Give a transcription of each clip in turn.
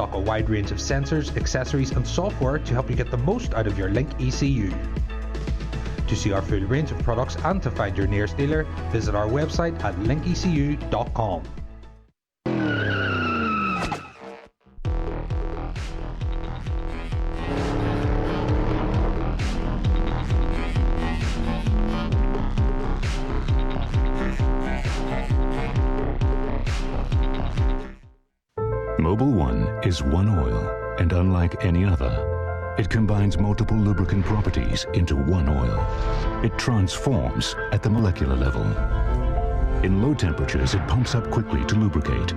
stock a wide range of sensors, accessories and software to help you get the most out of your Link ECU. To see our full range of products and to find your nearest dealer, visit our website at linkecu.com. Mobil 1 is one oil, and unlike any other, it combines multiple lubricant properties into one oil. It transforms at the molecular level. In low temperatures, it pumps up quickly to lubricate.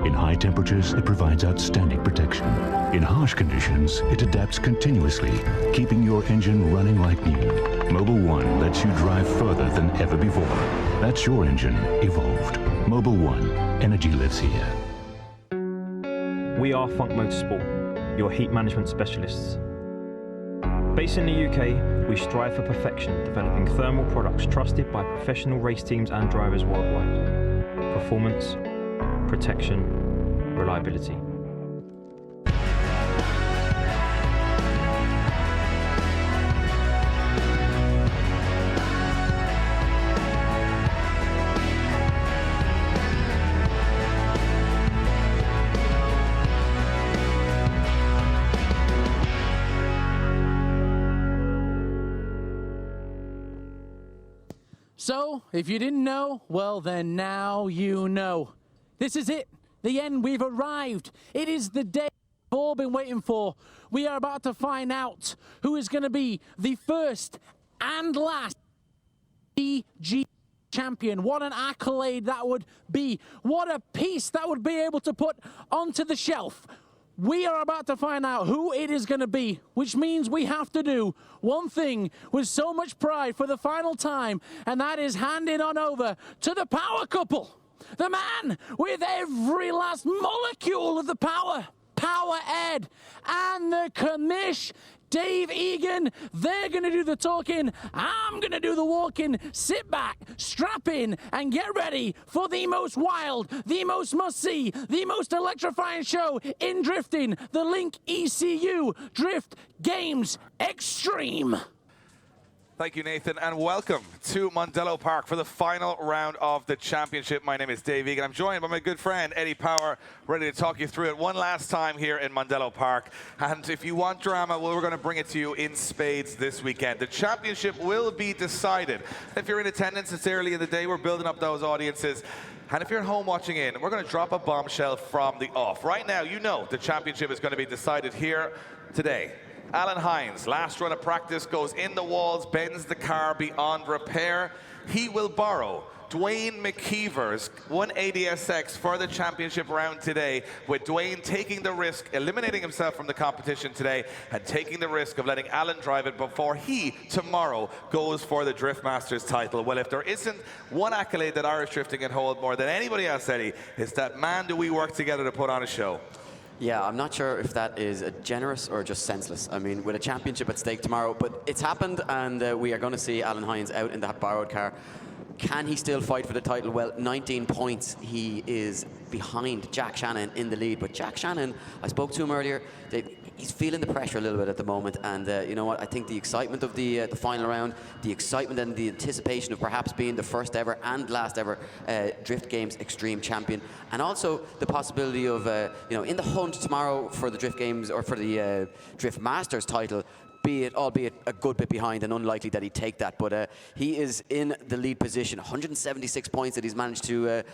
In high temperatures, it provides outstanding protection. In harsh conditions, it adapts continuously, keeping your engine running like new. Mobil 1 lets you drive further than ever before. That's your engine evolved. Mobil 1, energy lives here. We are Funk Motorsport, your heat management specialists. Based in the UK, we strive for perfection, developing thermal products trusted by professional race teams and drivers worldwide. Performance, protection, reliability. So, if you didn't know, well then now you know. This is it, the end, we've arrived. It is the day we've all been waiting for. We are about to find out who is going to be the first and last DG champion. What an accolade that would be. What a piece that would be able to put onto the shelf. We are about to find out who it is going to be, which means we have to do one thing with so much pride for the final time, and that is hand it on over to the power couple. The man with every last molecule of the power, Power Ed, and the commish, Dave Egan. They're going to do the talking. I'm going to do the walking. Sit back, strap in, and get ready for the most wild, the most must-see, the most electrifying show in drifting, the Link ECU Drift Games Extreme. Thank you, Nathan, and welcome to Mondello Park for the final round of the championship. My name is Dave Egan. I'm joined by my good friend, Eddie Power, ready to talk you through it one last time here in Mondello Park. And if you want drama, well, we're going to bring it to you in spades this weekend. The championship will be decided. If you're in attendance, it's early in the day. We're building up those audiences. And if you're at home watching in, we're going to drop a bombshell from the off. Right now, you know the championship is going to be decided here today. Alan Hines, last run of practice, goes in the walls, bends the car beyond repair. He will borrow Dwayne McKeever's 180SX for the championship round today, with Dwayne taking the risk, eliminating himself from the competition today, and taking the risk of letting Alan drive it before he, tomorrow, goes for the Drift Masters title. Well, if there isn't one accolade that Irish drifting can hold more than anybody else, Eddie, it's that man do we work together to put on a show. Yeah, I'm not sure if that is generous or just senseless. I mean, with a championship at stake tomorrow, but it's happened, and we are going to see Alan Hines out in that borrowed car. Can he still fight for the title? Well, 19 points. He is behind Jack Shannon in the lead. But Jack Shannon, I spoke to him earlier, he's feeling the pressure a little bit at the moment. And you know what? I think the excitement of the final round, the excitement and the anticipation of perhaps being the first ever and last ever Drift Games Extreme champion, and also the possibility of, you know, in the hunt tomorrow for the Drift Games or for the Drift Masters title, albeit a good bit behind and unlikely that he'd take that, but he is in the lead position. 176 points that he's managed to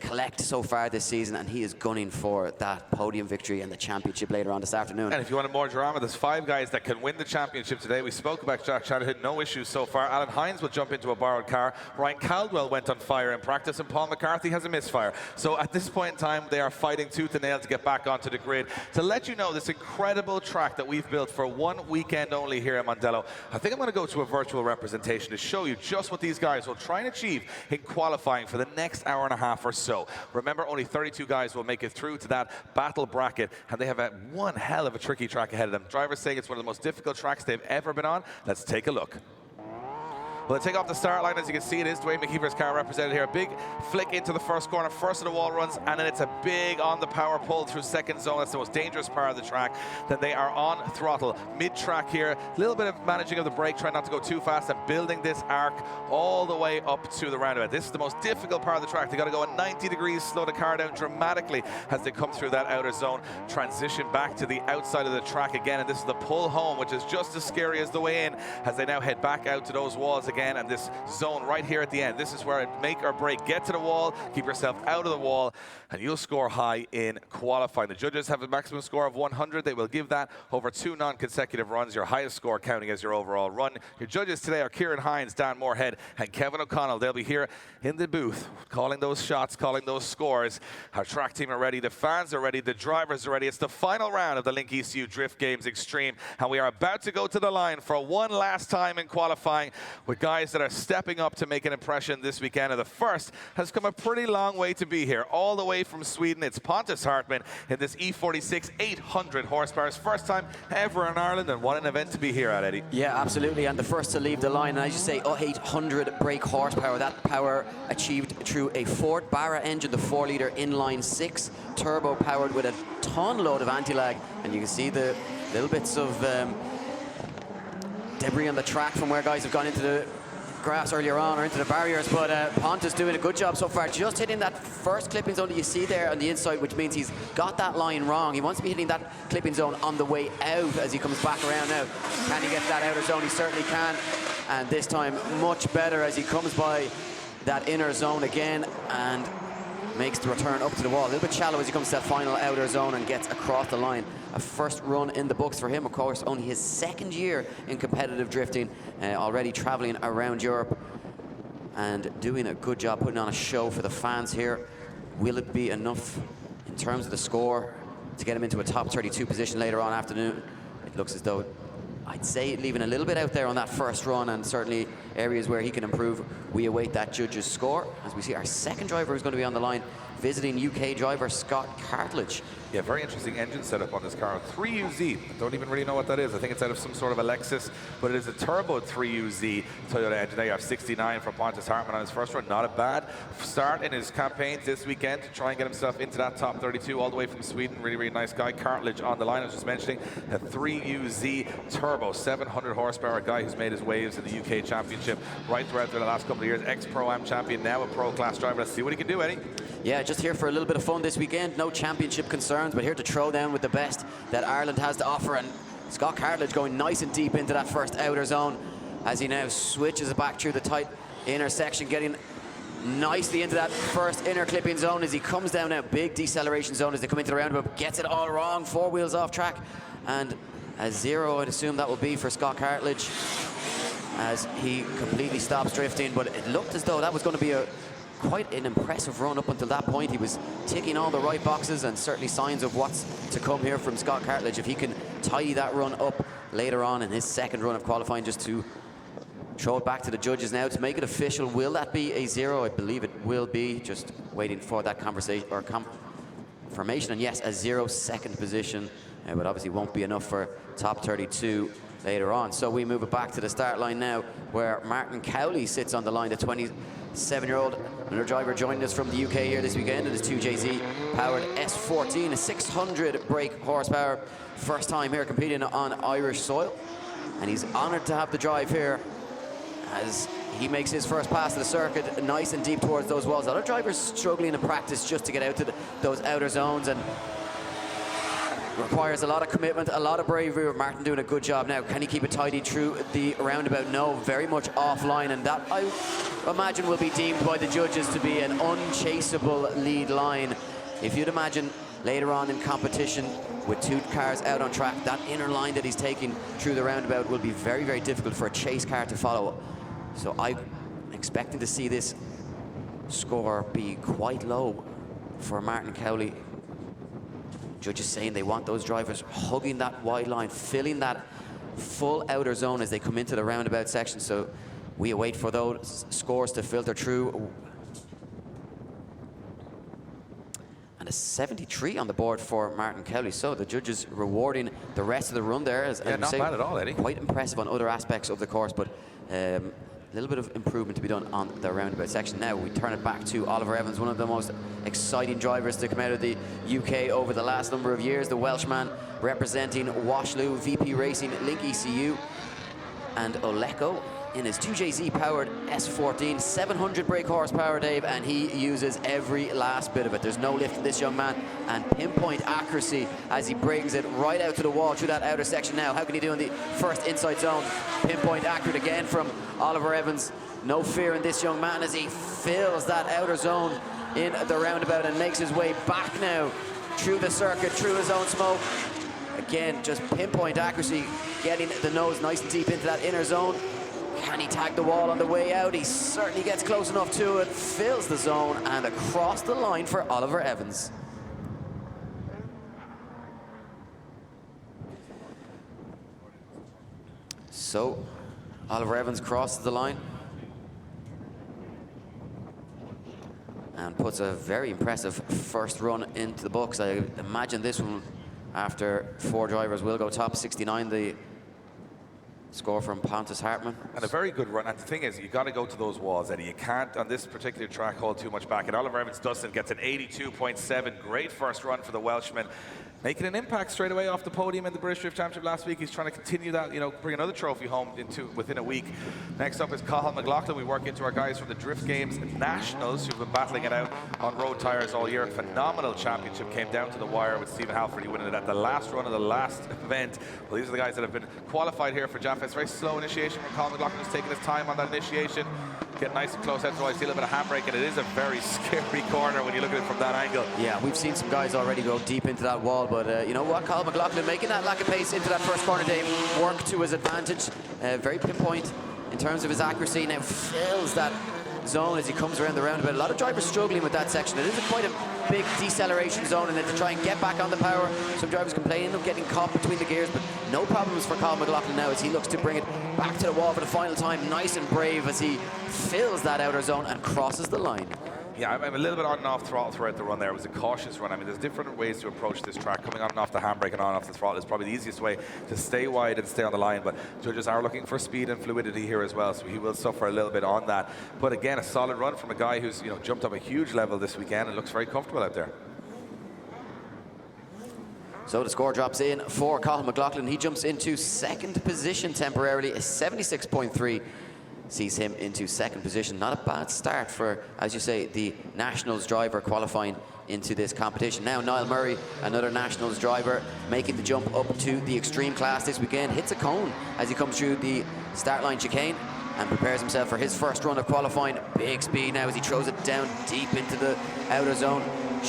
collect so far this season, and he is gunning for that podium victory and the championship later on this afternoon. And if you wanted more drama, there's 5 guys that can win the championship today. We spoke about Jack Shannon, had no issues so far. Alan Hines will jump into a borrowed car. Ryan Caldwell went on fire in practice, and Paul McCarthy has a misfire. So at this point in time, they are fighting tooth and nail to get back onto the grid. To let you know, this incredible track that we've built for one weekend only here at Mondello, I think I'm going to go to a virtual representation to show you just what these guys will try and achieve in qualifying for the next hour and a half or so. Remember, only 32 guys will make it through to that battle bracket, and they have one hell of a tricky track ahead of them. Drivers saying it's one of the most difficult tracks they've ever been on. Let's take a look. Well, they take off the start line. As you can see, it is Dwayne McKeever's car represented here. A big flick into the first corner, first of the wall runs, and then it's a big on the power pull through second zone. That's the most dangerous part of the track. Then they are on throttle mid-track here. A little bit of managing of the brake, trying not to go too fast, and building this arc all the way up to the roundabout. This is the most difficult part of the track. They got to go at 90 degrees, slow the car down dramatically as they come through that outer zone, transition back to the outside of the track again, and this is the pull home, which is just as scary as the way in, as they now head back out to those walls again, and this zone right here at the end. This is where it make or break. Get to the wall, keep yourself out of the wall, and you'll score high in qualifying. The judges have a maximum score of 100. They will give that over 2 non-consecutive runs, your highest score counting as your overall run. Your judges today are Kieran Hines, Dan Moorhead, and Kevin O'Connell. They'll be here in the booth, calling those shots, calling those scores. Our track team are ready, the fans are ready, the drivers are ready. It's the final round of the Link ECU Drift Games Extreme, and we are about to go to the line for one last time in qualifying with guys that are stepping up to make an impression this weekend. And the first has come a pretty long way to be here, all the way from Sweden. It's Pontus Hartman in this E46 800 horsepower. His first time ever in Ireland, and what an event to be here at, Eddie. Yeah, absolutely, and the first to leave the line. And as you say, 800 brake horsepower. That power achieved through a Ford Barra engine, the 4-litre inline 6, turbo powered with a ton load of anti-lag. And you can see the little bits of debris on the track from where guys have gone into the grass earlier on or into the barriers, but Pontus doing a good job so far, just hitting that first clipping zone that you see there on the inside, which means he's got that line wrong. He wants to be hitting that clipping zone on the way out as he comes back around now. Can he get to that outer zone? He certainly can, and this time much better as he comes by that inner zone again and makes the return up to the wall. A little bit shallow as he comes to that final outer zone and gets across the line. A first run in the books for him, of course, only his second year in competitive drifting, already traveling around Europe and doing a good job putting on a show for the fans here. Will it be enough in terms of the score to get him into a top 32 position later on afternoon? It looks as though, I'd say, leaving a little bit out there on that first run, and certainly areas where he can improve. We await that judge's score as we see our second driver who's going to be on the line, visiting UK driver Scott Cartledge. Yeah, very interesting engine setup on this car. 3UZ, don't even really know what that is. I think it's out of some sort of a Lexus, but it is a turbo 3UZ Toyota engine. There you have 69 for Pontus Hartman on his first run. Not a bad start in his campaign this weekend to try and get himself into that top 32 all the way from Sweden. Really, really nice guy. Cartledge on the line, I was just mentioning, a 3UZ turbo, 700 horsepower guy who's made his waves in the UK Championship right throughout the last couple of years. Ex-Pro-Am champion, now a pro-class driver. Let's see what he can do, Eddie. Yeah, just here for a little bit of fun this weekend. No championship concerns, but here to throw down with the best that Ireland has to offer. And Scott Cartledge going nice and deep into that first outer zone as he now switches it back through the tight intersection, getting nicely into that first inner clipping zone as he comes down now. Big deceleration zone as they come into the roundabout. Gets it all wrong, 4 wheels off track. And a 0, I'd assume that will be for Scott Cartledge as he completely stops drifting. But it looked as though that was going to be quite an impressive run up until that point. He was ticking all the right boxes, and certainly signs of what's to come here from Scott Cartledge if he can tidy that run up later on in his second run of qualifying. Just to throw it back to the judges now to make it official. Will that be a 0? I believe it will be. Just waiting for that conversation or confirmation. And yes, a 0, second position, but obviously won't be enough for top 32 later on. So we move it back to the start line now, where Martin Cowley sits on the line, the 27-year-old. Another driver joined us from the UK here this weekend in his 2JZ powered S14, a 600 brake horsepower. First time here competing on Irish soil, and he's honoured to have the drive here as he makes his first pass of the circuit, nice and deep towards those walls. Other drivers struggling in practice just to get out to those outer zones, and requires a lot of commitment, a lot of bravery. Martin doing a good job now. Can he keep it tidy through the roundabout? No, very much offline, and that I imagine will be deemed by the judges to be an unchaseable lead line. If you'd imagine later on in competition with 2 cars out on track, that inner line that he's taking through the roundabout will be very, very difficult for a chase car to follow. So I'm expecting to see this score be quite low for Martin Cowley. Judges saying they want those drivers hugging that wide line, filling that full outer zone as they come into the roundabout section. So we await for those scores to filter through. And a 73 on the board for Martin Cowley. So the judges rewarding the rest of the run there. As not bad at all, Eddie. Quite impressive on other aspects of the course, but little bit of improvement to be done on the roundabout section. Now we turn it back to Oliver Evans, one of the most exciting drivers to come out of the UK over the last number of years. The Welshman representing Washloo, VP Racing, Link ECU, and Oleco in his 2JZ powered S14, 700 brake horsepower, Dave, and he uses every last bit of it. There's no lift for this young man, and pinpoint accuracy as he brings it right out to the wall through that outer section. Now, how can he do in the first inside zone? Pinpoint accurate again from Oliver Evans. No fear in this young man as he fills that outer zone in the roundabout and makes his way back now through the circuit, through his own smoke. Again, just pinpoint accuracy, getting the nose nice and deep into that inner zone. Can he tag the wall on the way out? He certainly gets close enough to it, fills the zone, and across the line for Oliver Evans. So, Oliver Evans crosses the line and puts a very impressive first run into the books. I imagine this one, after 4 drivers, will go top 69, the score from Pontus Hartmann. And a very good run. And the thing is, you got to go to those walls, Eddie. You can't, on this particular track, hold too much back. And Oliver Evans-Dustin gets an 82.7. Great first run for the Welshman. Making an impact straight away off the podium in the British Drift Championship last week. He's trying to continue that, you know, bring another trophy home within a week. Next up is Cathal McLaughlin. We work into our guys from the Drift Games Nationals who've been battling it out on road tires all year. Phenomenal championship. Came down to the wire with Stephen Halford winning it at the last run of the last event. Well, these are the guys that have been qualified here for Jaffa. It's very slow initiation from Cathal McLaughlin, who's taking his time on that initiation. Get nice and close out, so I see a little bit of handbrake, and it is a very scary corner when you look at it from that angle. Yeah, we've seen some guys already go deep into that wall, but you know what, Cathal McLaughlin making that lack of pace into that first corner, Dave, work to his advantage. Very pinpoint in terms of his accuracy. Now fills that zone as he comes around the roundabout. A lot of drivers struggling with that section. It is quite a big deceleration zone, and then to try and get back on the power, some drivers complaining of getting caught between the gears, but no problems for Cathal McLaughlin now as he looks to bring it back to the wall for the final time. Nice and brave as he fills that outer zone and crosses the line. Yeah, I'm a little bit on and off throttle throughout the run there. It was a cautious run. I mean, there's different ways to approach this track. Coming on and off the handbrake and on and off the throttle is probably the easiest way to stay wide and stay on the line. But judges are looking for speed and fluidity here as well, so he will suffer a little bit on that. But again, a solid run from a guy who's, you know, jumped up a huge level this weekend and looks very comfortable out there. So the score drops in for Cathal McLaughlin. He jumps into second position temporarily. A 76.3 sees him into second position. Not a bad start for, as you say, the Nationals driver qualifying into this competition. Now Niall Murray, another Nationals driver, making the jump up to the extreme class this weekend. Hits a cone as he comes through the start line chicane and prepares himself for his first run of qualifying. Big speed now as he throws it down deep into the outer zone.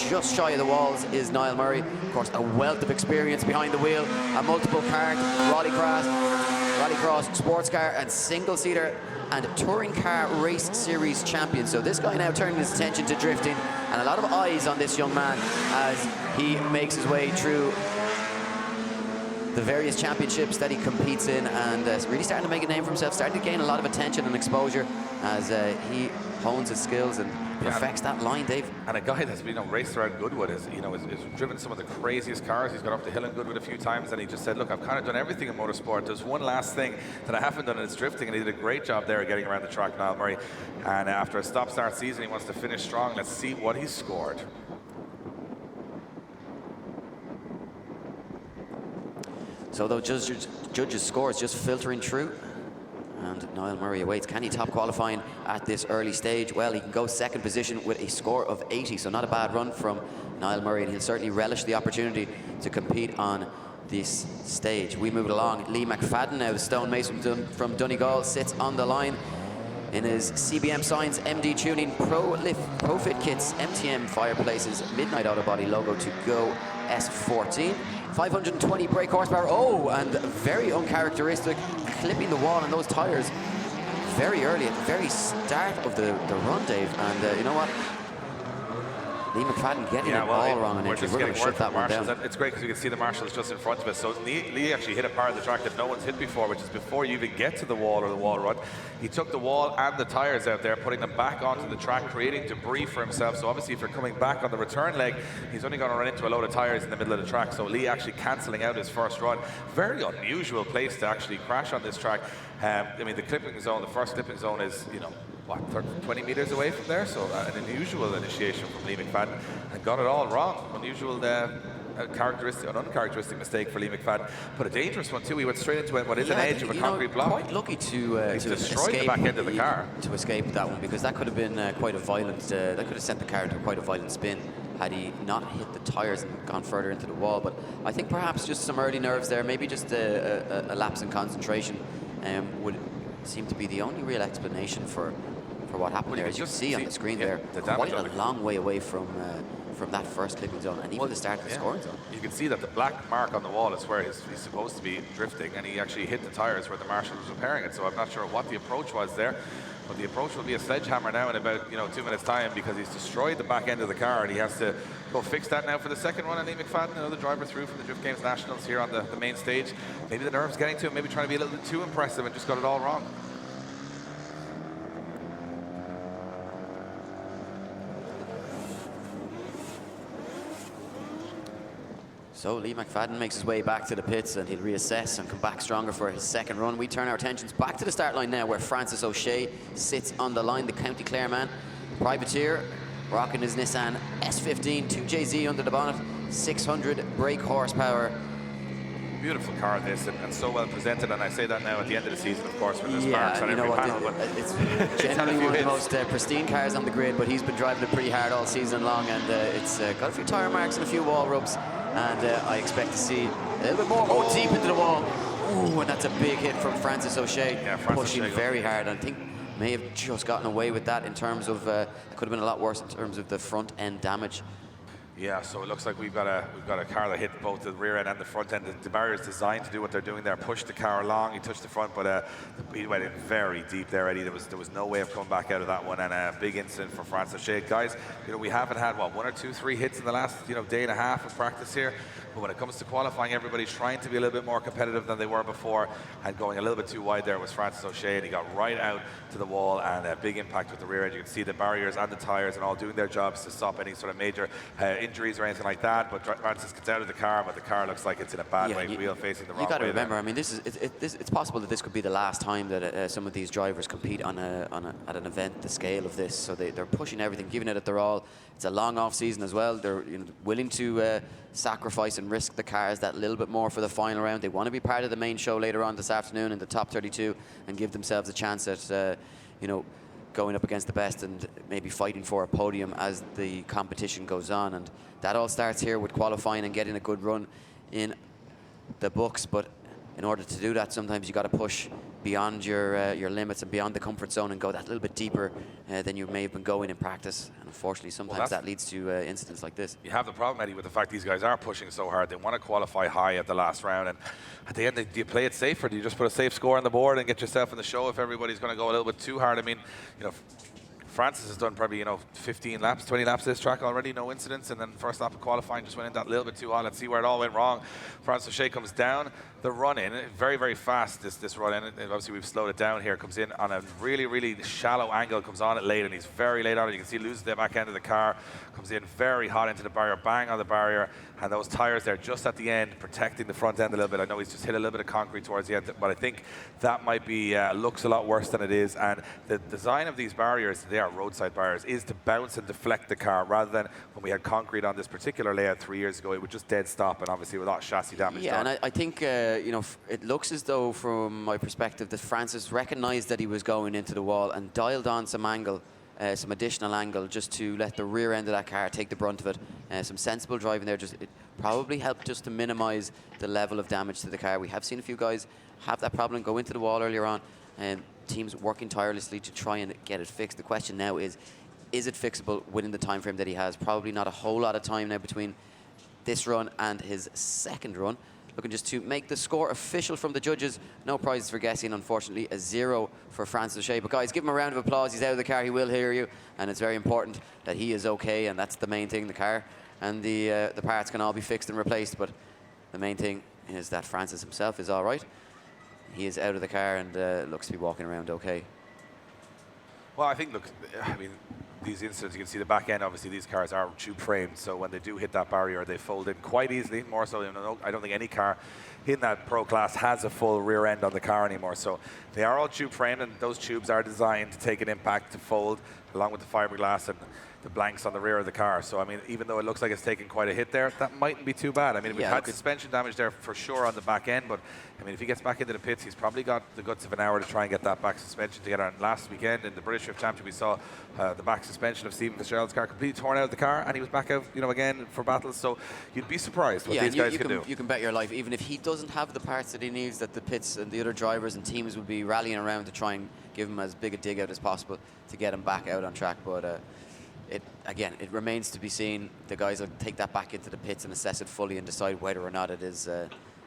Just shy of the walls is Niall Murray. Of course, a wealth of experience behind the wheel. A multiple kart, rallycross, sports car and single-seater and touring car race series champion. So this guy now turning his attention to drifting, and a lot of eyes on this young man as he makes his way through the various championships that he competes in, and really starting to make a name for himself, starting to gain a lot of attention and exposure as he hones his skills and perfects that line, Dave. And a guy that's been, you know, raced around Goodwood is driven some of the craziest cars. He's got up the hill in Goodwood a few times, and he just said, look, I've kind of done everything in motorsport. There's one last thing that I haven't done, and it's drifting, and he did a great job there getting around the track, Niall Murray. And after a stop-start season, he wants to finish strong. Let's see what he's scored. So the judges' scores just filtering through, and Niall Murray awaits. Can he top qualifying at this early stage? Well, he can go second position with a score of 80, so not a bad run from Niall Murray, and he'll certainly relish the opportunity to compete on this stage. We move it along. Lee McFadden, now the stonemason from Donegal, sits on the line in his CBM Signs MD Tuning Profit Kits MTM Fireplaces Midnight Auto Body logo to go S14. 520 brake horsepower. Oh, and very uncharacteristic, clipping the wall on those tires very early at the very start of the run, Dave. And you know what? Lee McFadden getting it all wrong on entry. We're going to shut that one down. It's great because you can see the marshals just in front of us. So Lee actually hit a part of the track that no one's hit before, which is before you even get to the wall or the wall run. He took the wall and the tyres out there, putting them back onto the track, creating debris for himself. So obviously if you're coming back on the return leg, he's only going to run into a load of tyres in the middle of the track. So Lee actually cancelling out his first run. Very unusual place to actually crash on this track. I mean, the clipping zone, the first clipping zone is, you know, what, 20 meters away from there, so an unusual initiation from Lee McFadden, and got it all wrong. Unusual, characteristic, an uncharacteristic mistake for Lee McFadden, but a dangerous one too. He went straight into what is an edge of a concrete block. Quite lucky to destroyed escape the back end of the car. To escape that one, because that could have been quite a violent. That could have sent the car into quite a violent spin had he not hit the tyres and gone further into the wall. But I think perhaps just some early nerves there, maybe just a lapse in concentration, would seem to be the only real explanation for what happened there. As you see on the screen there, quite a long way away from that first clipping zone, and even the start of the scoring zone. You can see that the black mark on the wall is where he's supposed to be drifting, and he actually hit the tyres where the marshal was repairing it. So I'm not sure what the approach was there, but the approach will be a sledgehammer now in about 2 minutes time, because he's destroyed the back end of the car, and he has to go fix that now for the second one. And Lee McFadden, the driver through from the Drift Games Nationals here on the main stage. Maybe the nerves getting to him, maybe trying to be a little bit too impressive and just got it all wrong. So Lee McFadden makes his way back to the pits, and he'll reassess and come back stronger for his second run. We turn our attentions back to the start line now, where Francis O'Shea sits on the line, the County Clare man. Privateer rocking his Nissan S15, 2JZ under the bonnet, 600 brake horsepower. Beautiful car this, and so well presented, and I say that now at the end of the season, of course, when there's sparks on every panel. But it's generally one of the most pristine cars on the grid, but he's been driving it pretty hard all season long, and it's got a few tyre marks and a few wall rubs, and I expect to see a little bit more. Oh, deep into the wall. Ooh, and that's a big hit from Francis O'Shea, pushing very hard. I think may have just gotten away with that in terms of, it could have been a lot worse in terms of the front end damage. Yeah, so it looks like we've got a car that hit both the rear end and the front end. The barrier is designed to do what they're doing there, push the car along. He touched the front, but he went in very deep there, Eddie. There was no way of coming back out of that one, and a big incident for Francis O'Shea. Guys, we haven't had what, 1 or 2, 3 hits in the last day and a half of practice here. But when it comes to qualifying, everybody's trying to be a little bit more competitive than they were before, and going a little bit too wide there was Francis O'Shea, and he got right out to the wall, and a big impact with the rear end. You can see the barriers and the tyres and all doing their jobs to stop any sort of major injuries or anything like that. But Francis gets out of the car, but the car looks like it's in a bad way, wheel facing the wrong way. You got to remember, I mean, it's possible that this could be the last time that some of these drivers compete at an event the scale of this. So they're pushing everything, giving it their all. It's a long off season as well. They're willing to sacrifice and risk the cars that little bit more for the final round. They want to be part of the main show later on this afternoon in the top 32 and give themselves a chance at going up against the best and maybe fighting for a podium as the competition goes on. And that all starts here with qualifying and getting a good run in the books. But in order to do that, sometimes you got to push beyond your limits and beyond the comfort zone and go that little bit deeper than you may have been going in practice. And unfortunately, sometimes that leads to incidents like this. You have the problem, Eddie, with the fact these guys are pushing so hard. They want to qualify high at the last round, and at the end, do you play it safe, or do you just put a safe score on the board and get yourself in the show if everybody's going to go a little bit too hard? I mean, Francis has done probably 15 laps, 20 laps this track already, no incidents, and then first lap of qualifying just went in that little bit too hot. Let's see where it all went wrong. Francis O'Shea comes down the run in, very, very fast, this run in. Obviously, we've slowed it down here. Comes in on a really, really shallow angle, comes on it late, and he's very late on it. You can see he loses the back end of the car, comes in very hot into the barrier, bang on the barrier, and those tyres there just at the end, protecting the front end a little bit. I know he's just hit a little bit of concrete towards the end, but I think that might be, looks a lot worse than it is. And the design of these barriers, they are roadside barriers, is to bounce and deflect the car, rather than when we had concrete on this particular layout 3 years ago, it would just dead stop, and obviously with a lot of chassis damage done. And I think, it looks as though, from my perspective, that Francis recognized that he was going into the wall and dialed on some angle, some additional angle, just to let the rear end of that car take the brunt of it. Some sensible driving there, it probably helped just to minimize the level of damage to the car. We have seen a few guys have that problem, go into the wall earlier on, and teams working tirelessly to try and get it fixed. The question now is it fixable within the time frame that he has? Probably not a whole lot of time now between this run and his second run. looking just to make the score official from the judges. No prizes for guessing, unfortunately. A 0 for Francis O'Shea. But guys, give him a round of applause. He's out of the car. He will hear you. And it's very important that he is okay. And that's the main thing. The car and the parts can all be fixed and replaced. But the main thing is that Francis himself is all right. He is out of the car and looks to be walking around okay. Well, I think, look, I mean, these incidents, you can see the back end, obviously these cars are tube framed, so when they do hit that barrier, they fold in quite easily, more so, I don't think any car in that Pro class has a full rear end on the car anymore, so they are all tube framed, and those tubes are designed to take an impact, to fold, along with the fiberglass and the blanks on the rear of the car. So, I mean, even though it looks like it's taken quite a hit there, that mightn't be too bad. I mean, we've had suspension damage there for sure on the back end, but, I mean, if he gets back into the pits, he's probably got the guts of an hour to try and get that back suspension together. And last weekend in the British Drift Championship, we saw the back suspension of Stephen Fitzgerald's car completely torn out of the car, and he was back out, again for battles. So you'd be surprised what these guys can do. You can bet your life, even if he doesn't have the parts that he needs, that the pits and the other drivers and teams would be rallying around to try and give him as big a dig out as possible to get him back out on track. But it remains to be seen. The guys will take that back into the pits and assess it fully and decide whether or not it is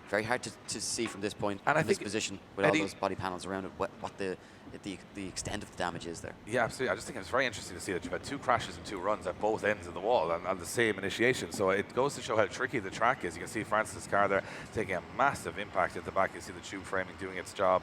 very hard to see from this point, and this position with all those body panels around it, what the extent of the damage is there. Yeah, absolutely. I just think it's very interesting to see that you've had 2 crashes and 2 runs at both ends of the wall and on the same initiation. So it goes to show how tricky the track is. You can see Francis' car there taking a massive impact at the back. You see the tube framing doing its job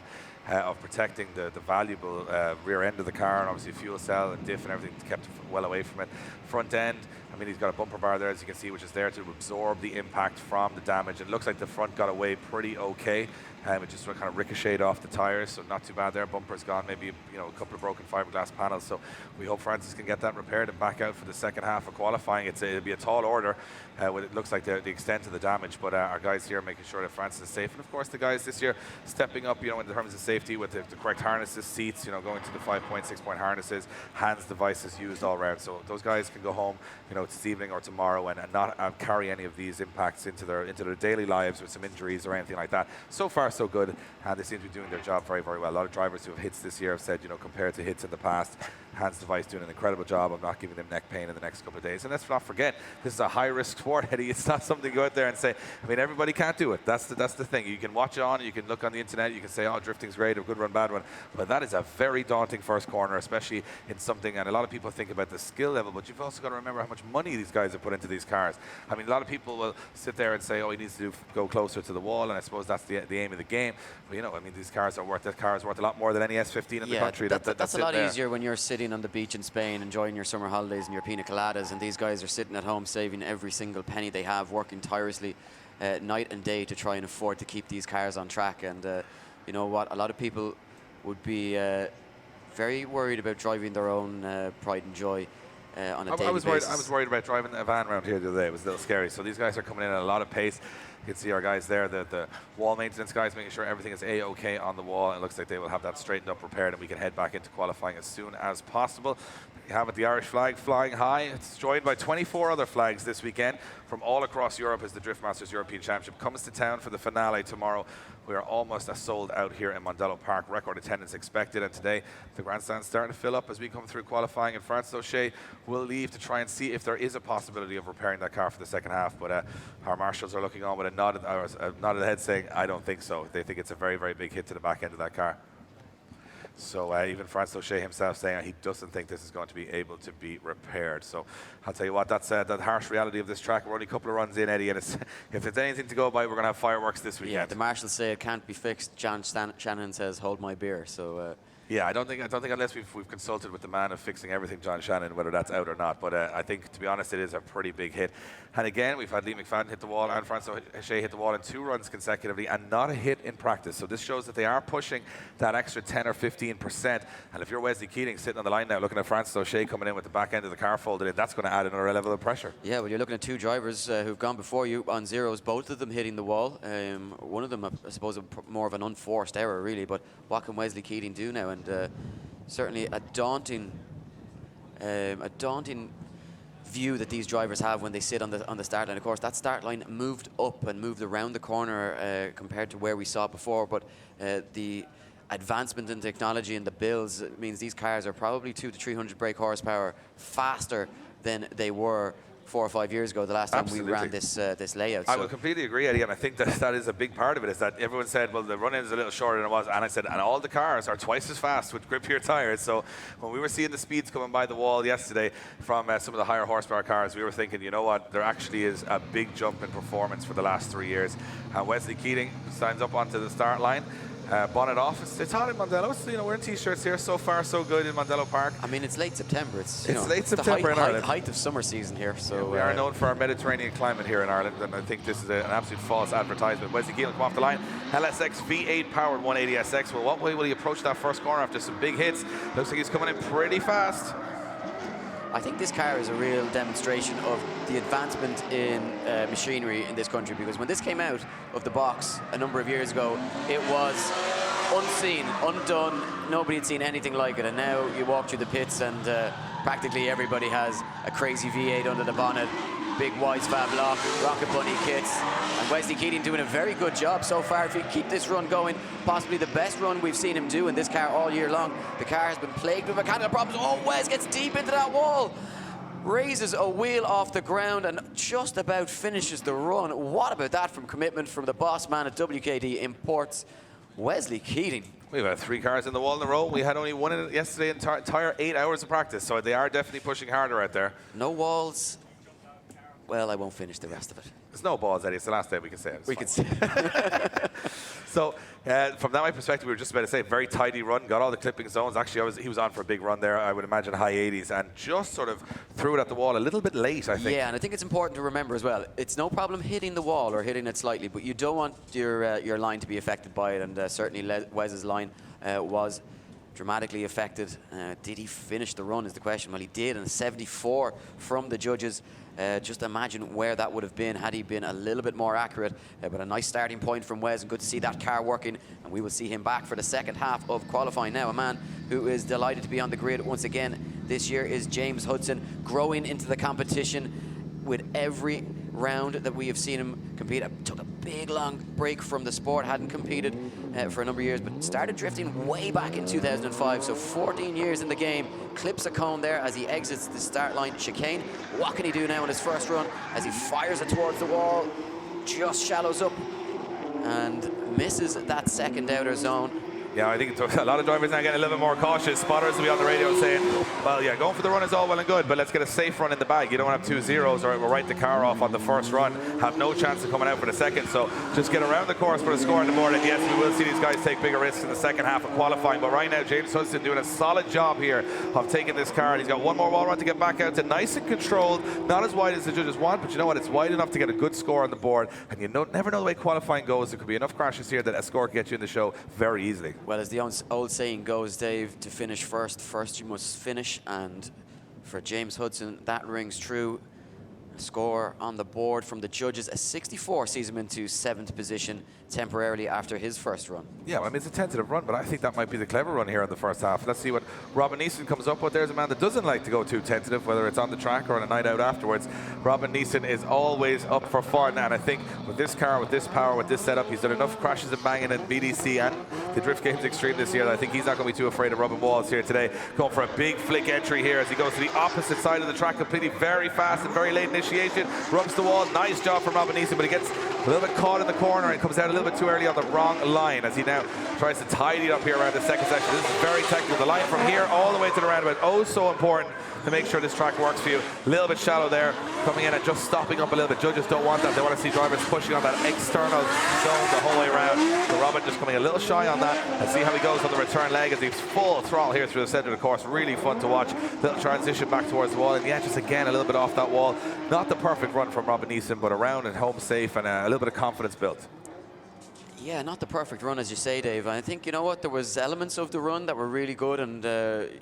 of protecting the valuable rear end of the car, and obviously fuel cell and diff and everything kept well away from it. Front end, I mean, he's got a bumper bar there, as you can see, which is there to absorb the impact from the damage. It looks like the front got away pretty okay. It just kind of ricocheted off the tires, so not too bad there. Bumper's gone, maybe a couple of broken fiberglass panels. So we hope Francis can get that repaired and back out for the second half of qualifying. It'll be a tall order. It looks like the extent of the damage, but our guys here making sure that Francis is safe, and of course the guys this year stepping up, in terms of safety with the correct harnesses, seats, going to the 5-point, 6-point harnesses, hands devices used all around. So those guys can go home, this evening or tomorrow and not carry any of these impacts into their daily lives with some injuries or anything like that. So far, so good, and they seem to be doing their job very, very well. A lot of drivers who have hits this year have said, compared to hits in the past, Hans Device doing an incredible job of not giving them neck pain in the next couple of days. And let's not forget, this is a high-risk sport, Eddie. It's not something to go out there and say, I mean, everybody can't do it. That's the thing. You can watch it on, you can look on the internet, you can say, oh, drifting's great, a good run, bad one. But that is a very daunting first corner, especially in something, and a lot of people think about the skill level, but you've also got to remember how much money these guys have put into these cars. I mean, a lot of people will sit there and say, oh, he needs to go closer to the wall, and I suppose that's the aim of the game. But, I mean, these cars are worth, that car is worth a lot more than any S15 in the country. That's a lot easier when you're sitting on the beach in Spain enjoying your summer holidays and your pina coladas, and these guys are sitting at home saving every single penny they have, working tirelessly night and day to try and afford to keep these cars on track. And you know what, a lot of people would be very worried about driving their own pride and joy on a daily basis. I was worried about driving a van around here the other day. It was a little scary. So these guys are coming in at a lot of pace. You can see our guys there, the wall maintenance guys, making sure everything is A-OK on the wall. It looks like they will have that straightened up, repaired, and we can head back into qualifying as soon as possible. You have it, the Irish flag flying high. It's joined by 24 other flags this weekend from all across Europe as the Drift Masters European Championship comes to town for the finale tomorrow. We are almost sold out here in Mondello Park. Record attendance expected, and today the grandstand's starting to fill up as we come through qualifying, and Francis O'Shea will leave to try and see if there is a possibility of repairing that car for the second half. But our marshals are looking on with a nod of the head saying, I don't think so. They think it's a very, very big hit to the back end of that car. So even Francis O'Shea himself saying he doesn't think this is going to be able to be repaired. So I'll tell you what, that's that harsh reality of this track. We're only a couple of runs in, Eddie, and if there's anything to go by, we're going to have fireworks this weekend. Yeah, the marshals say it can't be fixed. John Shannon says, hold my beer. So yeah, I don't think unless we've consulted with the man of fixing everything, John Shannon, whether that's out or not. But I think, to be honest, it is a pretty big hit. And again, we've had Lee McFadden hit the wall and Francis O'Shea hit the wall in 2 runs consecutively, and not a hit in practice. So this shows that they are pushing that extra 10 or 15%. And if you're Wesley Keating sitting on the line now, looking at Francis O'Shea coming in with the back end of the car folded in, that's going to add another level of pressure. Yeah, well, you're looking at 2 drivers who've gone before you on zeros, both of them hitting the wall. One of them, I suppose, more of an unforced error, really. But what can Wesley Keating do now? And certainly a daunting view that these drivers have when they sit on the start line. Of course, that start line moved up and moved around the corner compared to where we saw before, but the advancement in technology and the builds means these cars are probably 200 to 300 brake horsepower faster than they were 4 or 5 years ago, the last time we ran this layout. I would completely agree, Eddie, and I think that is a big part of it, is that everyone said, well, the run-in is a little shorter than it was, and I said, and all the cars are twice as fast with grippier tires. So when we were seeing the speeds coming by the wall yesterday from some of the higher horsepower cars, we were thinking, you know what, there actually is a big jump in performance for the last 3 years. And Wesley Keating signs up onto the start line. Bonnet off. It's hot in Mondello. So, we're in t-shirts here. So far, so good in Mondello Park. I mean, it's late September. It's late September in Ireland. Height of summer season here. So we are known for our Mediterranean climate here in Ireland, and I think this is an absolute false advertisement. Wesley Keelan come off the line. LSX V8 powered 180SX. Well, what way will he approach that first corner after some big hits? Looks like he's coming in pretty fast. I think this car is a real demonstration of the advancement in machinery in this country, because when this came out of the box a number of years ago, it was unseen, undone. Nobody had seen anything like it, and now you walk through the pits and practically everybody has a crazy V8 under the bonnet, big Wise Fab lock, Rocket Bunny kits, and Wesley Keating doing a very good job so far. If he keep this run going, possibly the best run we've seen him do in this car all year long. The car has been plagued with mechanical problems. Oh, Wes gets deep into that wall, raises a wheel off the ground and just about finishes the run. What about that from commitment from the boss man at WKD Imports, Wesley Keating? We've had 3 cars in the wall in a row. We had only one in it yesterday in entire 8 hours of practice, so they are definitely pushing harder out there. No walls. Well, I won't finish the rest of it. There's no balls, Eddie. It's the last day we can say it. We can say it. So, from that perspective, we were just about to say, very tidy run, got all the clipping zones. Actually, he was on for a big run there, I would imagine high 80s, and just sort of threw it at the wall a little bit late, I think. Yeah, and I think it's important to remember as well, it's no problem hitting the wall or hitting it slightly, but you don't want your line to be affected by it, and certainly Wes's line was dramatically affected. Did he finish the run is the question. Well, he did, and a 74 from the judges. Just imagine where that would have been had he been a little bit more accurate. But a nice starting point from Wes, and good to see that car working, and we will see him back for the second half of qualifying. Now, a man who is delighted to be on the grid once again this year is James Hudson, growing into the competition with every round that we have seen him compete. Took a big long break from the sport, hadn't competed for a number of years, but started drifting way back in 2005, so 14 years in the game. Clips a cone there as he exits the start line chicane. What can he do now in his first run as he fires it towards the wall, just shallows up and misses that second outer zone. Yeah, I think a lot of drivers now getting a little bit more cautious. Spotters will be on the radio saying, well, yeah, going for the run is all well and good, but let's get a safe run in the bag. You don't want to have 2 zeros or it will write the car off on the first run, have no chance of coming out for the second. So just get around the course, put a score on the board, and yes, we will see these guys take bigger risks in the second half of qualifying. But right now, James Hudson doing a solid job here of taking this car. And he's got one more wall run to get back out to, nice and controlled, not as wide as the judges want, but you know what, it's wide enough to get a good score on the board. And you never know the way qualifying goes. There could be enough crashes here that a score can get you in the show very easily. Well, as the old saying goes, Dave, to finish first you must finish, and for James Hudson that rings true. A score on the board from the judges, a 64 sees him into 7th position temporarily after his first run. Yeah, well, I mean, it's a tentative run, but I think that might be the clever run here in the first half. Let's see what Robin Neeson comes up with. There's a man that doesn't like to go too tentative, whether it's on the track or on a night out afterwards. Robin Neeson is always up for fun, and I think with this car, with this power, with this setup, he's done enough crashes and banging in BDC and the Drift Games Extreme this year that I think he's not going to be too afraid of rubbing walls here today. Going for a big flick entry here as he goes to the opposite side of the track, completely very fast and very late initiation. Rubs the wall. Nice job from Robin Neeson, but he gets a little bit caught in the corner and comes out a little bit too early on the wrong line as he now tries to tidy it up here around the second section. This is very technical. The line from here all the way to the roundabout, oh so important to make sure this track works for you. A little bit shallow there, coming in and just stopping up a little bit. Judges don't want that. They want to see drivers pushing on that external zone the whole way around. So Robin just coming a little shy on that, and see how he goes on the return leg as he's full throttle here through the center of the course. Really fun to watch. Little transition back towards the wall, and yeah, just again a little bit off that wall. Not the perfect run from Robin Neeson, but around and home safe, and a little bit of confidence built. Yeah, not the perfect run, as you say, Dave. I think, you know what, there was elements of the run that were really good, and,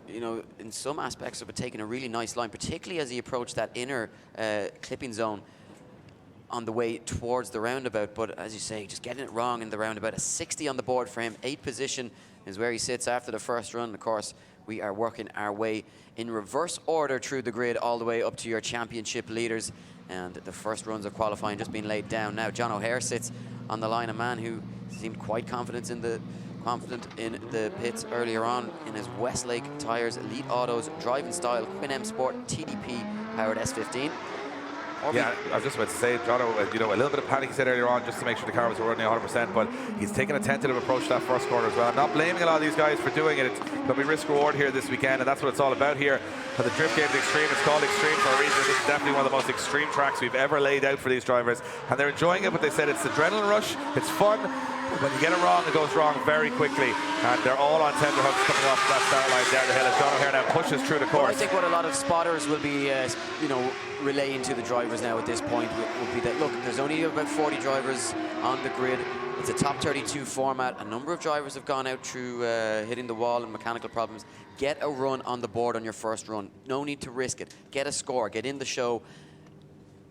you know, in some aspects of it, taking a really nice line, particularly as he approached that inner clipping zone on the way towards the roundabout. But as you say, just getting it wrong in the roundabout. A 60 on the board for him. 8th position is where he sits after the first run. Of course, we are working our way in reverse order through the grid all the way up to your championship leaders. And the first runs of qualifying just being laid down now. John O'Hare sits on the line, a man who seemed quite confident in the pits earlier on in his Westlake Tyres Elite Autos driving style Quin M Sport TDP powered S15. Yeah, I was just about to say, Jono, you know, a little bit of panic he said earlier on just to make sure the car was running 100%, but he's taken a tentative approach to that first corner as well. I'm not blaming a lot of these guys for doing it. It's going to be risk-reward here this weekend, and that's what it's all about here. For the Drift Games Extreme, it's called Extreme for a reason. This is definitely one of the most extreme tracks we've ever laid out for these drivers, and they're enjoying it, but they said it's adrenaline rush, it's fun. When you get it wrong, it goes wrong very quickly, and they're all on tenterhooks coming off that start line down the hill as John O'Hare now pushes through the course. Well, I think what a lot of spotters will be, you know, relaying to the drivers now at this point will be that, look, there's only about 40 drivers on the grid. It's a top 32 format. A number of drivers have gone out through hitting the wall and mechanical problems. Get a run on the board on your first run. No need to risk it. Get a score. Get in the show.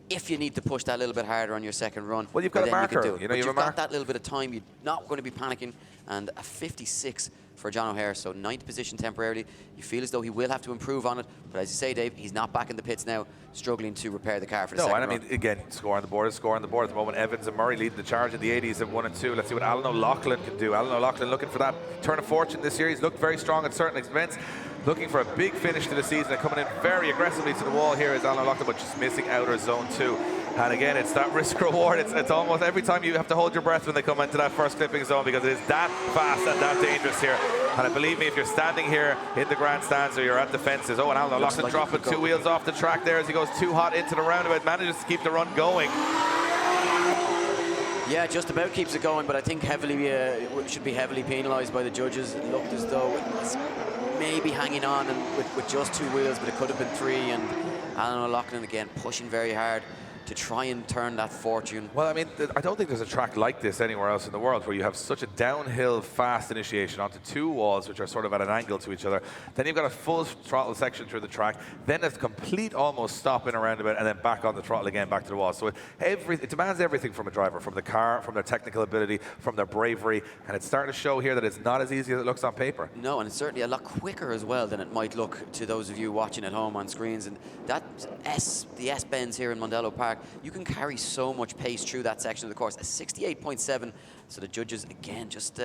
If you need to push that a little bit harder on your second run, well, you've got a marker. You know, you've got that little bit of time. You're not going to be panicking. And a 56 for John O'Hare, so 9th position temporarily. You feel as though he will have to improve on it. But as you say, Dave, he's not back in the pits now, struggling to repair the car for the second run. No, and I mean, again, score on the board is score on the board. At the moment, Evans and Murray leading the charge in the 80s at 1 and 2. Let's see what Alan O'Loughlin can do. Alan O'Loughlin looking for that turn of fortune this year. He's looked very strong at certain events. Looking for a big finish to the season and coming in very aggressively to the wall here is Alan O'Loughlin, but just missing outer zone 2. And again, it's that risk reward. It's almost every time you have to hold your breath when they come into that first clipping zone because it is that fast and that dangerous here. And believe me, if you're standing here in the grandstands or you're at the fences, and Alan O'Loughlin dropping 2 wheels off the track there as he goes too hot into the roundabout, manages to keep the run going. Yeah, just about keeps it going, but I think heavily should be heavily penalised by the judges. It looked as though it was maybe hanging on and with just 2 wheels, but it could have been 3. And Alan O'Loughlin again pushing very hard to try and turn that fortune. Well, I mean, I don't think there's a track like this anywhere else in the world where you have such a downhill fast initiation onto 2 walls which are sort of at an angle to each other. Then you've got a full throttle section through the track, then a complete almost stop in a roundabout, and then back on the throttle again, back to the wall. So it demands everything from a driver, from the car, from their technical ability, from their bravery, and it's starting to show here that it's not as easy as it looks on paper. No, and it's certainly a lot quicker as well than it might look to those of you watching at home on screens. And the S-bends here in Mondello Park, you can carry so much pace through that section of the course. A 68.7, so the judges, again, just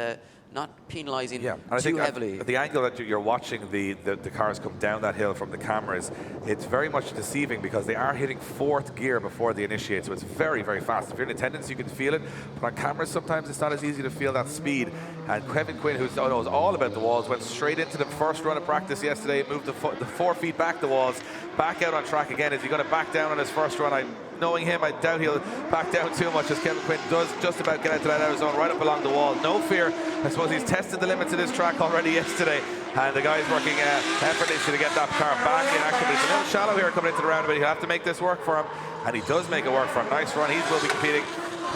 not penalising too heavily. The angle that you're watching the cars come down that hill from the cameras, it's very much deceiving because they are hitting 4th gear before they initiate, so it's very, very fast. If you're in attendance, you can feel it, but on cameras, sometimes it's not as easy to feel that speed. And Kevin Quinn, who knows all about the walls, went straight into the first run of practice yesterday, moved the 4 feet back the walls, back out on track again. Is he going to back down on his first run? Knowing him, I doubt he'll back down too much as Kevin Quinn does just about get out to that outer zone right up along the wall. No fear. I suppose he's tested the limits of this track already yesterday, and the guy's working effortlessly to get that car back in action. But it's a little shallow here coming into the roundabout. He'll have to make this work for him, and he does make it work for him. Nice run. He will be competing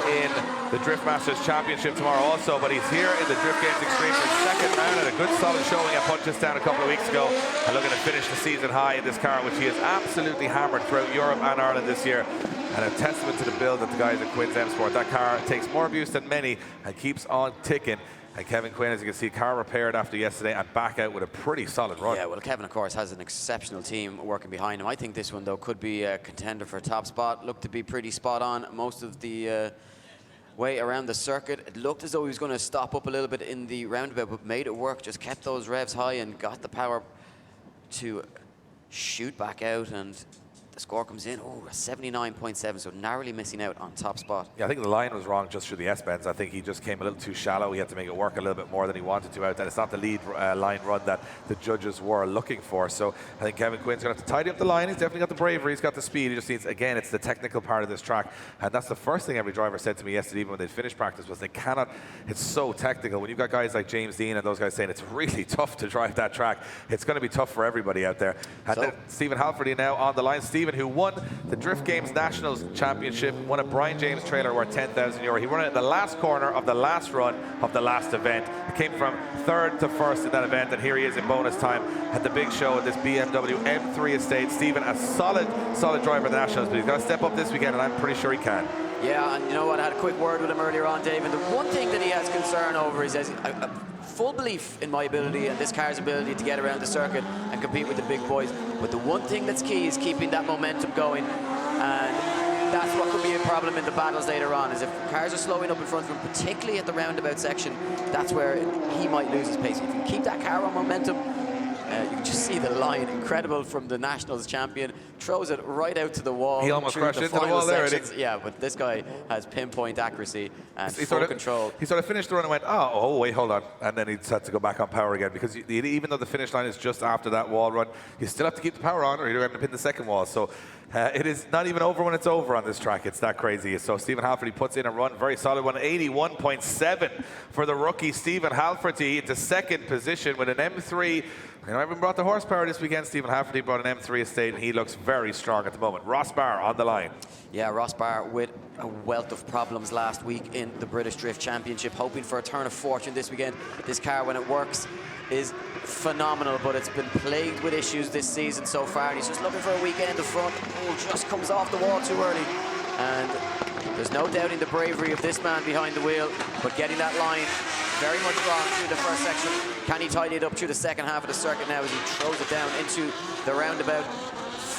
in the Drift Masters Championship tomorrow also, but he's here in the Drift Games Extreme for his second round and a good solid showing at Punchestown a couple of weeks ago, and looking to finish the season high in this car, which he has absolutely hammered throughout Europe and Ireland this year. And a testament to the build that the guys at Quinn's M Sport. That car takes more abuse than many and keeps on ticking. And Kevin Quinn, as you can see, car repaired after yesterday and back out with a pretty solid run. Yeah, well, Kevin, of course, has an exceptional team working behind him. I think this one, though, could be a contender for a top spot. Looked to be pretty spot on most of the way around the circuit. It looked as though he was going to stop up a little bit in the roundabout, but made it work, just kept those revs high and got the power to shoot back out, and the score comes in, a 79.7, so narrowly missing out on top spot. Yeah, I think the line was wrong just through the S-bends. I think he just came a little too shallow. He had to make it work a little bit more than he wanted to out there. It's not the lead line run that the judges were looking for. So I think Kevin Quinn's going to have to tidy up the line. He's definitely got the bravery. He's got the speed. He just needs, again, it's the technical part of this track. And that's the first thing every driver said to me yesterday, even when they'd finished practice, was they cannot, it's so technical. When you've got guys like James Dean and those guys saying it's really tough to drive that track, it's going to be tough for everybody out there. And then Stephen Halfordy now on the line. Stephen, who won the Drift Games Nationals Championship, won a Brian James trailer worth €10,000. He won it in the last corner of the last run of the last event. He came from 3rd to 1st in that event, and here he is in bonus time at the big show at this BMW M3 estate. Stephen, a solid driver in the Nationals, but he's got to step up this weekend, and I'm pretty sure he can. Yeah, and you know what? I had a quick word with him earlier on, Dave, and the one thing that he has concern over is a full belief in my ability and this car's ability to get around the circuit and compete with the big boys. But the one thing that's key is keeping that momentum going, and that's what could be a problem in the battles later on, is if cars are slowing up in front of him, particularly at the roundabout section, that's where he might lose his pace. If you keep that car on momentum, You can just see the line, incredible from the Nationals champion. Throws it right out to the wall. He almost crashed into the wall there, didn't he? Yeah, but this guy has pinpoint accuracy and full control. He sort of finished the run and went, oh, wait, hold on. And then he had to go back on power again, because even though the finish line is just after that wall run, you still have to keep the power on or you're going to pin the second wall. So it is not even over when it's over on this track. It's that crazy. So Stephen Halferty puts in a run, very solid one, 81.7 for the rookie Stephen Halferty into second position with an M3. You know, everyone brought the horsepower this weekend. Stephen Halferty brought an M3 estate, and he looks very strong at the moment. Ross Barr on the line. Yeah, Ross Barr with a wealth of problems last week in the British Drift Championship, hoping for a turn of fortune this weekend. This car, when it works, is phenomenal, but it's been plagued with issues this season so far, and he's just looking for a weekend of front. Oh, just comes off the wall too early. And there's no doubting the bravery of this man behind the wheel, but getting that line very much wrong through the first section. Can he tidy it up through the second half of the circuit now as he throws it down into the roundabout,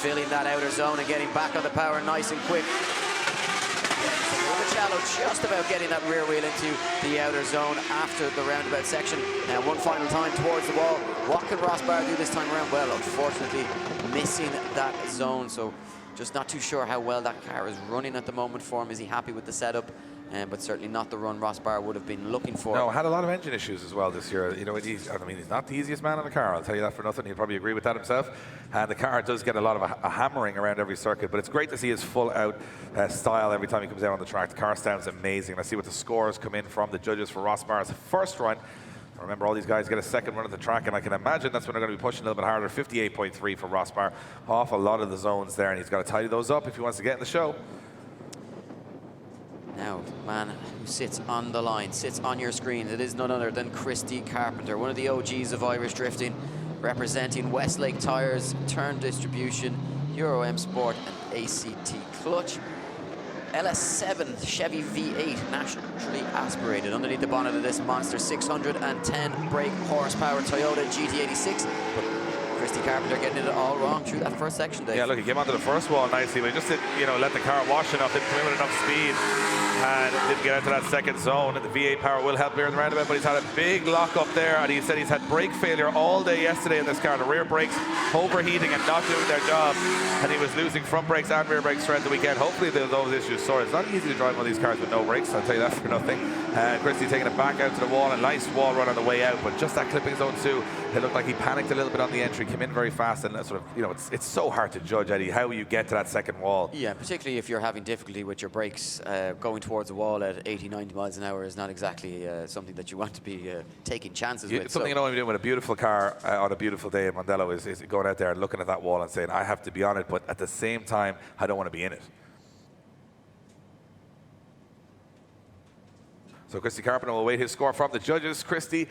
filling that outer zone and getting back on the power nice and quick. It's a little bit shallow, just about getting that rear wheel into the outer zone after the roundabout section. Now one final time towards the wall. What can Ross Barr do this time around? Well, unfortunately, missing that zone. So just not too sure how well that car is running at the moment for him. Is he happy with the setup? But certainly not the run Ross Barr would have been looking for. No, had a lot of engine issues as well this year. You know, he's not the easiest man on the car, I'll tell you that for nothing. He'll probably agree with that himself. And the car does get a lot of a hammering around every circuit, but it's great to see his full out style every time he comes out on the track. The car sounds amazing. Let's see what the scores come in from the judges for Ross Barr's first run. Remember, all these guys get a second run at the track, and I can imagine that's when they're going to be pushing a little bit harder. 58.3 for Ross Barr, off a lot of the zones there, and he's got to tidy those up if he wants to get in the show. Now, man who sits on the line, sits on your screen, it is none other than Christy Carpenter, one of the OGs of Irish drifting, representing Westlake Tyres, Turn Distribution, Euro M Sport, and ACT Clutch. LS7 Chevy V8, naturally aspirated underneath the bonnet of this monster, 610 brake horsepower Toyota GT86. But Christy Carpenter getting it all wrong through that first section, Dave. Yeah, look, he came onto the first wall nicely, but he just didn't, let the car wash enough, didn't come in with enough speed, and didn't get into that second zone. And the V8 power will help here in the roundabout, but he's had a big lock up there, and he said he's had brake failure all day yesterday in this car. The rear brakes overheating and not doing their job, and he was losing front brakes and rear brakes throughout the weekend. Hopefully those issues sorted. It's not easy to drive one of these cars with no brakes, I'll tell you that for nothing. Christy taking it back out to the wall, a nice wall run on the way out, but just that clipping zone too, it looked like he panicked a little bit on the entry, came in very fast, and sort of, it's so hard to judge, Eddie, how you get to that second wall. Yeah, particularly if you're having difficulty with your brakes. Going towards the wall at 80, 90 miles an hour is not exactly something that you want to be taking chances with. Something you don't want to be doing with a beautiful car on a beautiful day in Mondello is going out there and looking at that wall and saying, I have to be on it, but at the same time, I don't want to be in it. So Christy Carpenter will await his score from the judges. Christy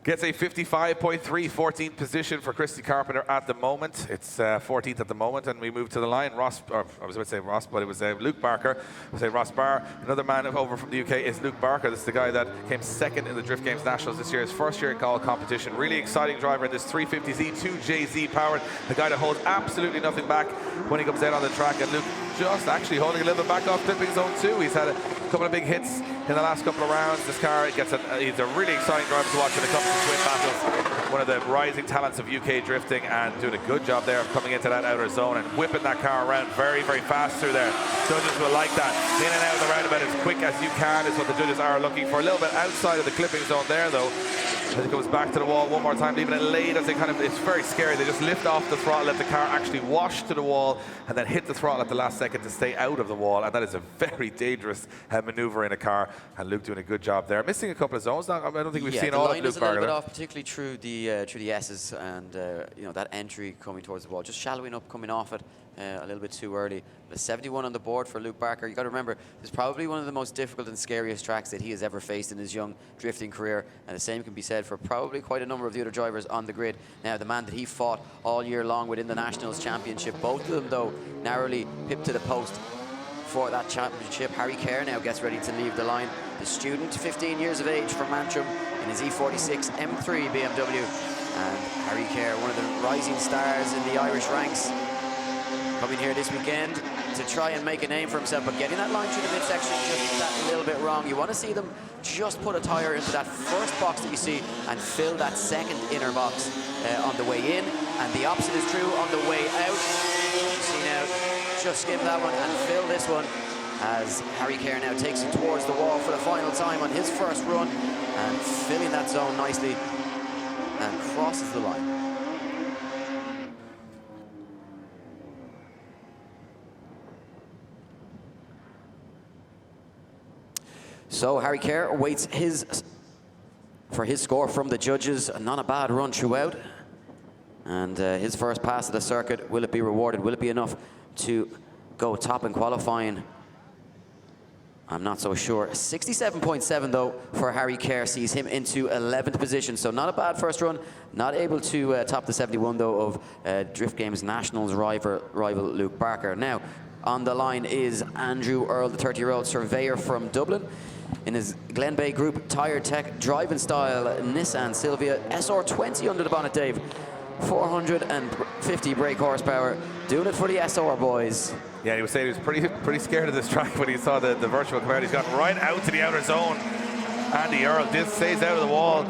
gets a 55.3, 14th position for Christy Carpenter at the moment. It's 14th at the moment, and we move to the line. I was about to say Ross, but it was Luke Barker. I'll say Ross Barr. Another man over from the UK is Luke Barker. This is the guy that came second in the Drift Games Nationals this year. His first year in call competition. Really exciting driver in this 350Z 2JZ powered. The guy that holds absolutely nothing back when he comes out on the track. And Luke just actually holding a little bit back off clipping zone 2. He's had a couple of big hits in the last couple of rounds. This car he's a really exciting driver to watch when it comes to twin battles. One of the rising talents of UK drifting, and doing a good job there of coming into that outer zone and whipping that car around very, very fast through there. Judges will like that. In and out of the roundabout as quick as you can is what the judges are looking for. A little bit outside of the clipping zone there, though. As it goes back to the wall one more time, leaving it late as they it's very scary. They just lift off the throttle, let the car actually wash to the wall, and then hit the throttle at the last second to stay out of the wall. And that is a very dangerous maneuver in a car. And Luke doing a good job there. Missing a couple of zones. I don't think we've seen all of Luke Barker. The line is a little bit off, particularly through the S's and that entry coming towards the wall. Just shallowing up, coming off it a little bit too early. But a 71 on the board for Luke Barker. You got to remember, this is probably one of the most difficult and scariest tracks that he has ever faced in his young drifting career. And the same can be said for probably quite a number of the other drivers on the grid. Now, the man that he fought all year long within the Nationals Championship, both of them, though, narrowly pipped to the post for that championship. Harry Kerr now gets ready to leave the line. The student, 15 years of age, from Antrim in his E46 M3 BMW. And Harry Kerr, one of the rising stars in the Irish ranks, coming here this weekend to try and make a name for himself, but getting that line through the midsection just that little bit wrong. You want to see them just put a tyre into that first box that you see and fill that second inner box on the way in, and the opposite is true on the way out. You see now, just skip that one and fill this one, as Harry Kerr now takes it towards the wall for the final time on his first run, and filling that zone nicely and crosses the line. So Harry Kerr waits for his score from the judges. Not a bad run throughout. And his first pass of the circuit, will it be rewarded? Will it be enough to go top in qualifying? I'm not so sure. 67.7 though for Harry Kerr sees him into 11th position. So not a bad first run. Not able to top the 71 though of Drift Games Nationals rival Luke Barker. Now on the line is Andrew Earl, the 30-year-old surveyor from Dublin, in his Glen Bay Group Tyre Tech driving style Nissan Silvia SR20 under the bonnet, Dave. 450 brake horsepower, doing it for the SR boys. Yeah, he was saying he was pretty scared of this track when he saw the virtual command. He's gotten right out to the outer zone. Andy Earl just stays out of the wall.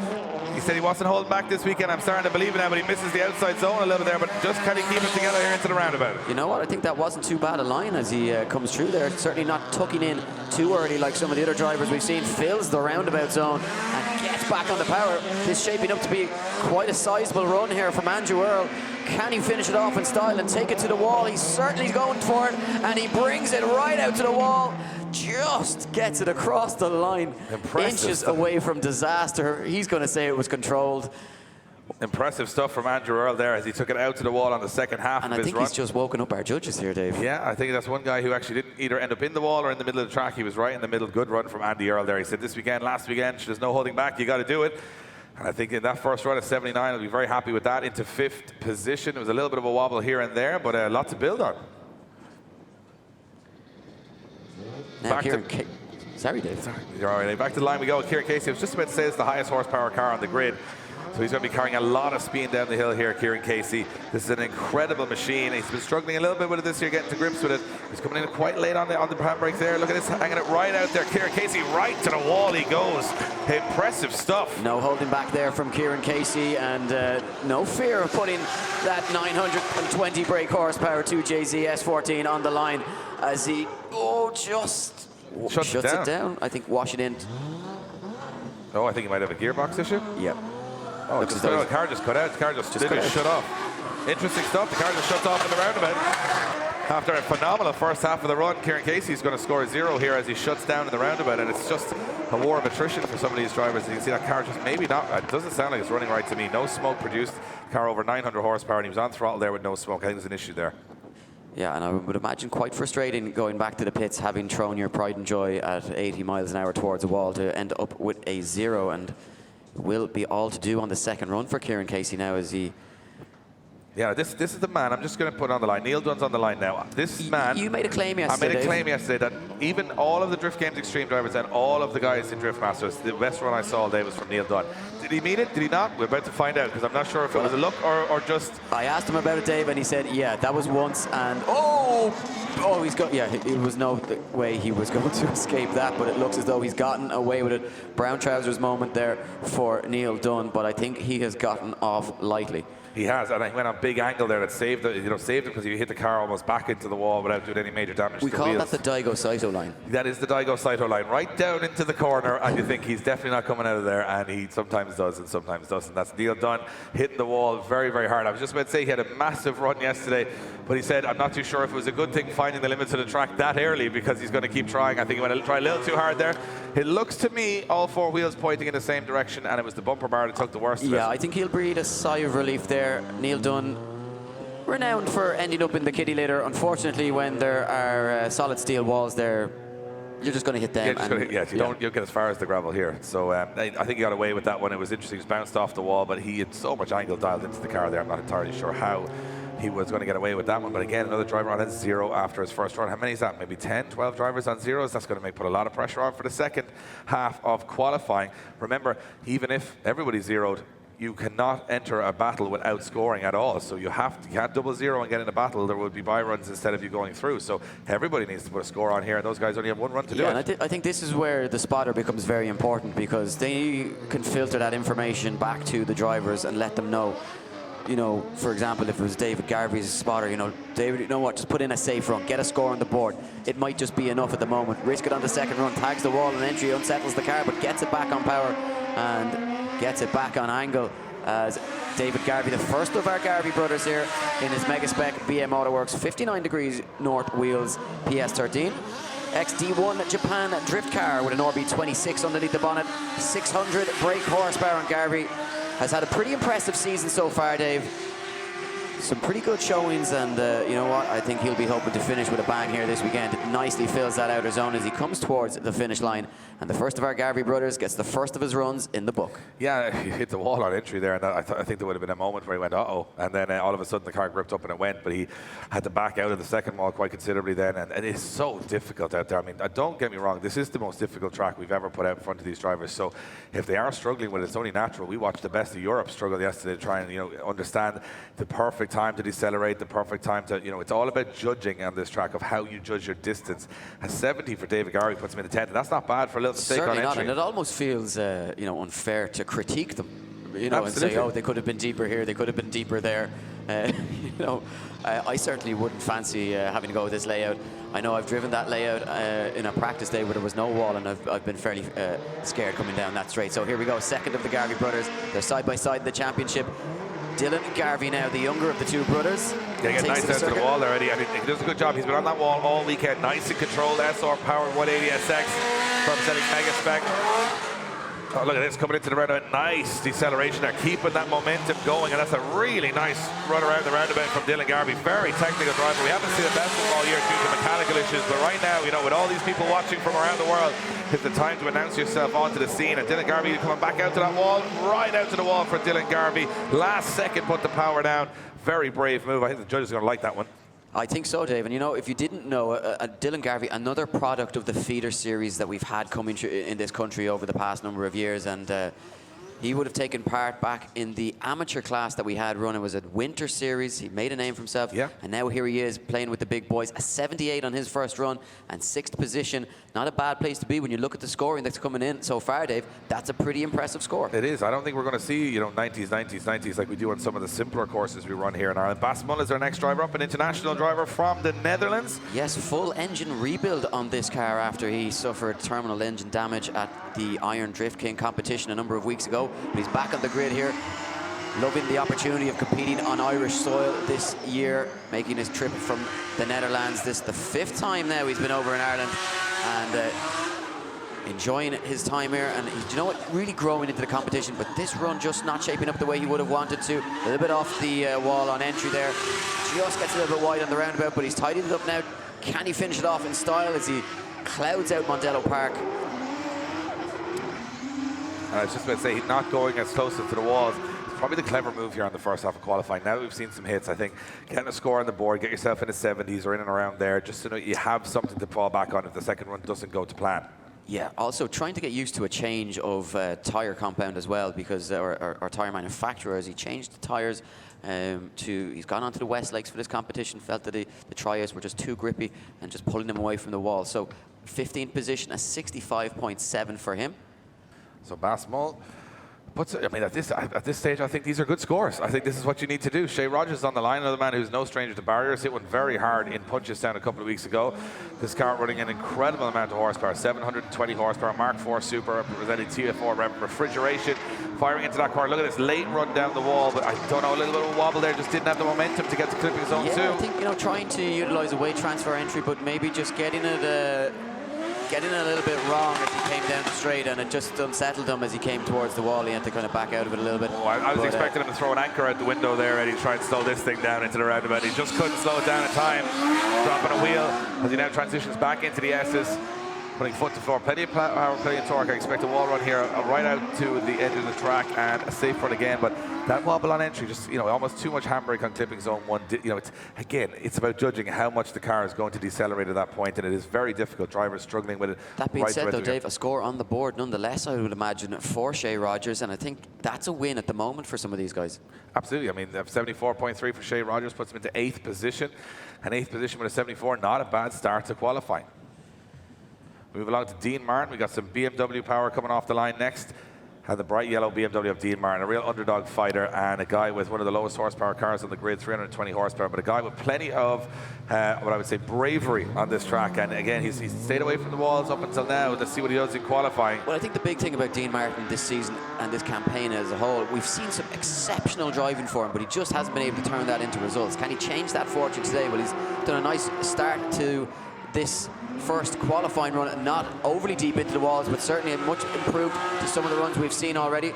He said he wasn't holding back this weekend. I'm starting to believe it now, but he misses the outside zone a little bit there, but just can he keep it together here into the roundabout? You know what, I think that wasn't too bad a line as he comes through there. Certainly not tucking in too early like some of the other drivers we've seen. Fills the roundabout zone and gets back on the power. This is shaping up to be quite a sizable run here from Andrew Earl. Can he finish it off in style and take it to the wall? He's certainly going for it, and he brings it right out to the wall. Just gets it across the line. Impressive inches stuff. away from disaster. He's going to say it was controlled. Impressive stuff from Andrew Earl there as he took it out to the wall on the second half of his run. And I think he's just woken up our judges here, Dave. Yeah, I think that's one guy who actually didn't either end up in the wall or in the middle of the track. He was right in the middle. Good run from Andy Earl there. He said this weekend, last weekend, there's no holding back. You got to do it. And I think in that first run at 79, I'll be very happy with that. Into 5th position. It was a little bit of a wobble here and there, but a lot to build on. Now sorry, Dave. You're all right. Back to the line we go with Kieran Casey. I was just about to say it's the highest horsepower car on the grid. So he's going to be carrying a lot of speed down the hill here, Kieran Casey. This is an incredible machine. He's been struggling a little bit with it this year, getting to grips with it. He's coming in quite late on the handbrake there. Look at this, hanging it right out there. Kieran Casey, right to the wall he goes. Impressive stuff. No holding back there from Kieran Casey, and no fear of putting that 920 brake horsepower 2JZ S14 on the line as he, just shuts it down. I think wash it in. Oh, I think he might have a gearbox issue. Yep. Oh, the car just cut out. The car just shut off. Interesting stuff. The car just shuts off in the roundabout. After a phenomenal first half of the run, Kieran Casey's going to score 0 here as he shuts down in the roundabout, and it's just a war of attrition for some of these drivers. You can see that car just maybe not. It doesn't sound like it's running right to me. No smoke produced. Car over 900 horsepower, and he was on throttle there with no smoke. I think there's an issue there. Yeah, and I would imagine quite frustrating going back to the pits, having thrown your pride and joy at 80 miles an hour towards a wall to end up with a 0, and will be all to do on the second run for Kieran Casey now as he... Yeah, this is the man. I'm just going to put on the line. Neil Dunn's on the line now. This man... You made a claim yesterday, I made a claim yesterday that even all of the Drift Games Extreme drivers and all of the guys in Drift Masters, the best run I saw all day was from Neil Dunn. Did he mean it? Did he not? We're about to find out, because I'm not sure if it was a look or just... I asked him about it, Dave, and he said, yeah, that was once, and he's got... Yeah, it was no way he was going to escape that, but it looks as though he's gotten away with it. Brown trousers moment there for Neil Dunn, but I think he has gotten off lightly. He has, and he went on big angle there that saved it. Saved it because he hit the car almost back into the wall without doing any major damage to the wheels. We call that the Daigo Saito line. That is the Daigo Saito line, right down into the corner, and you think he's definitely not coming out of there, and he sometimes does and sometimes doesn't. That's Neil Dunn hitting the wall very, very hard. I was just about to say he had a massive run yesterday, but he said, I'm not too sure if it was a good thing finding the limits of the track that early, because he's going to keep trying. I think he went to try a little too hard there. It looks to me all 4 wheels pointing in the same direction, and it was the bumper bar that took the worst of it. Yeah, I think he'll breathe a sigh of relief there. Neil Dunn, renowned for ending up in the kiddie litter. Unfortunately, when there are solid steel walls there, you're just going to hit them. You'll get as far as the gravel here. So I think he got away with that one. It was interesting. He was bounced off the wall, but he had so much angle dialed into the car there. I'm not entirely sure how he was going to get away with that one. But again, another driver on a 0 after his first run. How many is that? Maybe 10, 12 drivers on 0s. That's going to put a lot of pressure on for the second half of qualifying. Remember, even if everybody's zeroed, you cannot enter a battle without scoring at all. So you can't 0-0 and get in a battle. There would be bye runs instead of you going through. So everybody needs to put a score on here, and those guys only have one run to do it. And I think this is where the spotter becomes very important, because they can filter that information back to the drivers and let them know. You know, for example, if it was David Garvey's spotter, you know, David, you know what, just put in a safe run, get a score on the board. It might just be enough at the moment. Risk it on the second run, tags the wall and entry, unsettles the car, but gets it back on power and gets it back on angle. As David Garvey, the first of our Garvey brothers here in his mega spec BM Autoworks 59 degrees north wheels PS13. XD1 Japan drift car with an RB26 underneath the bonnet. 600 brake horsepower on Garvey. Has had a pretty impressive season so far, Dave. Some pretty good showings, and you know what? I think he'll be hoping to finish with a bang here this weekend. It nicely fills that outer zone as he comes towards the finish line. And the first of our Garvey brothers gets the first of his runs in the book. Yeah, he hit the wall on entry there, and I think there would have been a moment where he went, uh-oh, and then all of a sudden the car gripped up and it went, but he had to back out of the second wall quite considerably then, and it is so difficult out there. I mean, don't get me wrong, this is the most difficult track we've ever put out in front of these drivers, so if they are struggling with it, it's only natural. We watched the best of Europe struggle yesterday to try and, you know, understand the perfect time to decelerate, the perfect time to, you know, it's all about judging on this track of how you judge your distance. And 70 for David Garvey puts him in the 10th, and that's not bad for a little mistake on entry. Not, and it almost feels, you know, unfair to critique them, you know, Absolutely. and say, oh, they could have been deeper here, they could have been deeper there. You know, I certainly wouldn't fancy having to go with this layout. I know I've driven that layout in a practice day where there was no wall, and I've been fairly scared coming down that straight. So here we go, second of the Garvey brothers. They're side by side in the championship. Dylan Garvey now, the younger of the two brothers. Yeah, get nice out to the wall there, Eddie. I mean, he does a good job. He's been on that wall all weekend. Nice and controlled. SR powered 180 SX from setting mega spec. Oh, look at this, coming into the roundabout. Nice deceleration there, keeping that momentum going, and that's a really nice run around the roundabout from Dylan Garvey. Very technical driver. We haven't seen the best of him all year due to mechanical issues, but right now, you know, with all these people watching from around the world, it's the time to announce yourself onto the scene. And Dylan Garvey coming back out to that wall, right out to the wall for Dylan Garvey. Last second, put the power down. Very brave move. I think the judges are going to like that one. I think so, Dave. And you know, if you didn't know, Dylan Garvey, another product of the feeder series that we've had coming in this country over the past number of years, and he would have taken part back in the amateur class that we had run. It was a winter series. He made a name for himself. Yeah. And now here he is playing with the big boys. A 78 on his first run and 6th position. Not a bad place to be when you look at the scoring that's coming in so far, Dave. That's a pretty impressive score. It is. I don't think we're going to see, you know, 90s like we do on some of the simpler courses we run here in Ireland. Bas Mull is our next driver up, an international driver from the Netherlands. Yes, full engine rebuild on this car after he suffered terminal engine damage at the Iron Drift King competition a number of weeks ago. But he's back on the grid here, loving the opportunity of competing on Irish soil this year, making his trip from the Netherlands. This is the 5th time now he's been over in Ireland, and enjoying his time here. And he's, you know what, really growing into the competition, but this run just not shaping up the way he would have wanted to. A little bit off the wall on entry there. Just gets a little bit wide on the roundabout, but he's tidied it up now. Can he finish it off in style as he clouds out Mondello Park? And I was just about to say, he's not going as close to the walls. It's probably the clever move here on the first half of qualifying. Now that we've seen some hits, I think getting a score on the board, get yourself in the 70s or in and around there, just so you have something to fall back on if the second run doesn't go to plan. Yeah, also trying to get used to a change of tyre compound as well, because our tyre manufacturer, as he changed the tyres he's gone on to the Westlakes for this competition, felt that the Tyres were just too grippy and just pulling them away from the wall. So 15th position, a 65.7 for him. So Bas Mull puts it, I mean, at this stage, I think these are good scores. I think this is what you need to do. Shea Rogers is on the line, another man who's no stranger to barriers. Hit one very hard in Punchestown a couple of weeks ago. This car running an incredible amount of horsepower, 720 horsepower, Mark IV Super, representing TF4 refrigeration, firing into that corner. Look at this late run down the wall, but I don't know, a little bit of a wobble there, just didn't have the momentum to get to clipping zone 2. I think, you know, trying to utilize a weight transfer entry, but maybe just getting it a little bit wrong as he came down the straight, and it just unsettled him as he came towards the wall. He had to kind of back out of it a little bit. Oh, I was expecting him to throw an anchor out the window there, and he tried to slow this thing down into the roundabout. He just couldn't slow it down in time, dropping a wheel as he now transitions back into the S's. putting foot to floor, plenty of power, plenty of torque. I expect a wall run here, right out to the edge of the track, and a safe run again. But that wobble on entry, just almost too much handbrake on clipping zone 1. It's about judging how much the car is going to decelerate at that point, and it is very difficult. Drivers struggling with it. That being said, though, Dave, a score on the board nonetheless, I would imagine, for Shea Rogers, and I think that's a win at the moment for some of these guys. Absolutely. I mean, 74.3 for Shea Rogers puts him into 8th position. An 8th position with a 74, not a bad start to qualifying. Move along to Dean Martin. We got some BMW power coming off the line next. Had the bright yellow BMW of Dean Martin, a real underdog fighter, and a guy with one of the lowest horsepower cars on the grid, 320 horsepower, but a guy with plenty of, what I would say, bravery on this track. And again, he's stayed away from the walls up until now. Let's see what he does in qualifying. Well, I think the big thing about Dean Martin this season and this campaign as a whole, we've seen some exceptional driving for him, but he just hasn't been able to turn that into results. Can he change that fortune today? Well, he's done a nice start to this first qualifying run, not overly deep into the walls, but certainly much improved to some of the runs we've seen already.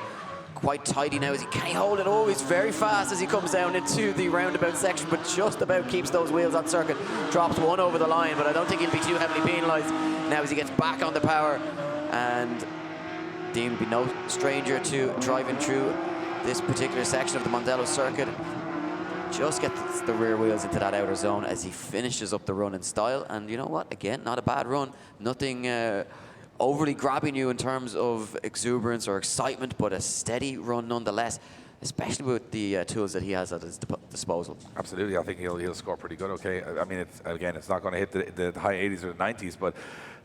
Quite tidy now. Can he hold it? Oh, he's very fast as he comes down into the roundabout section, but just about keeps those wheels on circuit. Drops one over the line, but I don't think he'll be too heavily penalised now as he gets back on the power. And Dean will be no stranger to driving through this particular section of the Mondello circuit. Just gets the rear wheels into that outer zone as he finishes up the run in style. And you know what? Again, not a bad run. Nothing overly grabbing you in terms of exuberance or excitement, but a steady run nonetheless, especially with the tools that he has at his disposal. Absolutely. I think he'll score pretty good, okay? I mean, it's not going to hit the high 80s or the 90s, but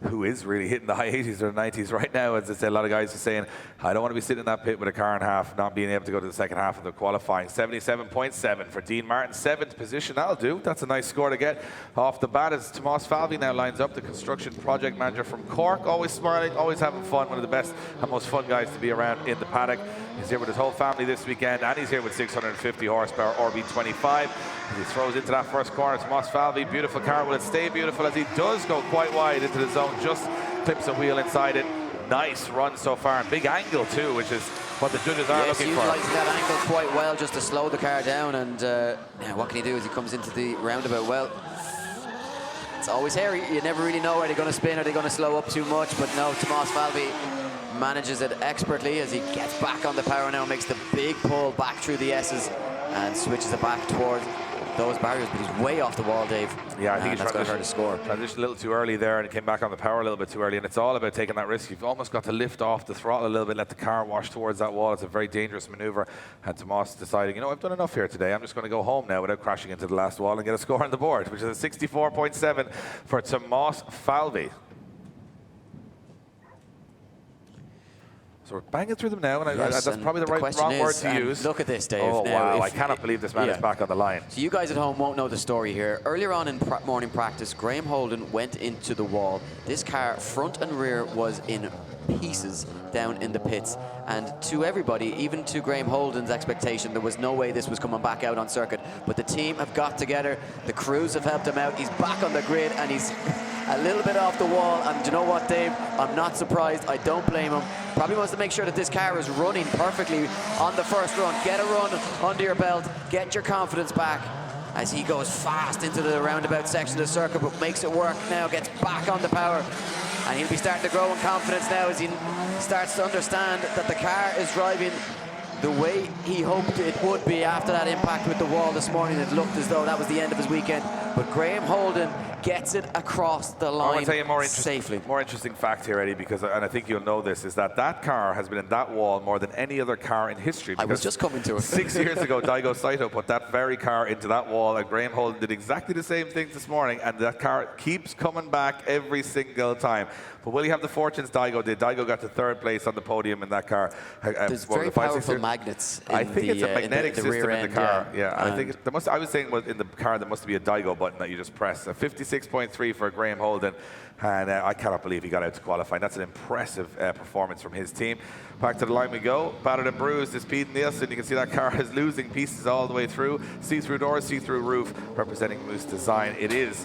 who is really hitting the high 80s or the 90s right now? As I said, a lot of guys are saying, I don't want to be sitting in that pit with a car and a half, not being able to go to the second half of the qualifying. 77.7 for Dean Martin, 7th position. That'll do. That's a nice score to get off the bat as Tomas Falvey now lines up, the construction project manager from Cork. Always smiling, always having fun. One of the best and most fun guys to be around in the paddock. He's here with his whole family this weekend, and he's here with 650 horsepower RB25. As he throws into that first corner, Tomas Falvey, beautiful car. Will it stay beautiful as he does go quite wide into the zone, just clips a wheel inside it. Nice run so far, and big angle too, which is what the judges are looking for. He's utilising that angle quite well just to slow the car down, and now what can he do as he comes into the roundabout? Well, it's always hairy. You never really know, are they going to spin, are they going to slow up too much? But no, Tomas Falvey manages it expertly as he gets back on the power now, makes the big pull back through the S's and switches it back towards those barriers, but he's way off the wall, Dave. Yeah, I think that's going to hurt his score. Transitioned a little too early there, and it came back on the power a little bit too early, and it's all about taking that risk. You've almost got to lift off the throttle a little bit, let the car wash towards that wall. It's a very dangerous maneuver, and Tomas deciding, I've done enough here today. I'm just going to go home now without crashing into the last wall and get a score on the board, which is a 64.7 for Tomas Falvey. So we're banging through them now, and yes, that's probably the wrong word to use. Look at this, Dave. Oh, now, wow, I cannot believe this man is back on the line. So you guys at home won't know the story here. Earlier on in morning practice, Graham Holden went into the wall. This car, front and rear, was in pieces down in the pits. And to everybody, even to Graham Holden's expectation, there was no way this was coming back out on circuit. But the team have got together. The crews have helped him out. He's back on the grid, and he's a little bit off the wall. And do you know what, Dave? I'm not surprised. I don't blame him. Probably wants to make sure that this car is running perfectly on the first run. Get a run under your belt. Get your confidence back as he goes fast into the roundabout section of the circuit, but makes it work now, gets back on the power. And he'll be starting to grow in confidence now as he starts to understand that the car is driving the way he hoped it would be after that impact with the wall this morning. It looked as though that was the end of his weekend. But Graham Holden gets it across the line. I want to tell you a safely. More interesting fact here, Eddie, because, and I think you'll know this, is that car has been in that wall more than any other car in history. I was just coming to it. 6 years ago, Daigo Saito put that very car into that wall, and Graham Holden did exactly the same thing this morning, and that car keeps coming back every single time. But will he have the fortunes Daigo did? Daigo got to 3rd place on the podium in that car. There's very powerful magnets in I think it's a magnetic system rear in the car. Yeah. I think I was saying in the car there must be a Daigo button that you just press. A 56.3 for Graham Holden, and I cannot believe he got out to qualify. That's an impressive performance from his team. Back to the line we go. Battered and bruised is Pete Nielsen. You can see that car is losing pieces all the way through. See-through doors, see-through roof, representing Moose Design. It is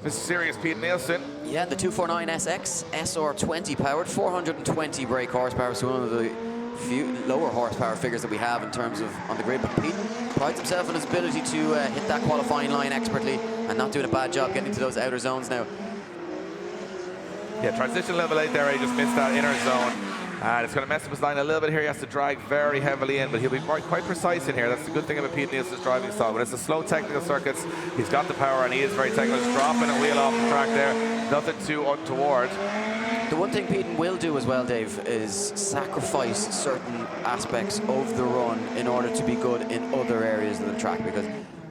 Mr. Serious Pete Nielsen. Yeah, the 249 SX SR20 powered, 420 brake horsepower, so one of the few lower horsepower figures that we have in terms of on the grid. But Pete prides himself on his ability to hit that qualifying line expertly and not doing a bad job getting into those outer zones now. Yeah, transition a little bit late there. He just missed that inner zone. And it's going to mess up his line a little bit here. He has to drag very heavily in, but he'll be quite precise in here. That's the good thing about Pete Nielsen's driving style. When it's a slow technical circuits, he's got the power and he is very technical. Just dropping a wheel off the track there. Nothing too untoward. The one thing Pete will do as well, Dave, is sacrifice certain aspects of the run in order to be good in other areas of the track, because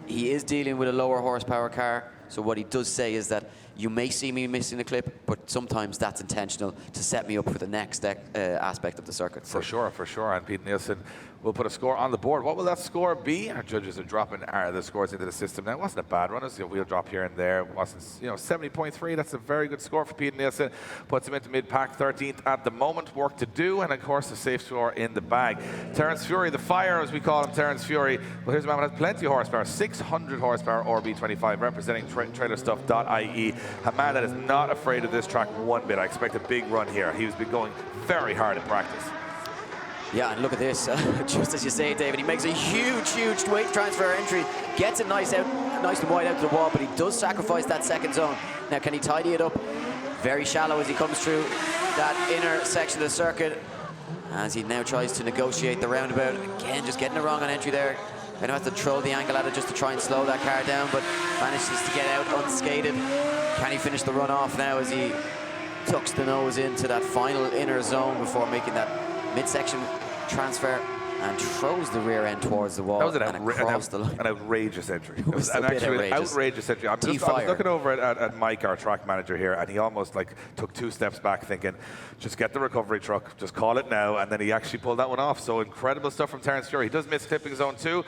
he is dealing with a lower horsepower car. So what he does say is that you may see me missing a clip, but sometimes that's intentional to set me up for the next aspect of the circuit. For sure. And Pete Nielsen will put a score on the board. What will that score be? Our judges are dropping the scores into the system now. It wasn't a bad run. It was a wheel drop here and there. It wasn't, 70.3. That's a very good score for Pete Nielsen. Puts him into mid-pack, 13th at the moment. Work to do, and of course a safe score in the bag. Terence Fury, the fire as we call him, Terence Fury. Well, here's a man who has plenty of horsepower, 600 horsepower RB25, representing trailerstuff.ie. A man that is not afraid of this track one bit. I expect a big run here. He's been going very hard in practice. Yeah, and look at this, just as you say, David, he makes a huge weight transfer entry, gets it nice and wide out to the wall, but he does sacrifice that second zone. Now, can he tidy it up? Very shallow as he comes through that inner section of the circuit, as he now tries to negotiate the roundabout. Again, just getting it wrong on entry there. I know I have to throw the angle at it just to try and slow that car down, but manages to get out unscathed. Can he finish the run off now as he tucks the nose into that final inner zone before making that midsection transfer and throws the rear end towards the wall and across the line. An outrageous entry. It was an outrageous entry. I was looking over at Mike, our track manager here, and he almost took 2 steps back thinking, just get the recovery truck, just call it now, and then he actually pulled that one off. So incredible stuff from Terence Fury. He does miss clipping zone 2.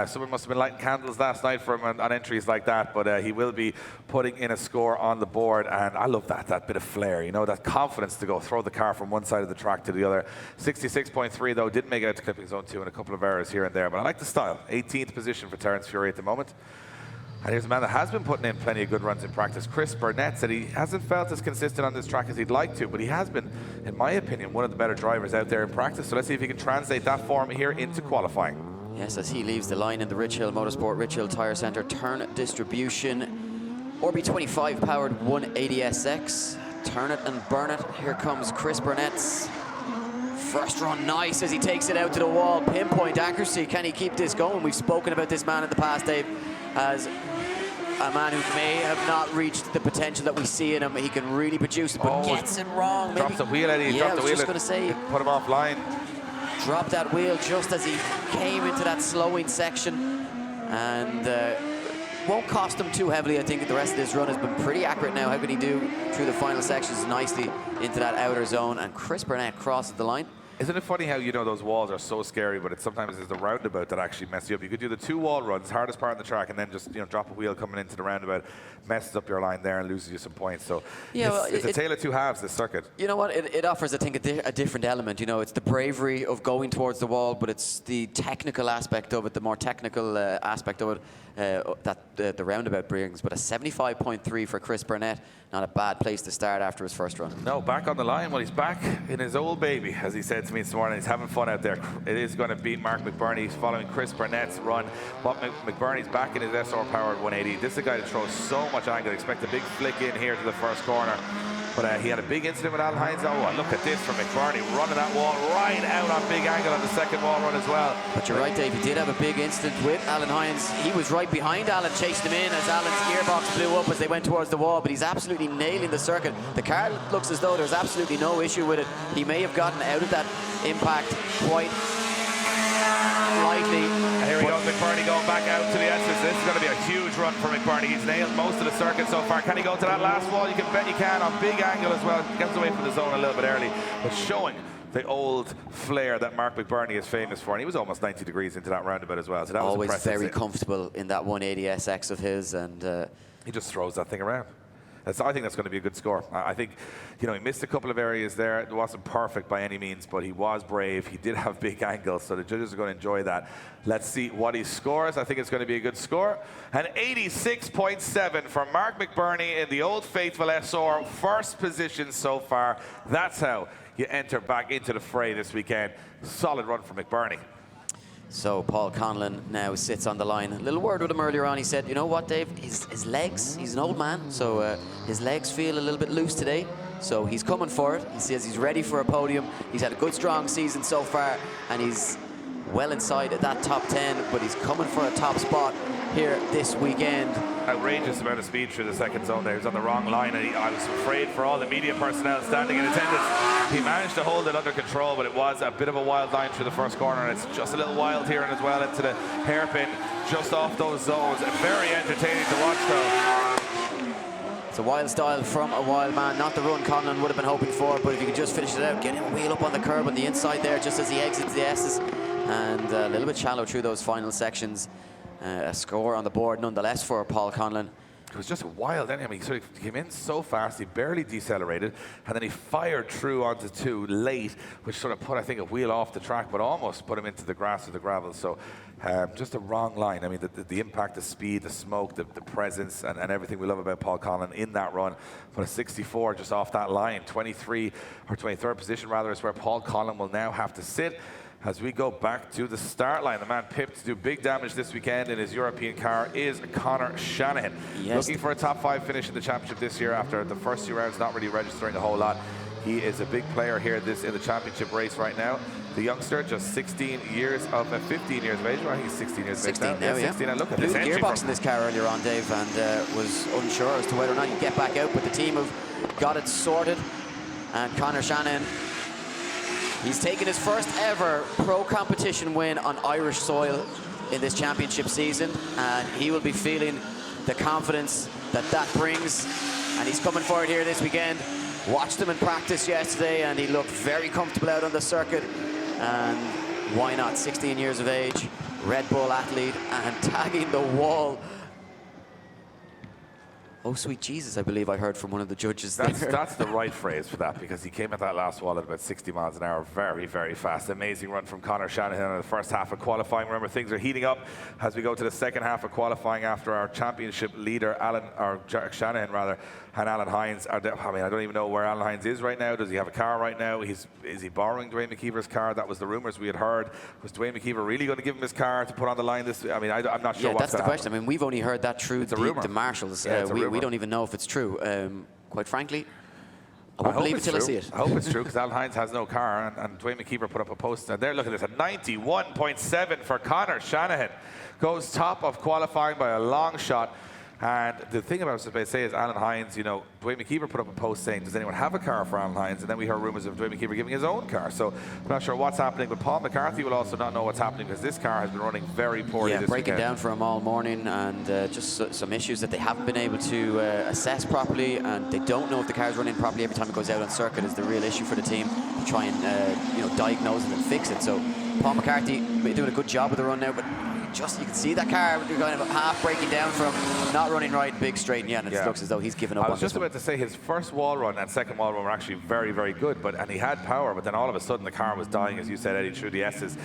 Someone must have been lighting candles last night for him on entries like that, but he will be putting in a score on the board, and I love that bit of flair, that confidence to go throw the car from one side of the track to the other. 66.3 though, didn't make it out to clipping zone 2 and a couple of errors here and there, but I like the style. 18th position for Terence Fury at the moment. And here's a man that has been putting in plenty of good runs in practice. Chris Burnett said he hasn't felt as consistent on this track as he'd like to, but he has been, in my opinion, one of the better drivers out there in practice. So let's see if he can translate that form here into qualifying. Yes, as he leaves the line in the Rich Hill Motorsport, Rich Hill Tyre Centre, turn distribution. RB25 powered 180SX. Turn it and burn it. Here comes Chris Burnett's first run. Nice as he takes it out to the wall. Pinpoint accuracy. Can he keep this going? We've spoken about this man in the past, Dave, as a man who may have not reached the potential that we see in him. He can really produce it, but gets it wrong. Drops the wheel, Eddie. Yeah, dropped the wheel. just going to say, put him offline. Dropped that wheel just as he came into that slowing section, and won't cost him too heavily. I think the rest of this run has been pretty accurate now. How can he do through the final sections nicely into that outer zone? And Chris Burnett crosses the line. Isn't it funny how, those walls are so scary, but sometimes it's the roundabout that actually messes you up. You could do the 2 wall runs, hardest part on the track, and then just, drop a wheel coming into the roundabout, messes up your line there and loses you some points. So yeah, it's a tale of 2 halves, this circuit. You know what? It offers, I think, a different element. It's the bravery of going towards the wall, but it's the technical aspect of it, the more technical aspect of it that the roundabout brings. But a 75.3 for Chris Burnett. Not a bad place to start after his first run. No, back on the line. Well, he's back in his old baby, as he said to me this morning. He's having fun out there. It is going to beat Mark McBurney. He's following Chris Burnett's run. But McBurney's back in his SR-powered 180. This is a guy that throws so much angle. Expect a big flick in here to the first corner. But he had a big incident with Alan Hines. Oh, look at this from McBurney, running that wall right out on big angle on the second wall run as well. But you're right, Dave, he did have a big incident with Alan Hines. He was right behind Alan, chasing him in as Alan's gearbox blew up as they went towards the wall, but he's absolutely nailing the circuit. The car looks as though there's absolutely no issue with it. He may have gotten out of that impact quite lightly. And here we go, McBurney going back out to the S's. This is going to be a huge run for McBurney. He's nailed most of the circuit so far. Can he go to that last wall? You can bet he can on big angle as well. Gets away from the zone a little bit early, but showing the old flair that Mark McBurney is famous for. And he was almost 90 degrees into that roundabout as well. So that always was very comfortable in that 180SX of his, and he just throws that thing around. I think that's going to be a good score. I think, he missed a couple of areas there. It wasn't perfect by any means, but he was brave. He did have big angles, so the judges are going to enjoy that. Let's see what he scores. I think it's going to be a good score. An 86.7 for Mark McBurney in the Old Faithful SR. First position so far. That's how you enter back into the fray this weekend. Solid run for McBurney. So Paul Conlon now sits on the line. A little word with him earlier on. He said, you know what, Dave? His legs, he's an old man, so his legs feel a little bit loose today. So he's coming for it. He says he's ready for a podium. He's had a good, strong season so far, and he's well inside that top 10, but he's coming for a top spot here this weekend. Outrageous amount of speed through the second zone there. He was on the wrong line, and I was afraid for all the media personnel standing in attendance. He managed to hold it under control, but it was a bit of a wild line through the first corner, and it's just a little wild here and as well into the hairpin just off those zones. Very entertaining to watch, though. It's a wild style from a wild man. Not the run Conlon would have been hoping for, but if you could just finish it out, get him wheel up on the curb on the inside there just as he exits the S's, and a little bit shallow through those final sections. A score on the board nonetheless for Paul Conlon. It was just wild. I mean, he sort of came in so fast, he barely decelerated, and then he fired through onto 2 late, which sort of put, I think, a wheel off the track, but almost put him into the grass or the gravel. So just a wrong line. I mean, the impact, the speed, the smoke, the presence, and everything we love about Paul Conlon in that run. But a 64 just off that line, 23 or 23rd position rather, is where Paul Conlon will now have to sit. As we go back to the start line, the man pipped to do big damage this weekend in his European car is Conor Shanahan. Yes. Looking for a top 5 finish in the championship this year after the first 2 rounds not really registering a whole lot. He is a big player here in the championship race right now. The youngster, just 15 years of age. Well, he's 16 years of age 16 now, yeah. 16. And look at Blew this the entry gearbox in this car earlier on, Dave, and was unsure as to whether or not he'd get back out, but the team have got it sorted. And Conor Shanahan, he's taken his first ever pro competition win on Irish soil in this championship season, and he will be feeling the confidence that brings, and he's coming for it here this weekend. Watched him in practice yesterday, and he looked very comfortable out on the circuit, and why not? 16 years of age, Red Bull athlete, and tagging the wall. Oh, sweet Jesus, I believe I heard from one of the judges there. That's the right phrase for that, because he came at that last wall at about 60 miles an hour. Very, very fast. Amazing run from Conor Shanahan in the first half of qualifying. Remember, things are heating up as we go to the second half of qualifying after our championship leader, Jack Shanahan, rather, and Alan Hines. I mean, I don't even know where Alan Hines is right now. Does he have a car right now? Is he borrowing Dwayne McKeever's car? That was the rumors we had heard. Was Dwayne McKeever really going to give him his car to put on the line this? I mean, I'm not sure. Yeah, that's the question. I mean, we've only heard that through the marshals. Yeah, we don't even know if it's true. Quite frankly, I won't believe it till I see it. I hope it's true, because Alan Hines has no car, and Dwayne McKeever put up a post. And there, look at this, a 91.7 for Conor Shanahan. Goes top of qualifying by a long shot. And the thing about what I say is Alan Hines, you know, Dwayne McKeever put up a post saying, does anyone have a car for Alan Hines? And then we heard rumors of Dwayne McKeever giving his own car. So I'm not sure what's happening, but Paul McCarthy will also not know what's happening, because this car has been running very poorly this breaking weekend. down for him all morning, and just some issues that they haven't been able to assess properly, and they don't know if the car's running properly every time it goes out on circuit is the real issue for the team to try and diagnose it and fix it. So Paul McCarthy doing a good job with the run now, but you can see that car kind of half breaking down from not running right, big straight, and it looks as though he's given up on this. I was just about to say his first wall run and second wall run were actually very, very good, and he had power, but then all of a sudden the car was dying, as you said, Eddie, through the S's.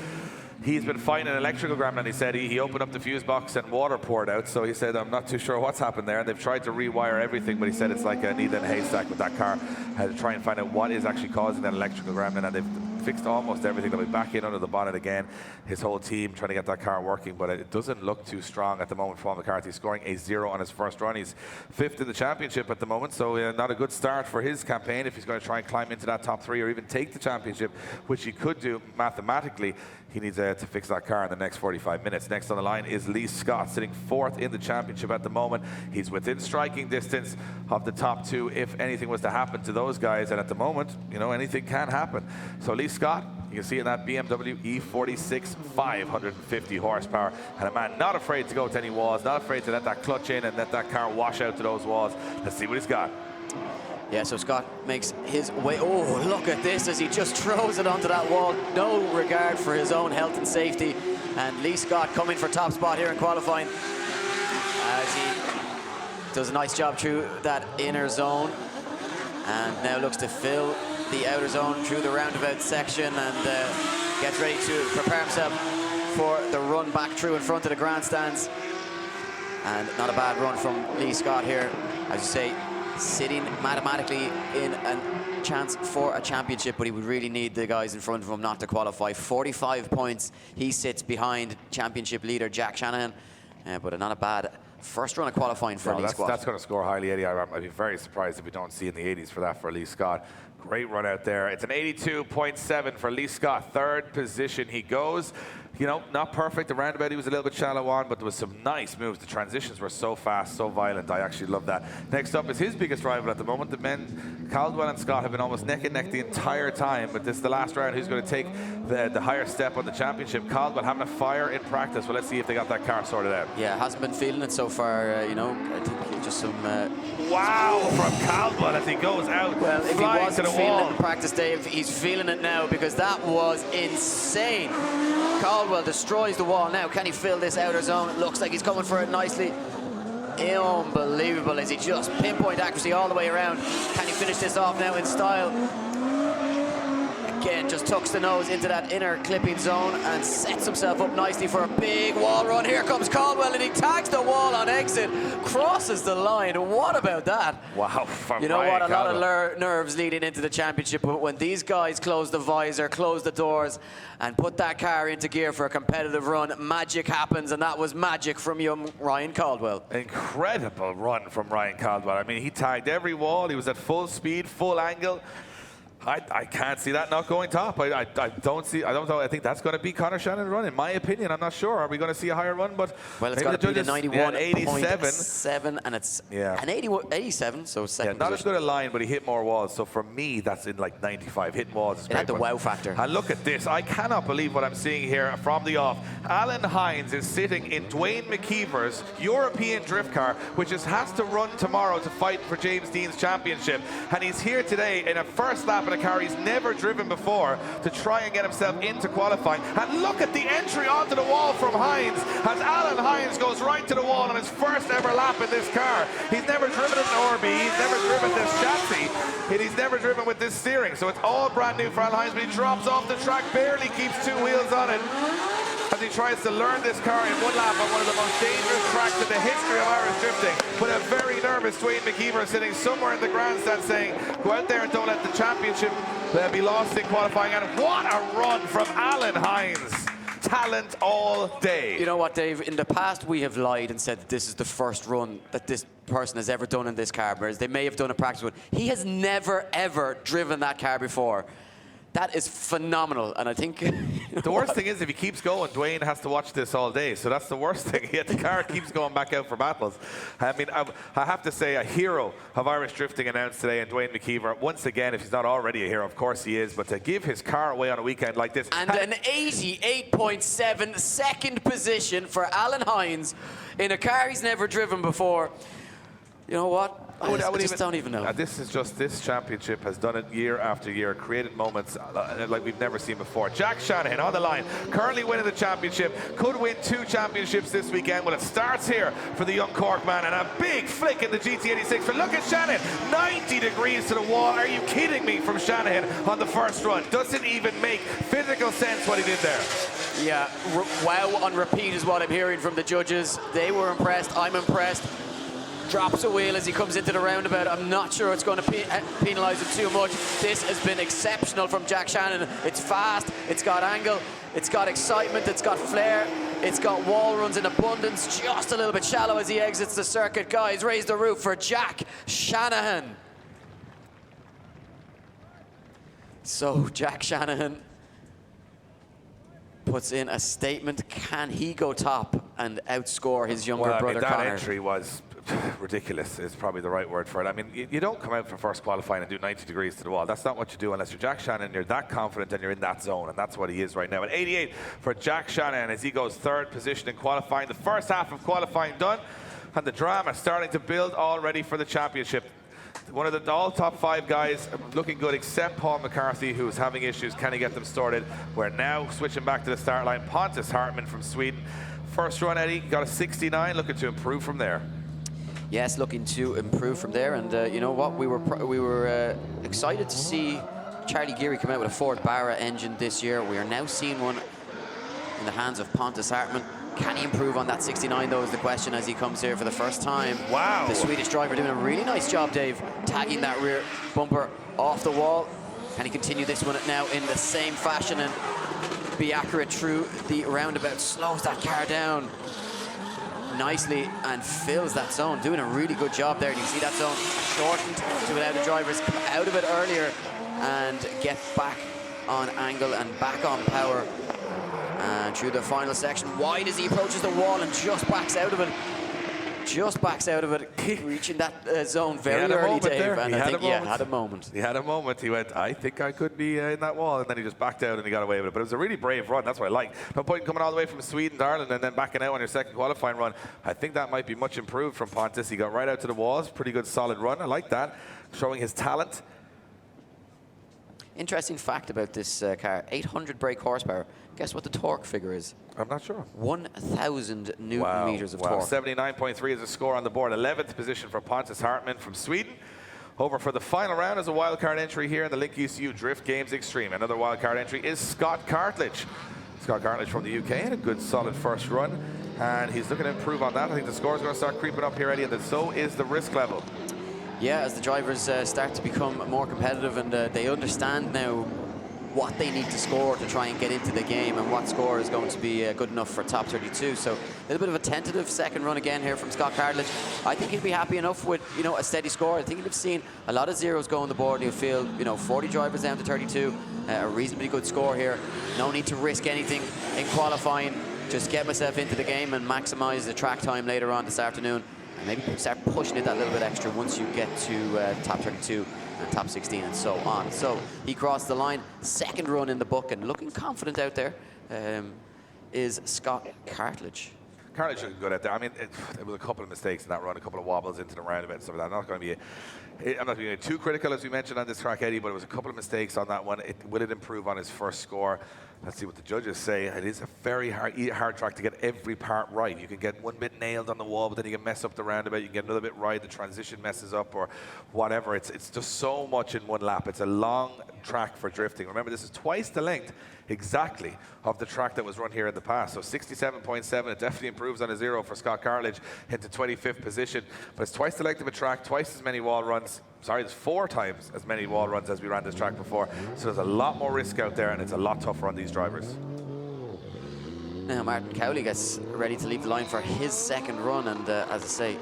He's been fighting an electrical ground, and he said he opened up the fuse box and water poured out. So he said, I'm not too sure what's happened there. And they've tried to rewire everything, but he said it's like a needle in a haystack with that car. Had to try and find out what is actually causing that electrical ground, and they've fixed almost everything. They'll be back in under the bonnet again, his whole team trying to get that car working, but it doesn't look too strong at the moment for Paul McCarthy, scoring a 0 on his first run. He's 5th in the championship at the moment, so not a good start for his campaign if he's going to try and climb into that top 3 or even take the championship, which he could do mathematically. He needs to fix that car in the next 45 minutes. Next on the line is Lee Scott, sitting 4th in the championship at the moment. He's within striking distance of the top 2 if anything was to happen to those guys, and at the moment, anything can happen. So Lee Scott, you can see in that BMW E46, 550 horsepower, and a man not afraid to go to any walls, not afraid to let that clutch in and let that car wash out to those walls. Let's see what he's got. Yeah, so Scott makes his way. Oh, look at this as he just throws it onto that wall. No regard for his own health and safety. And Lee Scott coming for top spot here in qualifying as he does a nice job through that inner zone. And now looks to fill the outer zone through the roundabout section, and gets ready to prepare himself for the run back through in front of the grandstands. And not a bad run from Lee Scott here, as you say, sitting mathematically in a chance for a championship, but he would really need the guys in front of him not to qualify. 45 points. He sits behind championship leader Jack Shanahan, but not a bad First run of qualifying for Lee Scott. That's going to score highly, Eddie. I'd be very surprised if we don't see in the 80s for that for Lee Scott. Great run out there. It's an 82.7 for Lee Scott. Third position he goes. You know, not perfect. The roundabout he was a little bit shallow on, but there was some nice moves. The transitions were so fast, so violent. I actually love that. Next up is his biggest rival at the moment. The men, Caldwell and Scott, have been almost neck and neck the entire time. But this is the last round. Who's going to take the higher step on the championship? Caldwell having a fire in practice. Well, let's see if they got that car sorted out. Yeah, hasn't been feeling it so far. You know, I think just some. Wow, from Caldwell as he goes out. Well, if he wasn't feeling wall. it in practice, Dave, he's feeling it now because that was insane. Caldwell destroys the wall now. Can he fill this outer zone? It looks like he's coming for it nicely. Unbelievable as he just pinpoint accuracy all the way around. Can he finish this off now in style? Again, just tucks the nose into that inner clipping zone and sets himself up nicely for a big wall run. Here comes Caldwell and he tags the wall on exit, crosses the line. What about that? Wow. You know what? A lot of nerves leading into the championship, but when these guys close the visor, close the doors, and put that car into gear for a competitive run, magic happens, and that was magic from young Ryan Caldwell. Incredible run from Ryan Caldwell. I mean, he tagged every wall. He was at full speed, full angle. I can't see that not going top. I don't know. I think that's going to be Conor Shannon's run, in my opinion. I'm not sure. Are we going to see a higher run? But well, it's got to be the 91.7, and it's an 87. So second. Not as good a line, but he hit more walls. So for me, that's in like 95. Hitting walls is great. It had the wow factor. And look at this. I cannot believe what I'm seeing here from the off. Alan Hines is sitting in Dwayne McKeever's European drift car, which has to run tomorrow to fight for James Dean's championship. And he's here today in a first lap in a car he's never driven before to try and get himself into qualifying. And look at the entry onto the wall from Hines as Alan Hines goes right to the wall on his first ever lap in this car. He's never driven an Orbi, he's never driven this chassis, and he's never driven with this steering. So it's all brand new for Alan Hines, but he drops off the track, barely keeps two wheels on it as he tries to learn this car in one lap on one of the most dangerous tracks in the history of Irish drifting. But a very nervous Dwayne McKeever sitting somewhere in the grandstand saying, go out there and don't let the championship be lost in qualifying. And what a run from Alan Hines. Talent all day. You know what, Dave? In the past, we have lied and said that this is the first run that this person has ever done in this car, whereas they may have done a practice one. He has never, ever driven that car before. That is phenomenal, and I think... The worst thing is, if he keeps going, Dwayne has to watch this all day, so that's the worst thing. Yet the car keeps going back out for battles. I mean, I have to say, a hero of Irish drifting announced today, and Dwayne McKeever, once again, if he's not already a hero, of course he is, but to give his car away on a weekend like this... And an 88.7 second position for Alan Hines in a car he's never driven before. You know what? I don't even know. This championship has done it year after year, created moments like we've never seen before. Jack Shanahan on the line, currently winning the championship, could win 2 championships this weekend. Well, it starts here for the young Cork man, and a big flick in the GT86. But look at Shanahan, 90 degrees to the wall. Are you kidding me from Shanahan on the first run? Doesn't even make physical sense what he did there. Yeah, wow on repeat is what I'm hearing from the judges. They were impressed, I'm impressed. Drops a wheel as he comes into the roundabout. I'm not sure it's going to penalise him too much. This has been exceptional from Jack Shannon. It's fast, it's got angle, it's got excitement, it's got flair, it's got wall runs in abundance, just a little bit shallow as he exits the circuit. Guys, raise the roof for Jack Shanahan. So Jack Shanahan puts in a statement. Can he go top and outscore his younger brother that Conor? Entry was ridiculous is probably the right word for it. I mean, you don't come out for first qualifying and do 90 degrees to the wall. That's not what you do unless you're Jack Shannon, you're that confident and you're in that zone, and that's what he is right now. At 88 for Jack Shannon as he goes third position in qualifying. The first half of qualifying done, and the drama starting to build already for the championship. One of the all top 5 guys looking good, except Paul McCarthy, who's having issues. Can he get them started? We're now switching back to the start line. Pontus Hartman from Sweden. First run, Eddie, got a 69, looking to improve from there. Yes, looking to improve from there, and you know what? We were excited to see Charlie Geary come out with a Ford Barra engine this year. We are now seeing one in the hands of Pontus Hartman. Can he improve on that 69, though, is the question as he comes here for the first time. Wow. The Swedish driver doing a really nice job, Dave, tagging that rear bumper off the wall. Can he continue this one now in the same fashion and be accurate through the roundabout? Slows that car down. nicely and fills that zone, doing a really good job there. And you see that zone shortened to allow the drivers come out of it earlier and get back on angle and back on power. And through the final section, wide as he approaches the wall and just backs out of it. Just backs out of it, reaching that zone very early, Dave. And I think, had a moment. He had a moment. He went, I think I could be in that wall. And then he just backed out and he got away with it. But it was a really brave run. That's what I like. No point in coming all the way from Sweden to Ireland and then backing out on your second qualifying run. I think that might be much improved from Pontus. He got right out to the walls. Pretty good, solid run. I like that. Showing his talent. Interesting fact about this car, 800 brake horsepower. Guess what the torque figure is? I'm not sure. 1,000 Newton meters of torque. 79.3 is the score on the board. 11th position for Pontus Hartmann from Sweden. Over for the final round as a wildcard entry here in the Link ECU Drift Games Extreme. Another wildcard entry is Scott Cartledge. Scott Cartledge from the UK had a good solid first run. And he's looking to improve on that. I think the score is going to start creeping up here, Eddie, and so is the risk level. Yeah, as the drivers start to become more competitive and they understand now what they need to score to try and get into the game and what score is going to be good enough for top 32. So a little bit of a tentative second run again here from Scott Cartledge. I think he'll be happy enough with, you know, a steady score. I think he'll have seen a lot of zeros go on the board. He'll feel, you know, 40 drivers down to 32, a reasonably good score here. No need to risk anything in qualifying. Just get myself into the game and maximize the track time later on this afternoon. And maybe start pushing it that little bit extra once you get to top 32 and top 16 and so on. So he crossed the line, second run in the book, and looking confident out there is Scott Cartledge. Cartledge looking good out there. I mean, there was a couple of mistakes in that run, a couple of wobbles into the roundabout and stuff like that. I'm not going to be too critical, as we mentioned on this track, Eddie, but it was a couple of mistakes on that one. Will it improve on his first score? Let's see what the judges say. It is a very hard track to get every part right. You can get one bit nailed on the wall, but then you can mess up the roundabout. You can get another bit right. The transition messes up or whatever. It's just so much in one lap. It's a long track for drifting. Remember, this is twice the length exactly of the track that was run here in the past. So 67.7, it definitely improves on a zero for Scott Cartledge into 25th position. But it's twice the length of a track, twice as many wall runs. Sorry, there's 4 times as many wall runs as we ran this track before. So there's a lot more risk out there, and it's a lot tougher on these drivers. Now Martin Cowley gets ready to leave the line for his second run, and as I say,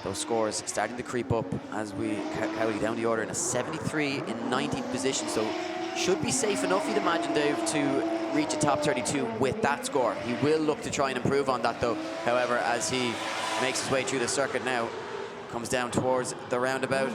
those scores starting to creep up as we Cowley down the order in a 73 in 19th position. So should be safe enough, you'd imagine, Dave, to reach a top 32 with that score. He will look to try and improve on that, though. However, as he makes his way through the circuit now, comes down towards the roundabout.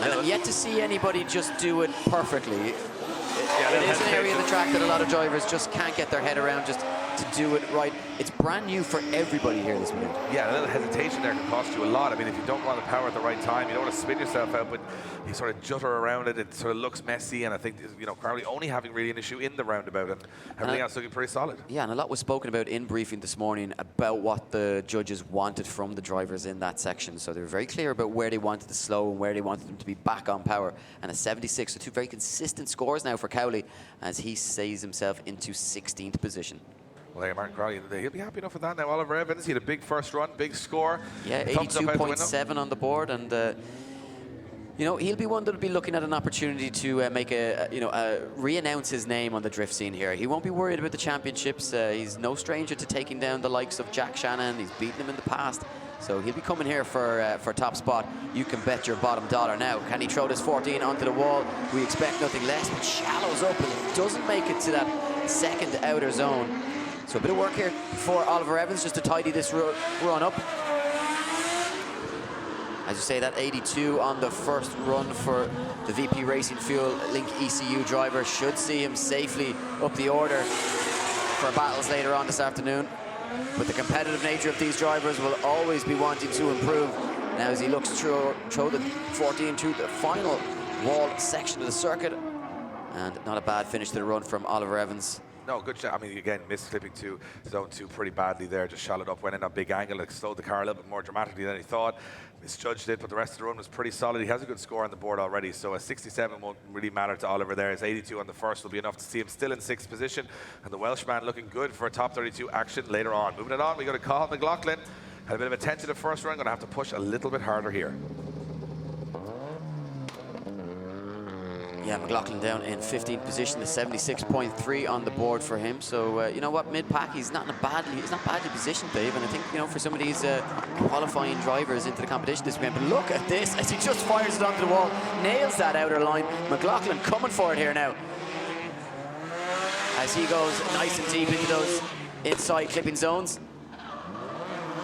And I'm yet to see anybody just do it perfectly. It is an area of the track that a lot of drivers just can't get their head around just to do it right. It's brand new for everybody here this weekend. Yeah, a little hesitation there can cost you a lot. I mean, if you don't go on the power at the right time, you don't want to spin yourself out, but you sort of jutter around it. It sort of looks messy, and I think, you know, Carly only having really an issue in the roundabout, and everything else looking pretty solid. Yeah, and a lot was spoken about in briefing this morning about what the judges wanted from the drivers in that section. So they were very clear about where they wanted to slow and where they wanted them to be back on power. And a 76, so 2 very consistent scores now for Cowley as he saves himself into 16th position. Well, there, Martin Crowley, he'll be happy enough with that now. Oliver Evans, he had a big first run, big score. Yeah, 82.7 on the board, and you know, he'll be one that'll be looking at an opportunity to make re-announce his name on the drift scene here. He won't be worried about the championships. He's no stranger to taking down the likes of Jack Shannon. He's beaten him in the past. So he'll be coming here for top spot. You can bet your bottom dollar. Now, can he throw this 14 onto the wall? We expect nothing less, but shallows up and doesn't make it to that second outer zone. So a bit of work here for Oliver Evans just to tidy this run up. As you say, that 82 on the first run for the VP Racing Fuel Link ECU driver should see him safely up the order for battles later on this afternoon. But the competitive nature of these drivers will always be wanting to improve. Now as he looks through the 14 to the final wall section of the circuit. And not a bad finish to the run from Oliver Evans. No, good shot. I mean, again, misslipping to zone 2 pretty badly there. Just shot it up, went in a big angle. It slowed the car a little bit more dramatically than he thought. Misjudged it, but the rest of the run was pretty solid. He has a good score on the board already, so a 67 won't really matter to Oliver there. His 82 on the first will be enough to see him still in 6th position. And the Welshman looking good for a top 32 action later on. Moving it on, we got to Cathal McLaughlin. Had a bit of a tentative first run. Going to have to push a little bit harder here. Yeah, McLaughlin down in 15th position, the 76.3 on the board for him. So you know what, mid-pack, he's not badly positioned, Dave. And I think, you know, for some of these qualifying drivers into the competition this weekend. But look at this as he just fires it onto the wall, nails that outer line. McLaughlin coming for it here now, as he goes nice and deep into those inside clipping zones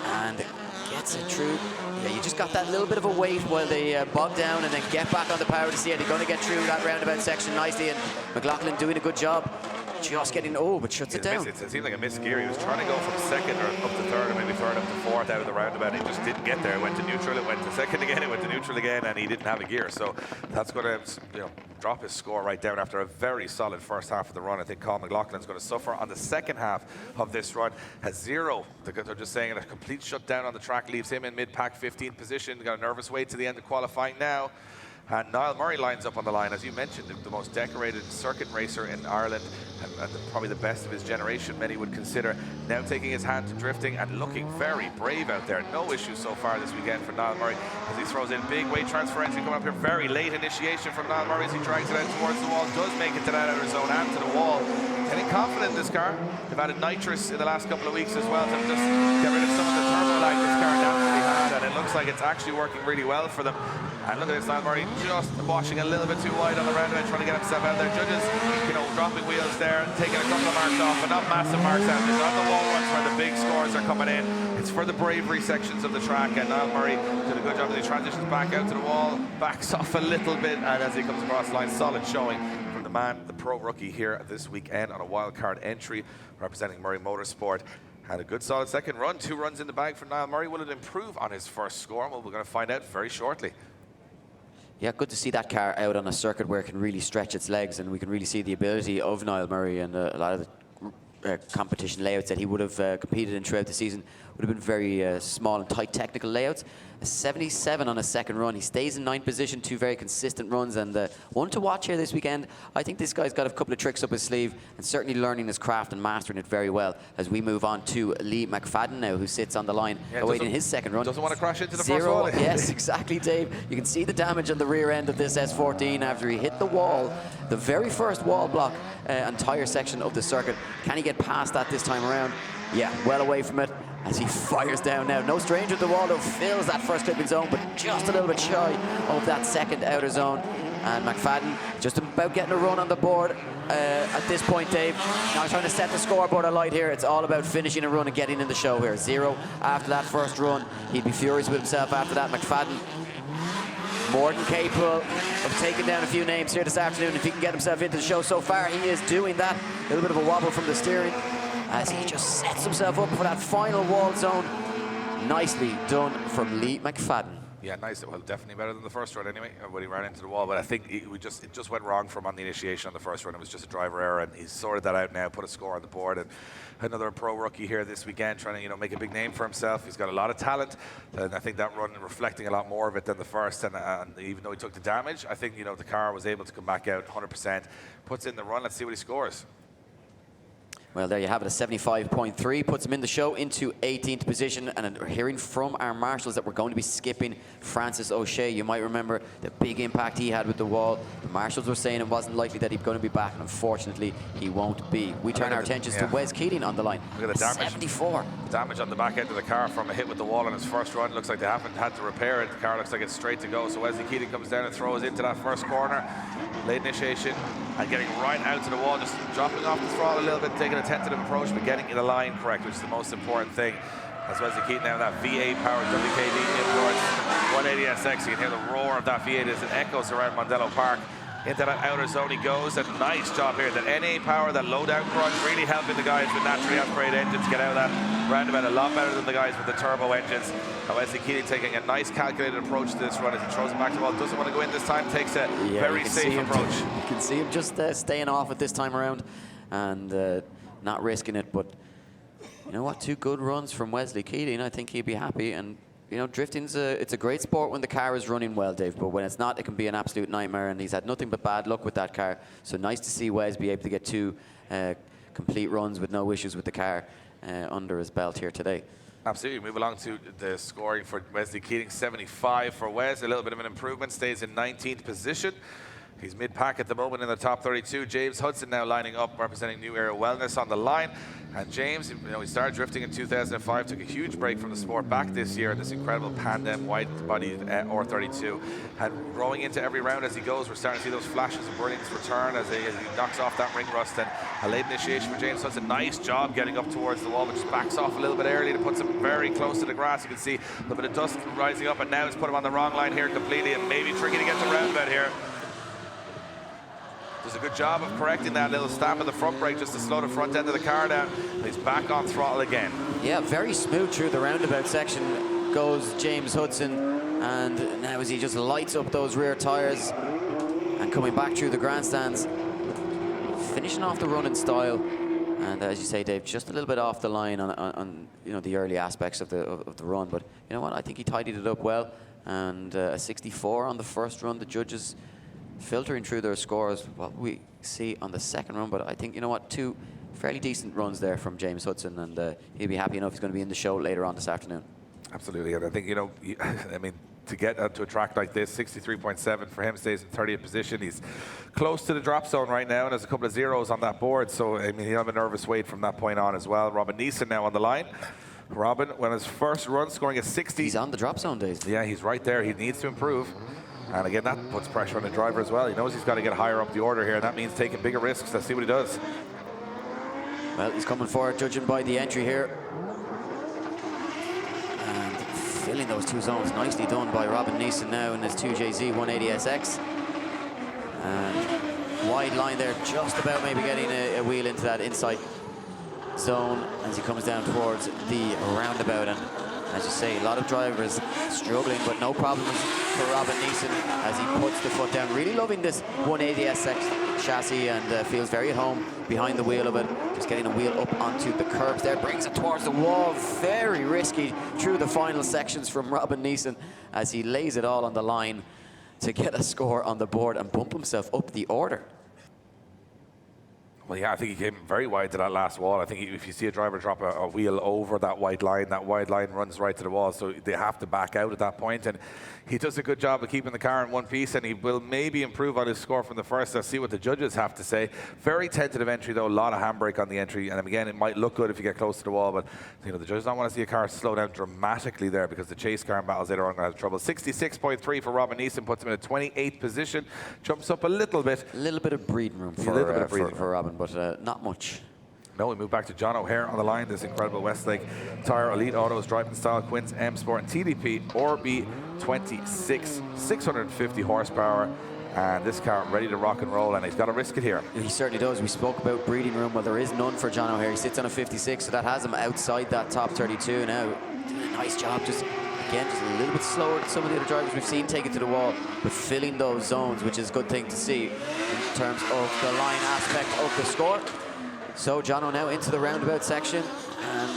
and gets it through. Yeah, you just got that little bit of a wait while they bog down and then get back on the power to see are they going to get through that roundabout section nicely. And McLaughlin doing a good job, just getting, but shuts it down. It seemed like a missed gear. He was trying to go from second or up to third, or maybe third up to fourth out of the roundabout. He just didn't get there. It went to neutral, it went to second again, it went to neutral again, and he didn't have a gear. So that's going to, you know, drop his score right down after a very solid first half of the run. I think Colin McLaughlin's going to suffer on the second half of this run. Has zero, they're just saying a complete shutdown on the track leaves him in mid-pack 15th position. Got a nervous wait to the end of qualifying now. And Niall Murray lines up on the line, as you mentioned, the most decorated circuit racer in Ireland, and probably the best of his generation, many would consider. Now taking his hand to drifting and looking very brave out there. No issues so far this weekend for Niall Murray as he throws in big weight transfer entry coming up here. Very late initiation from Niall Murray as he drags it out towards the wall. Does make it to that outer zone and to the wall. Getting confident in this car. They've added nitrous in the last couple of weeks as well to just get rid of some of the turbo lag this car naturally had, and it looks like it's actually working really well for them. And look at this, Niall Murray just washing a little bit too wide on the roundabout, trying to get himself out there. Judges, you know, dropping wheels there, taking a couple of marks off, but not massive marks out. It's on the wall runs where the big scores are coming in. It's for the bravery sections of the track, and Niall Murray did a good job as he transitions back out to the wall, backs off a little bit, and as he comes across the line, solid showing from the man, the pro rookie here this weekend on a wildcard entry, representing Murray Motorsport. Had a good solid second run, 2 runs in the bag for Niall Murray. Will it improve on his first score? Well, we're going to find out very shortly. Yeah, good to see that car out on a circuit where it can really stretch its legs, and we can really see the ability of Niall Murray, and a lot of the competition layouts that he would have competed in throughout the season would have been very small and tight technical layouts. A 77 on a second run. He stays in 9th position, 2 very consistent runs, and one to watch here this weekend. I think this guy's got a couple of tricks up his sleeve and certainly learning his craft and mastering it very well as we move on to Lee McFadden now, who sits on the line awaiting his second run. Doesn't want to crash into the first wall. Yes, exactly, Dave. You can see the damage on the rear end of this S14 after he hit the wall, the very first wall block and tyre section of the circuit. Can he get past that this time around? Yeah, well away from it as he fires down now. No stranger to the wall, though, fills that first clipping zone, but just a little bit shy of that second outer zone. And McFadden just about getting a run on the board at this point, Dave. Now trying to set the scoreboard alight here. It's all about finishing a run and getting in the show here. 0 after that first run. He'd be furious with himself after that. McFadden more than capable of taking down a few names here this afternoon if he can get himself into the show. So far, he is doing that. A little bit of a wobble from the steering as he just sets himself up for that final wall zone. Nicely done from Lee McFadden. Yeah, nice. Well, definitely better than the first run anyway, when he ran into the wall. But I think it just went wrong for him on the initiation on the first run. It was just a driver error, and he's sorted that out now, put a score on the board. And another pro rookie here this weekend trying to, you know, make a big name for himself. He's got a lot of talent, and I think that run reflecting a lot more of it than the first. And even though he took the damage, I think, you know, the car was able to come back out 100%. Puts in the run. Let's see what he scores. Well, there you have it, a 75.3, puts him in the show into 18th position. And we're hearing from our marshals that we're going to be skipping Francis O'Shea. You might remember the big impact he had with the wall. The marshals were saying it wasn't likely that he's going to be back, and unfortunately, he won't be. We turn our attentions to Wes Keating on the line. Look at the damage. 74. The damage on the back end of the car from a hit with the wall on his first run. Looks like they haven't had to repair it. The car looks like it's straight to go. So Wesley Keating comes down and throws into that first corner. Late initiation and getting right out to the wall, just dropping off the throttle a little bit, taking a tentative approach, but getting the line correct, which is the most important thing. As Wesley Keating now, that V8 powered WKD imports 180SX. You can hear the roar of that V8 as it echoes around Mondello Park. Into that outer zone he goes. A nice job here. That NA power, that low down crunch, really helping the guys with naturally aspirated engines get out of that roundabout a lot better than the guys with the turbo engines. And Wesley Keating taking a nice calculated approach to this run as he throws it back to the wall. Doesn't want to go in this time, takes a very safe approach. You can see him just staying off it this time around and not risking it. But you know what? 2 good runs from Wesley Keating. I think he'd be happy. And you know, drifting's it's a great sport when the car is running well, Dave, but when it's not, it can be an absolute nightmare, and he's had nothing but bad luck with that car. So nice to see Wes be able to get 2 complete runs with no issues with the car under his belt here today. Absolutely. Move along to the scoring for Wesley Keating. 75 for Wes. A little bit of an improvement. Stays in 19th position. He's mid-pack at the moment in the top 32. James Hudson now lining up, representing New Era Wellness on the line. And James, you know, he started drifting in 2005, took a huge break from the sport back this year in this incredible Pandem wide-bodied R32. And growing into every round as he goes, we're starting to see those flashes of brilliance return as he knocks off that ring rust. And a late initiation for James Hudson. Nice job getting up towards the wall, but just backs off a little bit early to put him very close to the grass. You can see a little bit of dust rising up, and now it's put him on the wrong line here completely, and maybe tricky to get the roundabout here. Does a good job of correcting that little stamp of the front brake just to slow the front end of the car down. He's back on throttle again. Yeah, very smooth through the roundabout section goes James Hudson, and now as he just lights up those rear tyres and coming back through the grandstands, finishing off the run in style. And as you say, Dave, just a little bit off the line on you know, the early aspects of the run, but you know what, I think he tidied it up well, and a 64 on the first run. The judges filtering through their scores, what we see on the second run, but I think, you know what, 2 fairly decent runs there from James Hudson, and he'll be happy enough he's going to be in the show later on this afternoon. Absolutely, and I think, you know, I mean, to get to a track like this, 63.7 for him, stays in 30th position. He's close to the drop zone right now, and there's a couple of zeros on that board, so I mean, he'll have a nervous wait from that point on as well. Robin Neeson now on the line. Robin, when his first run, scoring a 60. He's on the drop zone, Dave. Yeah, he's right there. He needs to improve. And again, that puts pressure on the driver as well. He knows he's got to get higher up the order here, and that means taking bigger risks. Let's see what he does. Well, he's coming forward, judging by the entry here. And filling those 2 zones. Nicely done by Robin Neeson now in his 2JZ 180SX. And wide line there, just about maybe getting a wheel into that inside zone as he comes down towards the roundabout. And as you say, a lot of drivers struggling, but no problems for Robin Neeson as he puts the foot down. Really loving this 180SX chassis, and feels very at home behind the wheel of it. Just getting the wheel up onto the curbs there, brings it towards the wall. Very risky through the final sections from Robin Neeson as he lays it all on the line to get a score on the board and bump himself up the order. Well, yeah, I think he came very wide to that last wall. I think if you see a driver drop a wheel over that wide line runs right to the wall, so they have to back out at that point. And he does a good job of keeping the car in one piece, and he will maybe improve on his score from the first. Let's see what the judges have to say. Very tentative entry, though. A lot of handbrake on the entry. And again, it might look good if you get close to the wall, but you know, the judges don't want to see a car slow down dramatically there, because the chase car in battles later on going to have trouble. 66.3 for Robin Neeson, puts him in a 28th position. Jumps up a little bit. A little bit of breathing room for Robin, but not much. No, we move back to John O'Hare on the line. This incredible Westlake Tire Elite Autos driving style, Quinns M Sport and TDP RB26, 650 horsepower, and this car ready to rock and roll, and he's got to risk it here. He certainly does. We spoke about breathing room. Well, there is none for John O'Hare. He sits on a 56, so that has him outside that top 32 now. Doing a nice job, just again, just a little bit slower than some of the other drivers we've seen take it to the wall, but filling those zones, which is a good thing to see in terms of the line aspect of the score. So Jono now into the roundabout section, and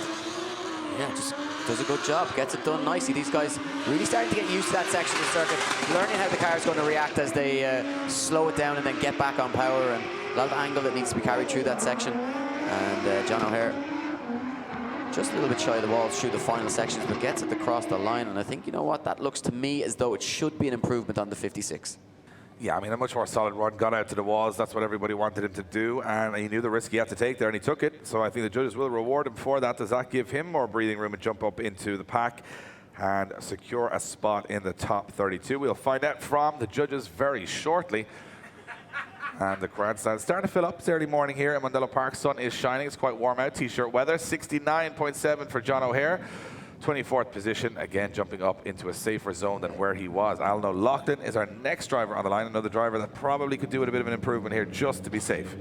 yeah, just does a good job, gets it done nicely. These guys really starting to get used to that section of the circuit, learning how the car is going to react as they slow it down and then get back on power, and a lot of angle that needs to be carried through that section. And John O'Hare just a little bit shy of the walls through the final sections, but gets it across the line. And I think, you know what, that looks to me as though it should be an improvement on the 56. Yeah, I mean, a much more solid run, got out to the walls. That's what everybody wanted him to do, and he knew the risk he had to take there, and he took it. So I think the judges will reward him for that. Does that give him more breathing room and jump up into the pack and secure a spot in the top 32? We'll find out from the judges very shortly. And the grandstand starting to fill up. It's early morning here at Mondello Park. Sun is shining. It's quite warm out. T-shirt weather. 69.7 for John O'Hare. 24th position, again jumping up into a safer zone than where he was. Alan O'Loughlin is our next driver on the line, another driver that probably could do with a bit of an improvement here just to be safe.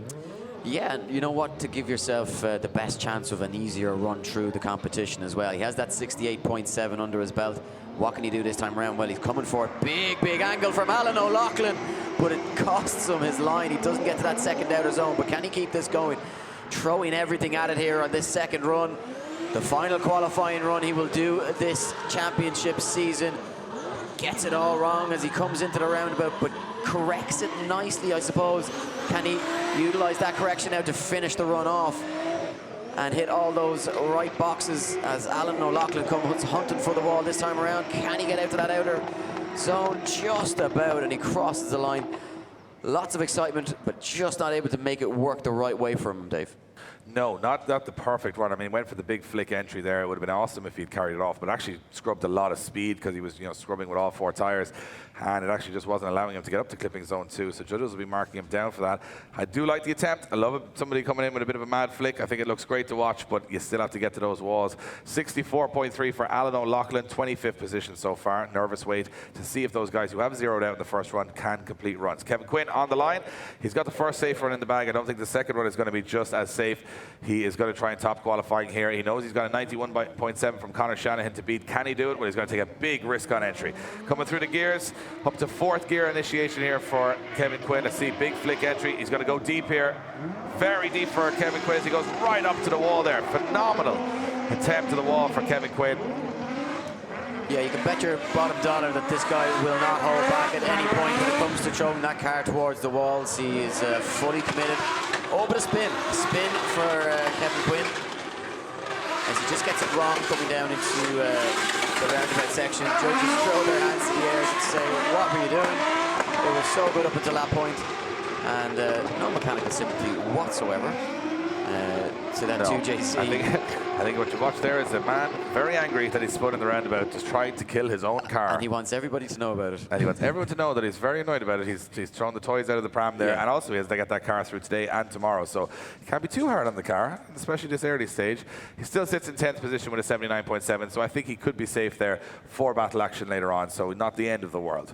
Yeah, and you know what, to give yourself the best chance of an easier run through the competition as well. He has that 68.7 under his belt. What can he do this time around? Well, he's coming for a big, big angle from Alan O'Loughlin, but it costs him his line. He doesn't get to that second outer zone, but can he keep this going? Throwing everything at it here on this second run. The final qualifying run he will do this championship season. Gets it all wrong as he comes into the roundabout, but corrects it nicely, I suppose. Can he utilize that correction now to finish the run off and hit all those right boxes as Alan O'Loughlin comes hunting for the wall this time around? Can he get out to that outer zone? Just about, and he crosses the line. Lots of excitement, but just not able to make it work the right way for him, Dave. No, not the perfect run. I mean, he went for the big flick entry there. It would have been awesome if he'd carried it off, but actually scrubbed a lot of speed because he was, scrubbing with all 4 tires, and it actually just wasn't allowing him to get up to clipping zone 2. So judges will be marking him down for that. I do like the attempt. I love it. Somebody coming in with a bit of a mad flick. I think it looks great to watch, but you still have to get to those walls. 64.3 for Alan O'Loughlin, 25th position so far. Nervous wait to see if those guys who have zeroed out in the first run can complete runs. Kevin Quinn on the line. He's got the first safe run in the bag. I don't think the second run is going to be just as safe. He is going to try and top qualifying here. He knows he's got a 91.7 from Conor Shanahan to beat. Can he do it? Well, he's going to take a big risk on entry. Coming through the gears, up to 4th gear initiation here for Kevin Quinn. I see big flick entry. He's going to go deep here. Very deep for Kevin Quinn as he goes right up to the wall there. Phenomenal attempt to the wall for Kevin Quinn. Yeah, you can bet your bottom dollar that this guy will not hold back at any point when it comes to throwing that car towards the walls. He is fully committed. Oh, but a spin for Kevin Quinn as he just gets it wrong coming down into the roundabout section. Judges throw their hands in the air to say, what were you doing? It was so good up until that point, and no mechanical sympathy whatsoever to that 2JC. I think what you watch there is a man very angry that he spun in the roundabout, just trying to kill his own car. And he wants everybody to know about it. And he wants everyone to know that he's very annoyed about it. He's thrown the toys out of the pram there, and also he has to get that car through today and tomorrow. So he can't be too hard on the car, especially this early stage. He still sits in 10th position with a 79.7, so I think he could be safe there for battle action later on, so not the end of the world.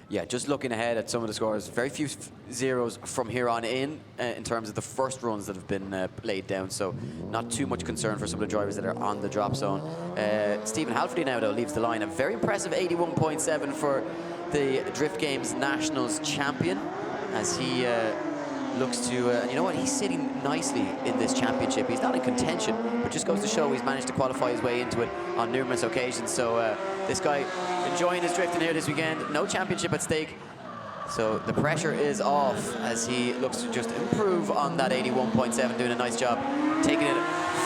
Yeah, just looking ahead at some of the scores, very few zeros from here on in terms of the first runs that have been laid down, so not too much concern for some of the drivers that are on the drop zone. Stephen Halferty now, though, leaves the line. A very impressive 81.7 for the Drift Games Nationals champion as he looks to, and you know what, he's sitting nicely in this championship. He's not in contention, but just goes to show he's managed to qualify his way into it on numerous occasions. So this guy enjoying his drifting here this weekend. No championship at stake. So the pressure is off as he looks to just improve on that 81.7, doing a nice job, taking it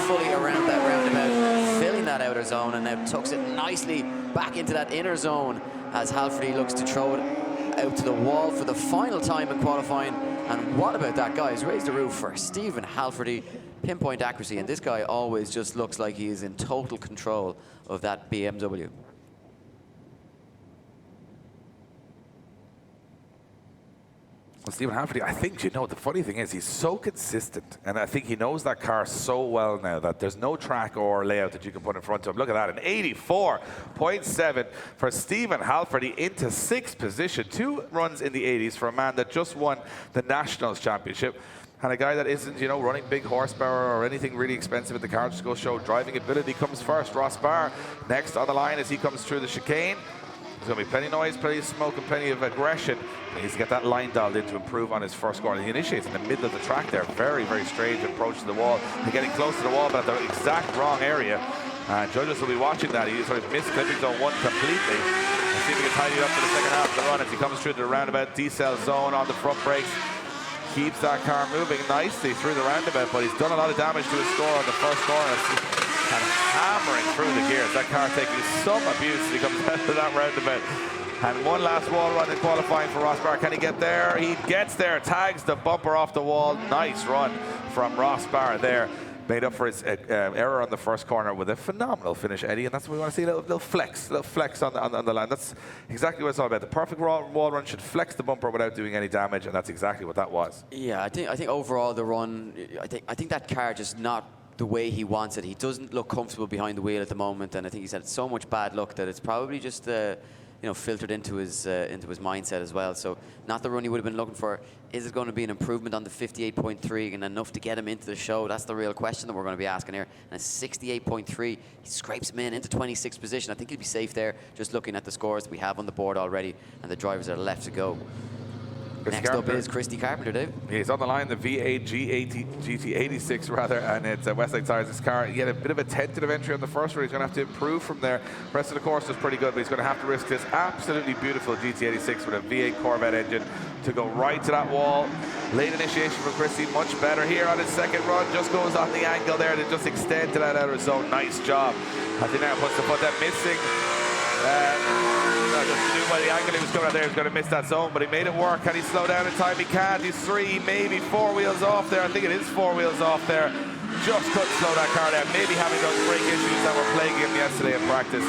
fully around that roundabout, filling that outer zone, and now tucks it nicely back into that inner zone as Halferty looks to throw it out to the wall for the final time in qualifying. And what about that, guys? Raised the roof for Stephen Halferty. Pinpoint accuracy, and this guy always just looks like he is in total control of that BMW. Well, Stephen Halferty, I think, the funny thing is he's so consistent, and I think he knows that car so well now that there's no track or layout that you can put in front of him. Look at that, an 84.7 for Stephen Halferty into 6th position. 2 runs in the 80s for a man that just won the Nationals Championship. And a guy that isn't, running big horsepower or anything really expensive in the car, just go show driving ability comes first. Ross Barr next on the line as he comes through the chicane. There's going to be plenty of noise, plenty of smoke, and plenty of aggression. He needs to get that line dialed in to improve on his first score. And he initiates in the middle of the track there. Very, very strange approach to the wall. They're getting close to the wall, but at the exact wrong area. And judges will be watching that. He sort of missed clipping zone 1 completely. Let's see if he can tidy it up for the second half of the run as he comes through the roundabout decel zone on the front brakes. Keeps that car moving nicely through the roundabout, but he's done a lot of damage to his score on the first corner. And hammering through the gears. That car taking some abuse as he comes out of that roundabout. And one last wall run in qualifying for Ross Barr. Can he get there? He gets there, tags the bumper off the wall. Nice run from Ross Barr there. Made up for his error on the first corner with a phenomenal finish, Eddie, and that's what we want to see, a little flex on the line. That's exactly what it's all about. The perfect wall run should flex the bumper without doing any damage, and that's exactly what that was. Yeah, I think overall the run, I think that car just not the way he wants it. He doesn't look comfortable behind the wheel at the moment, and I think he's had so much bad luck that it's probably just filtered into his mindset as well. So not the run he would have been looking for. Is it going to be an improvement on the 58.3 and enough to get him into the show? That's the real question that we're going to be asking here. And 68.3, he scrapes him into 26th position. I think he'll be safe there, just looking at the scores that we have on the board already and the drivers that are left to go. Next up is Christy Carpenter, Dave. He's on the line, the V8 GT86 rather, and it's Westlake Tyres. This car, he had a bit of a tentative entry on the first one. He's going to have to improve from there. The rest of the course was pretty good, but he's going to have to risk this absolutely beautiful GT86 with a V8 Corvette engine to go right to that wall. Late initiation from Christy, much better here on his second run. Just goes on the angle there to just extend to that outer zone. Nice job. I think now puts the foot that missing Just knew by the angle he was coming out there, he was going to miss that zone, but he made it work. Can he slow down in time? He can't. He's 3, maybe 4 wheels off there. I think it is 4 wheels off there. Just couldn't slow that car down. Maybe having those brake issues that were plaguing him yesterday in practice.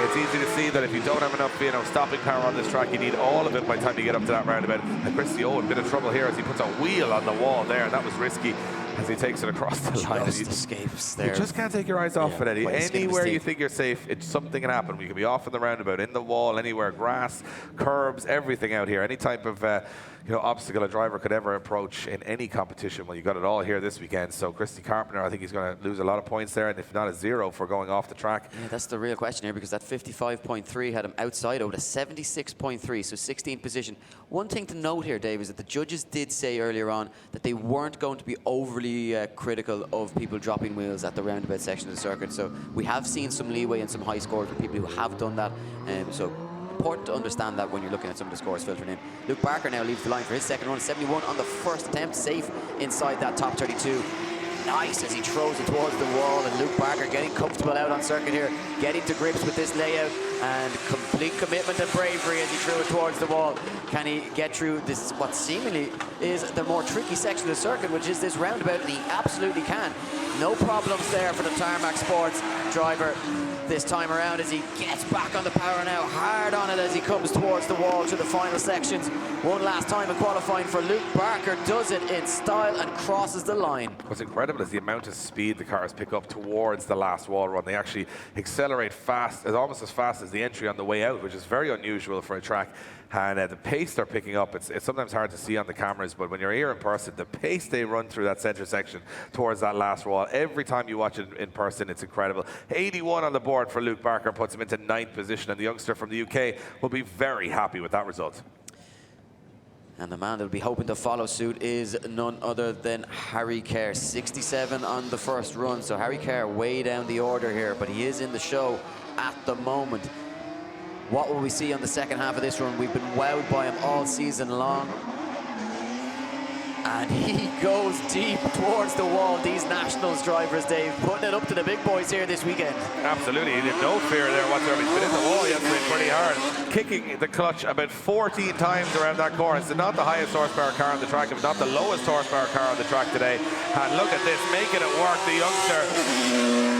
It's easy to see that if you don't have enough, stopping power on this track, you need all of it by the time you get up to that roundabout. And Christy Owen, a bit of trouble here as he puts a wheel on the wall there, and that was risky as he takes it across the line. Just escapes there. You just can't take your eyes off it, Eddie. Anywhere you mistake. think you're safe, something can happen. You can be off in the roundabout, in the wall, anywhere, grass, curbs, everything out here. Any type of obstacle a driver could ever approach in any competition. Well, you got it all here this weekend. So Christy Carpenter, I think he's going to lose a lot of points there, and if not a 0 for going off the track. Yeah, that's the real question here, because that 55.3 had him outside over to 76.3, so 16th position. One thing to note here, Dave, is that the judges did say earlier on that they weren't going to be overly critical of people dropping wheels at the roundabout section of the circuit. So we have seen some leeway and some high scores for people who have done that. So important to understand that when you're looking at some of the scores filtering in. Luke Barker now leaves the line for his second run, 71 on the first attempt, safe inside that top 32. Nice as he throws it towards the wall, and Luke Barker getting comfortable out on circuit here, getting to grips with this layout, and complete commitment and bravery as he threw it towards the wall. Can he get through this, what seemingly is the more tricky section of the circuit, which is this roundabout? And he absolutely can. No problems there for the Tarmac Sports driver this time around as he gets back on the power now, hard on it as he comes towards the wall to the final sections. One last time in qualifying for Luke Barker, does it in style and crosses the line. What's incredible is the amount of speed the cars pick up towards the last wall run. They actually accelerate fast, almost as fast as the entry on the way out, which is very unusual for a track. And the pace they're picking up, it's sometimes hard to see on the cameras, but when you're here in person, the pace they run through that center section towards that last wall, every time you watch it in person, it's incredible. 81 on the board for Luke Barker, puts him into 9th position, and the youngster from the UK will be very happy with that result. And the man that'll be hoping to follow suit is none other than Harry Kerr, 67 on the first run. So Harry Kerr way down the order here, but he is in the show at the moment. What will we see on the second half of this run? We've been wowed by him all season long. And he goes deep towards the wall. These Nationals drivers, Dave, putting it up to the big boys here this weekend. Absolutely, he had no fear there whatsoever. He's been in the wall yesterday pretty hard, kicking the clutch about 14 times around that corner. It's not the highest horsepower car on the track, if not the lowest horsepower car on the track today. And look at this, making it work, the youngster.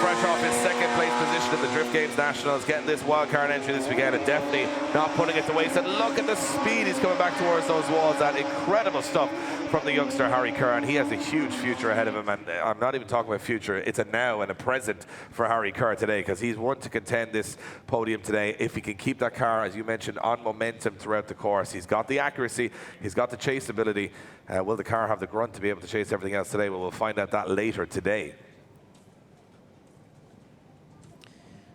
Fresh off his second place position in the Drift Games Nationals, getting this wildcard entry this weekend and definitely not putting it to waste. And look at the speed he's coming back towards those walls. That incredible stuff from the youngster Harry Kerr, and he has a huge future ahead of him. And I'm not even talking about future, it's a now and a present for Harry Kerr today, because he's one to contend this podium today if he can keep that car, as you mentioned, on momentum throughout the course. He's got the accuracy, he's got the chase ability. Will the car have the grunt to be able to chase everything else today? Well, we'll find out that later today.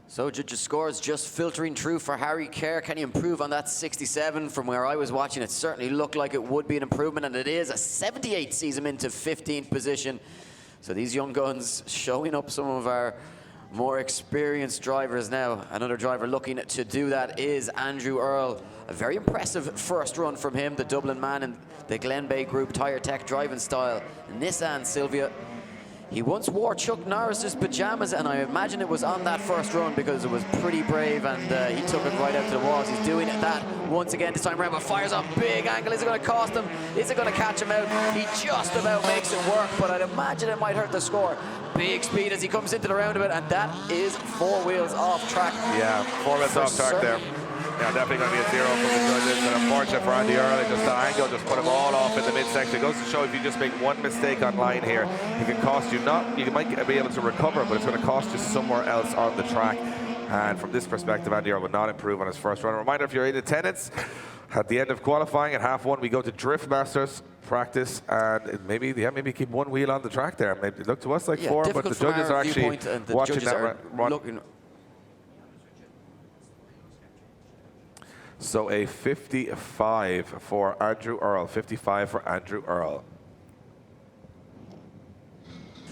So judges' scores just filtering through for Harry Kerr. Can he improve on that 67? From where I was watching, it certainly looked like it would be an improvement, and it is. A 78 sees him into 15th position. So these young guns showing up some of our more experienced drivers now. Another driver looking to do that is Andrew Earl. A very impressive first run from him, the Dublin man in the Glen Bay Group Tyre Tech driving style. Nissan Silvia. He once wore Chuck Norris's pajamas, and I imagine it was on that first run because it was pretty brave, and he took it right out to the walls. He's doing that once again this time around, but fires a big angle. Is it going to cost him? Is it going to catch him out? He just about makes it work, but I'd imagine it might hurt the score. Big speed as he comes into the roundabout, and that is 4 wheels off track. Yeah, 4 wheels off track there. Yeah, definitely going to be a 0 from the judges. And unfortunate for Andy Earl, just that angle just put him all off in the midsection. It goes to show if you just make one mistake on line here, it can cost you you might be able to recover, but it's going to cost you somewhere else on the track. And from this perspective, Andy Earl would not improve on his first run. A reminder, if you're in attendance, at the end of qualifying at half 1, we go to Drift Masters practice, and maybe keep one wheel on the track there. Maybe it looked to us like 4, but the judges are actually watching that run. So a 55 for Andrew Earl, 55 for Andrew Earl.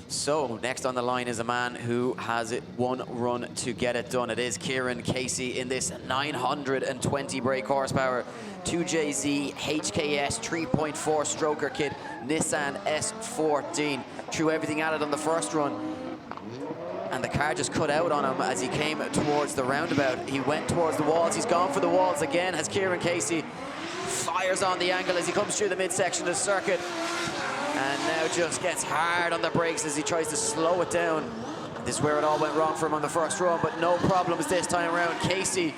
So next on the line is a man who has one run to get it done. It is Kieran Casey in this 920 brake horsepower 2JZ HKS 3.4 stroker kit Nissan S14. Threw everything at it on the first run. and the car just cut out on him as he came towards the roundabout. He went towards the walls. He's gone for the walls again as Kieran Casey fires on the angle as he comes through the midsection of the circuit, and now just gets hard on the brakes as he tries to slow it down. This is where it all went wrong for him on the first run, but no problems this time around. Casey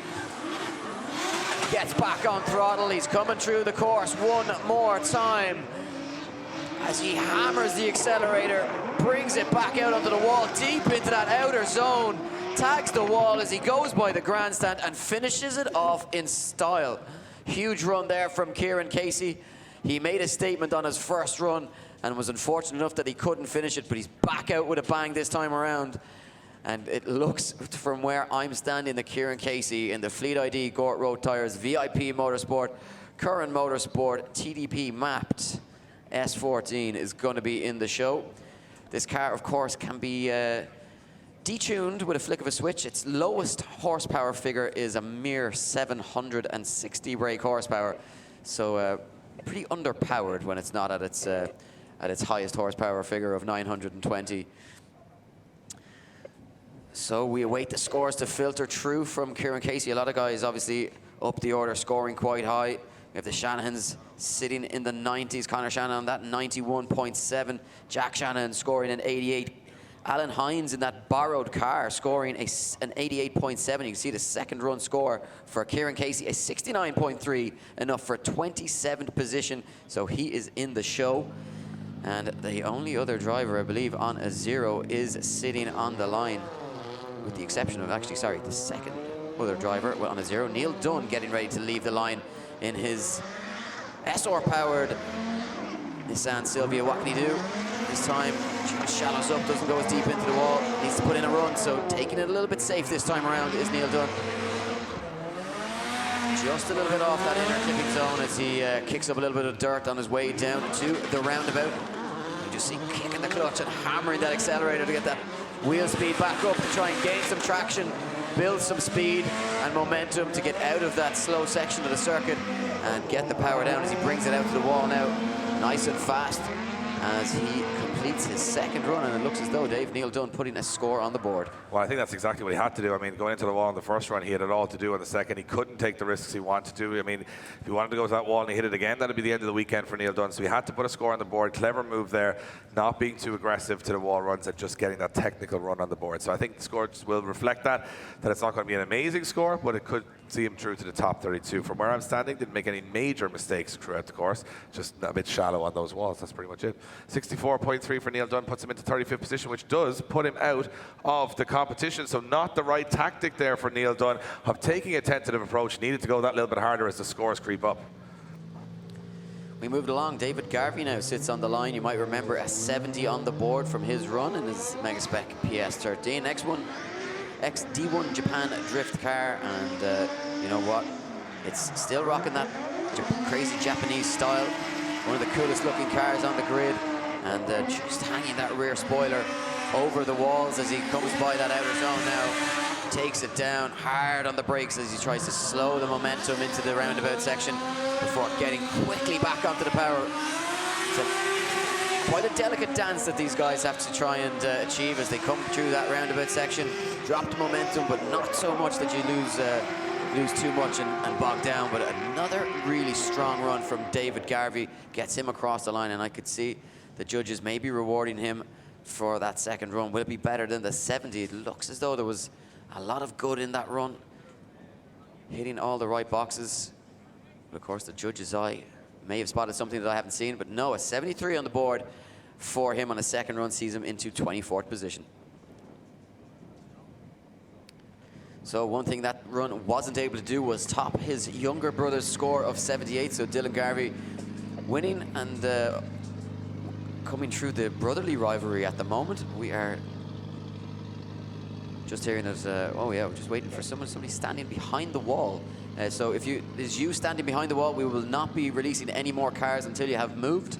gets back on throttle. He's coming through the course one more time as he hammers the accelerator, brings it back out onto the wall, deep into that outer zone, tags the wall as he goes by the grandstand and finishes it off in style. Huge run there from Kieran Casey. He made a statement on his first run and was unfortunate enough that he couldn't finish it, but he's back out with a bang this time around. And it looks, from where I'm standing, that Kieran Casey in the Fleet ID Gort Road Tyres VIP Motorsport, Curran Motorsport, TDP mapped S14 is going to be in the show. This car, of course, can be detuned with a flick of a switch. Its lowest horsepower figure is a mere 760 brake horsepower, so pretty underpowered when it's not at its highest horsepower figure of 920. So we await the scores to filter through from Kieran Casey. A lot of guys obviously up the order, scoring quite high. We have the Shanahans sitting in the 90s. Connor Shanahan on that 91.7. Jack Shanahan scoring an 88. Alan Hines in that borrowed car scoring an 88.7. You can see the second run score for Kieran Casey, a 69.3, enough for 27th position. So he is in the show. And the only other driver, I believe, on a 0 is sitting on the line, with the exception of, actually, sorry, the second other driver on a 0. Neil Dunn getting ready to leave the line in his SR-powered Nissan Silvia. What can he do? This time, just shallows up, doesn't go as deep into the wall. Needs to put in a run, so taking it a little bit safe this time around is Neil Dunn. Just a little bit off that inner clipping zone as he kicks up a little bit of dirt on his way down to the roundabout. You just see kicking the clutch and hammering that accelerator to get that wheel speed back up to try and gain some traction, build some speed and momentum to get out of that slow section of the circuit and get the power down as he brings it out to the wall now, nice and fast, as he completes his second run. And it looks as though, Dave, Neil Dunn putting a score on the board. Well, I think that's exactly what he had to do. I mean, going into the wall on the first run, he had it all to do on the second. He couldn't take the risks he wanted to. I mean, if he wanted to go to that wall and he hit it again, that'd be the end of the weekend for Neil Dunn. So he had to put a score on the board. Clever move there, not being too aggressive to the wall runs and just getting that technical run on the board. So I think the score will reflect that it's not going to be an amazing score, but it could see him through to the top 32. From where I'm standing, didn't make any major mistakes throughout the course, just a bit shallow on those walls. That's pretty much it. 64.3 for Neil Dunn puts him into 35th position, which does put him out of the competition. So not the right tactic there for Neil Dunn of taking a tentative approach. Needed to go that little bit harder as the scores creep up. We moved along. David Garvey now sits on the line. You might remember a 70 on the board from his run in his Mega Spec PS13. Next one, ex-D1 Japan drift car, and you know what? It's still rocking that crazy Japanese style. One of the coolest looking cars on the grid, and just hanging that rear spoiler over the walls as he comes by that outer zone now. Takes it down hard on the brakes as he tries to slow the momentum into the roundabout section before getting quickly back onto the power. So quite a delicate dance that these guys have to try and achieve as they come through that roundabout section. Dropped momentum, but not so much that you lose too much and bog down. But another really strong run from David Garvey gets him across the line, and I could see the judges maybe rewarding him for that second run. Will it be better than the 70? It looks as though there was a lot of good in that run, hitting all the right boxes. But of course, the judge's eye may have spotted something that I haven't seen, but no, a 73 on the board for him on a second run sees him into 24th position. So one thing that run wasn't able to do was top his younger brother's score of 78. So Dylan Garvey winning and coming through the brotherly rivalry at the moment. We are just hearing us, oh yeah, we're just waiting for somebody standing behind the wall. So if you standing behind the wall, we will not be releasing any more cars until you have moved.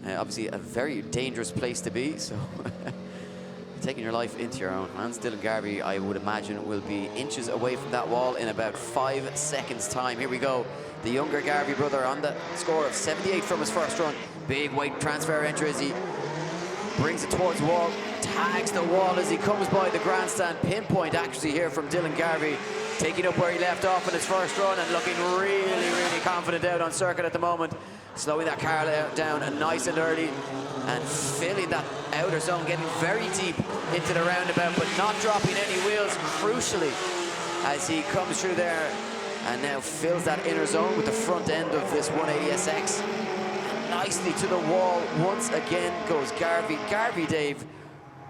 Obviously a very dangerous place to be, so taking your life into your own hands. Dylan Garvey, I would imagine, will be inches away from that wall in about 5 seconds time. Here we go. The younger Garvey brother on the score of 78 from his first run. Big weight transfer entry as he brings it towards the wall. tags the wall as he comes by the grandstand. Pinpoint accuracy here from Dylan Garvey, taking up where he left off in his first run and looking really, really confident out on circuit at the moment. Slowing that car down nice and early and filling that outer zone, getting very deep into the roundabout, but not dropping any wheels, crucially, as he comes through there and now fills that inner zone with the front end of this 180SX. And nicely to the wall once again goes Garvey. Garvey, Dave,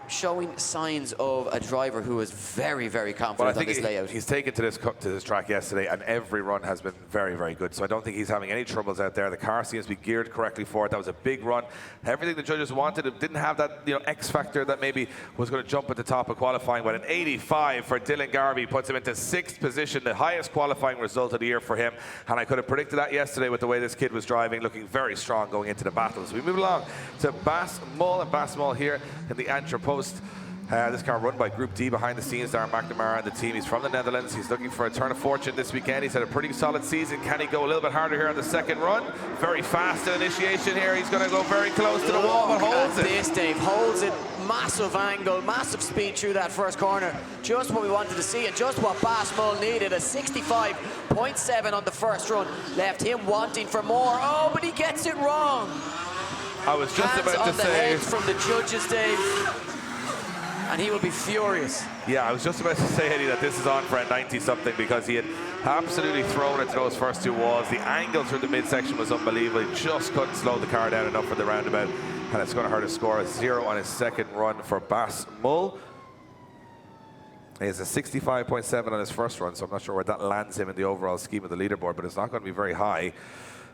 showing signs of a driver who is very, very confident on this layout. He's taken to this track yesterday, and every run has been very, very good. So I don't think he's having any troubles out there. The car seems to be geared correctly for it. That was a big run. Everything the judges wanted. It didn't have that X factor that maybe was going to jump at the top of qualifying. But an 85 for Dylan Garvey puts him into 6th position, the highest qualifying result of the year for him. And I could have predicted that yesterday with the way this kid was driving, looking very strong going into the battles. We move along to Bas Mull, and Bas Mull here in the Antwerp Post. This car run by Group D behind the scenes. Darren McNamara and the team. He's from the Netherlands. He's looking for a turn of fortune this weekend. He's had a pretty solid season. Can he go a little bit harder here on the second run? Very fast initiation here. He's going to go very close to the wall, but holds it. This, Dave, holds it. Massive angle, massive speed through that first corner. Just what we wanted to see and just what Bas Mull needed. A 65.7 on the first run. Left him wanting for more. Oh, but he gets it wrong. I was just Hands about to on the say head from the judges, Dave. And he will be furious. Yeah, I was just about to say, Eddie, that this is on for a 90-something because he had absolutely thrown it to those first two walls. The angle through the midsection was unbelievable. He just couldn't slow the car down enough for the roundabout, and it's going to hurt his score. A 0 on his second run for Bas Mull. He has a 65.7 on his first run, so I'm not sure where that lands him in the overall scheme of the leaderboard, but it's not going to be very high.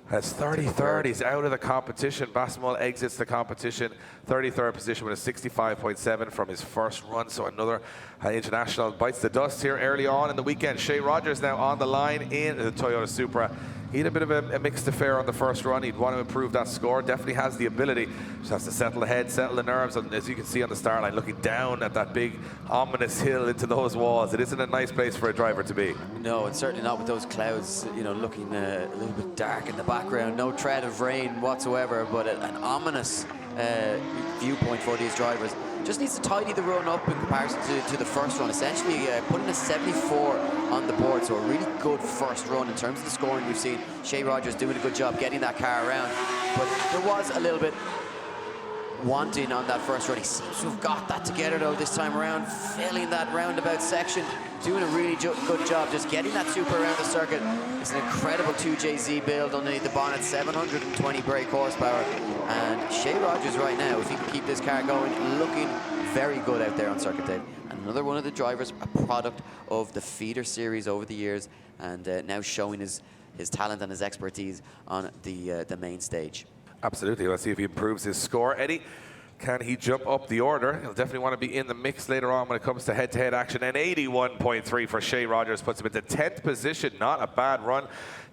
That's 33rd. He's out of the competition. Bas Mull exits the competition. 33rd position with a 65.7 from his first run. So another international bites the dust here early on in the weekend. Shea Rogers now on the line in the Toyota Supra. He had a bit of a mixed affair on the first run. He'd want to improve that score. Definitely has the ability. Just has to settle the head, settle the nerves. And as you can see on the start line, looking down at that big, ominous hill into those walls. It isn't a nice place for a driver to be. No, and certainly not with those clouds, looking a little bit dark in the background. No threat of rain whatsoever, but an ominous viewpoint for these drivers. Just needs to tidy the run up in comparison to the first run. Essentially putting a 74 on the board, so a really good first run in terms of the scoring we've seen. Shea Rogers doing a good job getting that car around, but there was a little bit wanting on that first run. He seems to have got that together though this time around, filling that roundabout section, doing a really good job just getting that Supra around the circuit. It's an incredible 2JZ build underneath the bonnet, 720 brake horsepower, and Shea Rogers right now, if he can keep this car going, looking very good out there on circuit, Dave. And another one of the drivers, a product of the feeder series over the years, and now showing his talent and his expertise on the main stage. Absolutely. Let's see if he improves his score. Eddie, can he jump up the order? He'll definitely want to be in the mix later on when it comes to head-to-head action. And 81.3 for Shea Rogers puts him into 10th position. Not a bad run.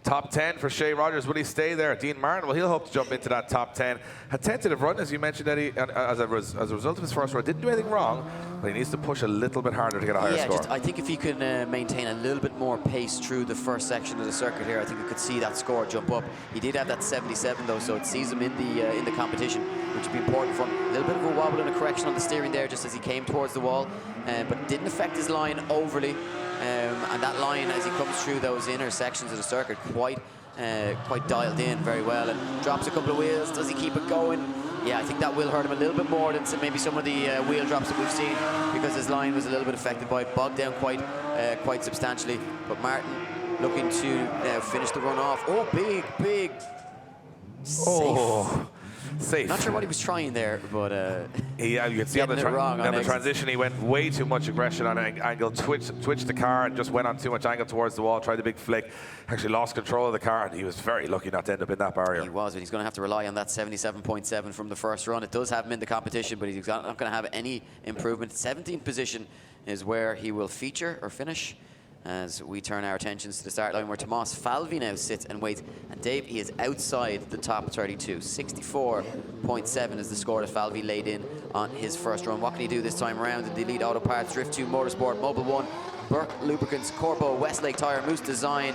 Top 10 for Shea Rogers. Will he stay there? Dean Martin, well, he'll hope to jump into that top 10. A tentative run, as you mentioned, Eddie, as a result of his first run. Didn't do anything wrong, but he needs to push a little bit harder to get a higher score. I think if he can maintain a little bit more pace through the first section of the circuit here, I think we could see that score jump up. He did have that 77 though, so it sees him in the competition, which would be important for him. A little bit of a wobble and a correction on the steering there just as he came towards the wall, but didn't affect his line overly. And that line, as he comes through those inner sections of the circuit, quite dialed in very well, and drops a couple of wheels. Does he keep it going? Yeah, I think that will hurt him a little bit more than maybe some of the wheel drops that we've seen, because his line was a little bit affected by it, bogged down quite substantially. But Martin looking to now finish the run off. Oh, big safe. Safe. Not sure what he was trying there, but yeah, you can see on the transition he went way too much aggression on an angle, twitched the car and just went on too much angle towards the wall, tried the big flick, actually lost control of the car, and he was very lucky not to end up in that barrier. He was, but he's going to have to rely on that 77.7 from the first run. It does have him in the competition, but he's not going to have any improvement. 17th position is where he will feature or finish, as we turn our attentions to the start line where Tomas Falvi now sits and waits. And Dave, he is outside the top 32. 64.7 is the score that Falvi laid in on his first run. What can he do this time around in the Elite Auto Parts, Drift 2, Motorsport, Mobil 1, Burke Lubricants, Corpo, Westlake Tyre, Moose Design,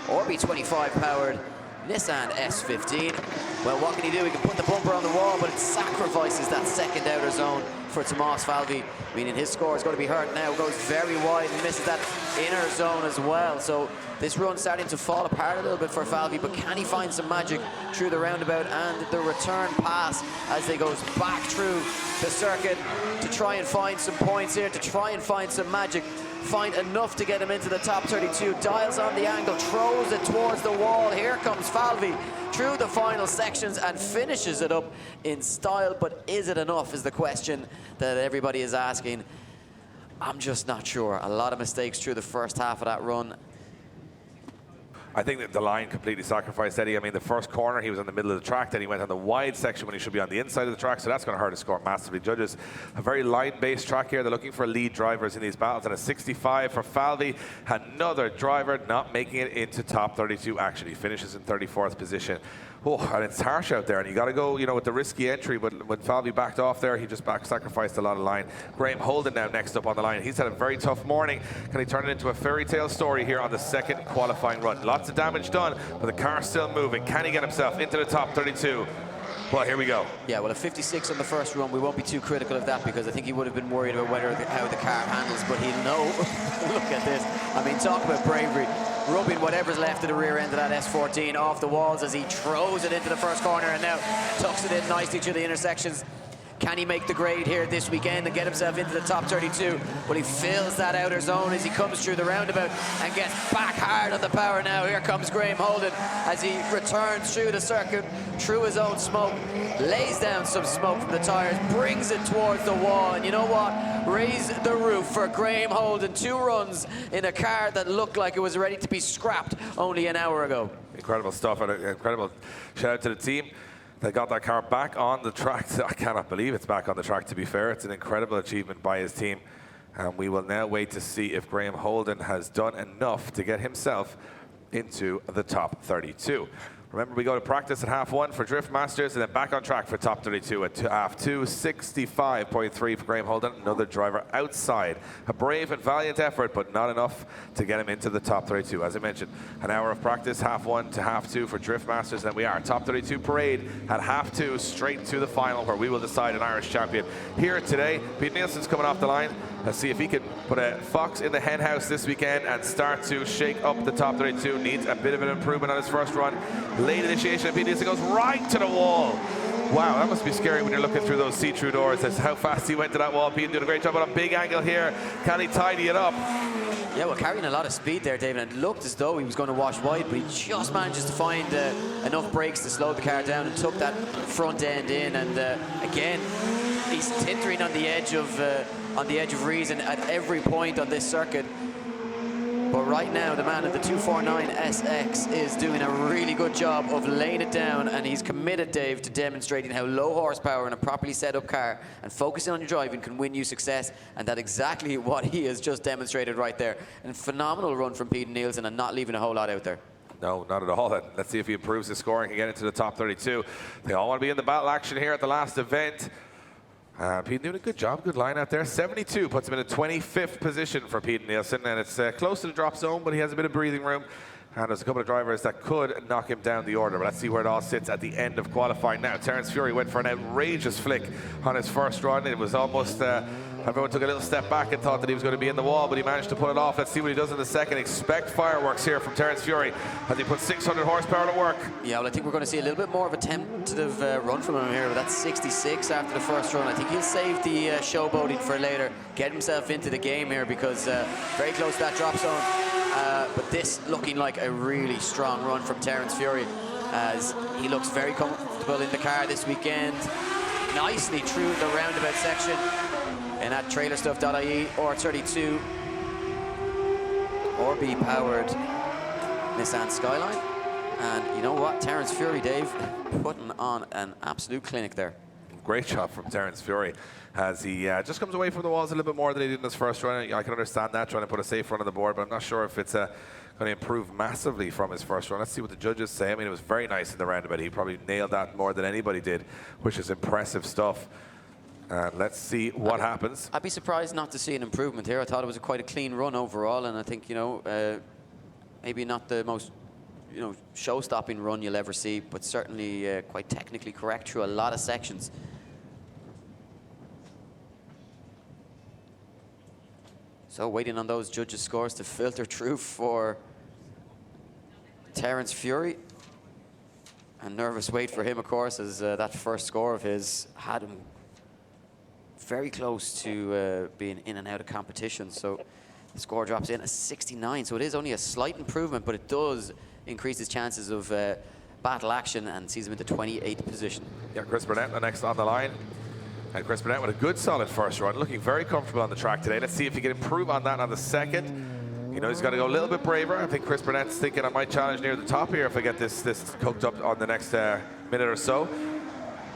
RB25 powered Nissan S15. Well, what can he do? He can put the bumper on the wall, but it sacrifices that second outer zone for Tomas Falvey, meaning his score is going to be hurt now. Goes very wide and misses that inner zone as well. So this run's starting to fall apart a little bit for Falvey, but can he find some magic through the roundabout and the return pass as they goes back through the circuit to try and find some points here, to try and find some magic, find enough to get him into the top 32. Dials on the angle, throws it towards the wall. Here comes Falvey through the final sections and finishes it up in style, but is it enough is the question that everybody is asking. I'm just not sure. A lot of mistakes through the first half of that run. I think that the line completely sacrificed Eddie. I mean, the first corner, he was in the middle of the track, then he went on the wide section when he should be on the inside of the track, so that's going to hurt his score massively. Judges, a very line-based track here. They're looking for lead drivers in these battles, and a 65 for Falvey. Another driver not making it into top 32, actually. Finishes in 34th position. Oh, and it's harsh out there, and you got to go, you know, with the risky entry. But when Falvey backed off there, he just sacrificed a lot of line. Graham Holden now next up on the line. He's had a very tough morning. Can he turn it into a fairy tale story here on the second qualifying run? Lots of damage done, but the car's still moving. Can he get himself into the top 32? Well, here we go. Yeah, well, a 56 on the first run, we won't be too critical of that because I think he would have been worried about how the car handles, but he'll know. Look at this. I mean, talk about bravery. Rubbing whatever's left of the rear end of that S14 off the walls as he throws it into the first corner and now tucks it in nicely through the intersections. Can he make the grade here this weekend and get himself into the top 32? Well, he fills that outer zone as he comes through the roundabout and gets back hard on the power now. Here comes Graham Holden as he returns through the circuit, through his own smoke, lays down some smoke from the tyres, brings it towards the wall. And you know what? Raise the roof for Graham Holden. 2 runs in a car that looked like it was ready to be scrapped only an hour ago. Incredible stuff, and an incredible shout out to the team. They got that car back on the track. I cannot believe it's back on the track, to be fair. It's an incredible achievement by his team. And we will now wait to see if Graham Holden has done enough to get himself into the top 32. Remember, we go to practice at half 1 for Drift Masters and then back on track for top 32 at half 2. 65.3 for Graham Holden, another driver outside. A brave and valiant effort, but not enough to get him into the top 32. As I mentioned, an hour of practice, half 1 to half 2 for Drift Masters. And then we are top 32 parade at half 2, straight to the final where we will decide an Irish champion. Here today, Pete Nielsen's coming off the line. Let's see if he can put a fox in the hen house this weekend and start to shake up the top 32. Needs a bit of an improvement on his first run. Late initiation of Pete Nielsen goes right to the wall. Wow, that must be scary when you're looking through those see-through doors. That's how fast he went to that wall. Pete doing a great job on a big angle here. Can he tidy it up? Yeah, well, carrying a lot of speed there, David. It looked as though he was going to wash wide, but he just manages to find enough brakes to slow the car down and took that front end in. And again, he's tittering on the edge of reason at every point on this circuit. But right now, the man at the 249 SX is doing a really good job of laying it down, and he's committed, Dave, to demonstrating how low horsepower in a properly set up car and focusing on your driving can win you success, and that's exactly what he has just demonstrated right there. And phenomenal run from Pete Nielsen and not leaving a whole lot out there. No, not at all. Let's see if he improves his scoring and get into the top 32. They all want to be in the battle action here at the last event. Pete doing a good job, good line out there. 72 puts him in a 25th position for Pete Nielsen, and it's close to the drop zone, but he has a bit of breathing room. And there's a couple of drivers that could knock him down the order, but let's see where it all sits at the end of qualifying now. Terence Fury went for an outrageous flick on his first run. It was almost, everyone took a little step back and thought that he was going to be in the wall, but he managed to pull it off. Let's see what he does in the second. Expect fireworks here from Terence Fury as he puts 600 horsepower to work. Yeah, well, I think we're going to see a little bit more of a tentative run from him here, but that's 66 after the first run. I think he'll save the showboating for later, get himself into the game here because very close to that drop zone. But this looking like a really strong run from Terence Fury as he looks very comfortable in the car this weekend. Nicely through the roundabout section and at trailerstuff.ie or 32 or B powered Nissan Skyline. And you know what? Terence Fury, Dave, putting on an absolute clinic there. Great job from Terence Fury as he just comes away from the walls a little bit more than he did in his first run. I can understand that, trying to put a safe run on the board, but I'm not sure if it's going to improve massively from his first run. Let's see what the judges say. I mean, it was very nice in the roundabout. He probably nailed that more than anybody did, which is impressive stuff. Let's see what happens. I'd be surprised not to see an improvement here. I thought it was quite a clean run overall, and I think, you know, maybe not the most show-stopping run you'll ever see, but certainly quite technically correct through a lot of sections. So waiting on those judges' scores to filter through for Terence Fury. A nervous wait for him, of course, as that first score of his had him very close to being in and out of competition. So the score drops in at 69. So it is only a slight improvement, but it does increase his chances of battle action and sees him into 28th position. Yeah, Chris Burnett next on the line. And Chris Burnett with a good solid first run, looking very comfortable on the track today. Let's see if he can improve on that on the second. You know, he's got to go a little bit braver. I think Chris Burnett's thinking I might challenge near the top here if I get this cooked up on the next minute or so.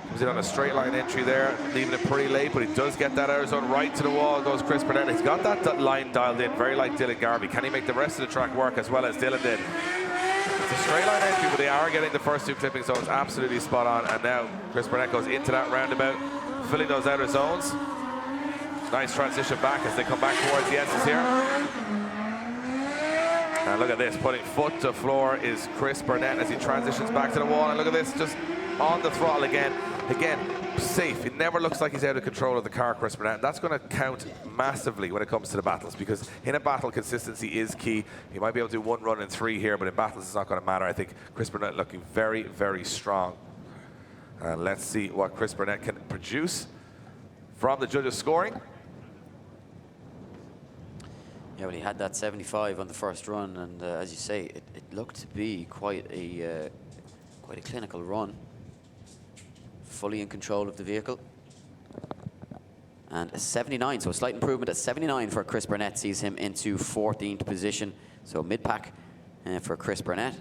Comes in on a straight line entry there, leaving it pretty late, but he does get that outer zone right to the wall. Goes Chris Burnett. He's got that line dialed in, very like Dylan Garvey. Can he make the rest of the track work as well as Dylan did? It's a straight line entry, but they are getting the first two clipping zones absolutely spot on. And now Chris Burnett goes into that roundabout, filling those outer zones. Nice transition back as they come back towards the S's here. And look at this, putting foot to floor is Chris Burnett as he transitions back to the wall. And look at this, just on the throttle again. Again, safe. It never looks like he's out of control of the car, Chris Burnett. That's going to count massively when it comes to the battles, because in a battle, consistency is key. He might be able to do one run in 3 here, but in battles, it's not going to matter. I think Chris Burnett looking very, very strong. Let's see what Chris Burnett can produce from the judges' scoring. Yeah, well, he had that 75 on the first run, and as you say, it looked to be quite a clinical run. Fully in control of the vehicle. And a 79, so a slight improvement at 79 for Chris Burnett sees him into 14th position. So mid-pack for Chris Burnett.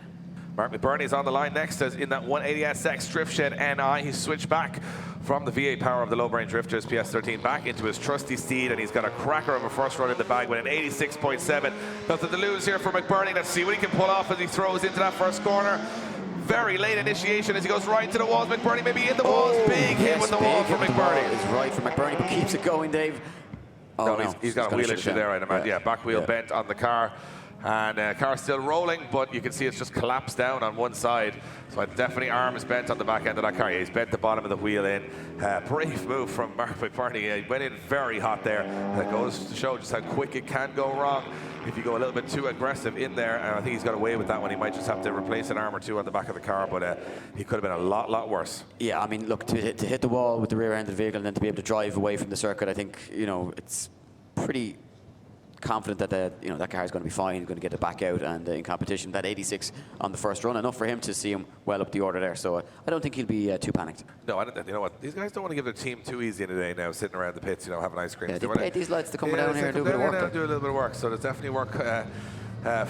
Mark McBurney's on the line next as in that 180SX Drift Shed NI. He's switched back from the V8 power of the low brain drifters PS13 back into his trusty steed, and he's got a cracker of a first run in the bag with an 86.7. Nothing to lose here for McBurney. Let's see what he can pull off as he throws into that first corner. Very late initiation as he goes right to the walls. McBurney maybe in the walls. Big hit with the wall from McBurney. Is right for McBurney, but keeps it going, Dave. Oh, no, he's got a wheel issue there, I imagine. Yeah, back wheel bent on the car. And car's still rolling, but you can see it's just collapsed down on one side. So definitely arm is bent on the back end of that car. Yeah, he's bent the bottom of the wheel in. Brave move from Mark McBurney. He went in very hot there. That goes to show just how quick it can go wrong if you go a little bit too aggressive in there. And I think he's got away with that one. He might just have to replace an arm or two on the back of the car, but he could have been a lot worse. Yeah, I mean, look, to hit the wall with the rear end of the vehicle and then to be able to drive away from the circuit, I think, you know, it's pretty confident that that car is going to be fine, going to get it back out, and in competition, that 86 on the first run, enough for him to see him well up the order there. So I don't think he'll be too panicked. No, I don't. You know what? These guys don't want to give their team too easy in a day now, sitting around the pits, you know, having ice cream. Yeah, they paid these lads to come down here and do a bit of work. Do a little bit of work. So there's definitely work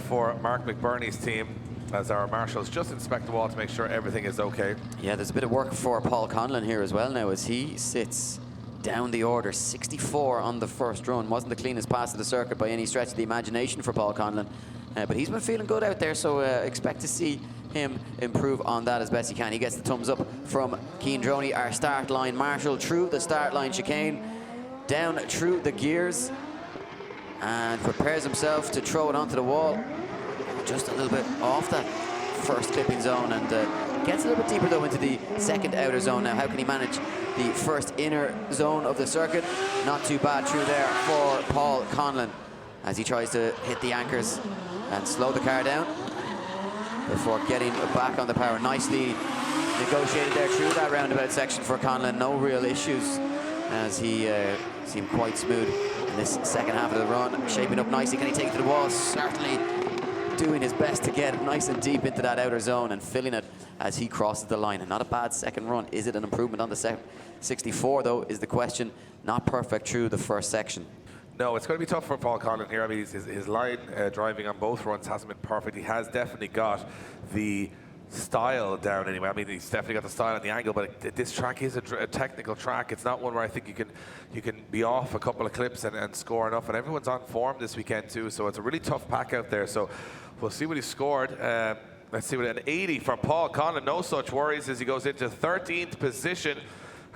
for Mark McBurney's team, as our marshals just inspect the wall to make sure everything is okay. Yeah, there's a bit of work for Paul Conlon here as well now, as he sits down the order. 64 on the first run. Wasn't the cleanest pass of the circuit by any stretch of the imagination for Paul Conlon, but he's been feeling good out there, so expect to see him improve on that as best he can. He gets the thumbs up from Cian Droney, our start line marshal, through the start line chicane, down through the gears, and prepares himself to throw it onto the wall. Just a little bit off that first clipping zone, and gets a little bit deeper though into the second outer zone. Now, how can he manage the first inner zone of the circuit? Not too bad through there for Paul Conlon as he tries to hit the anchors and slow the car down before getting back on the power. Nicely negotiated there through that roundabout section for Conlon. No real issues as he seemed quite smooth in this second half of the run. Shaping up nicely. Can he take it to the wall? Certainly doing his best to get nice and deep into that outer zone and filling it as he crosses the line. And not a bad second run. Is it an improvement on the 64 though is the question. Not perfect through the first section. No, it's going to be tough for Paul Conlon here. I mean, his line driving on both runs hasn't been perfect. He has definitely got the style down anyway. I mean, he's definitely got the style and the angle, but this track is a technical track. It's not one where I think you can be off a couple of clips and score enough. And everyone's on form this weekend too, so it's a really tough pack out there. So we'll see what he scored. Let's see what an 80 for Paul Conlon. No such worries as he goes into 13th position.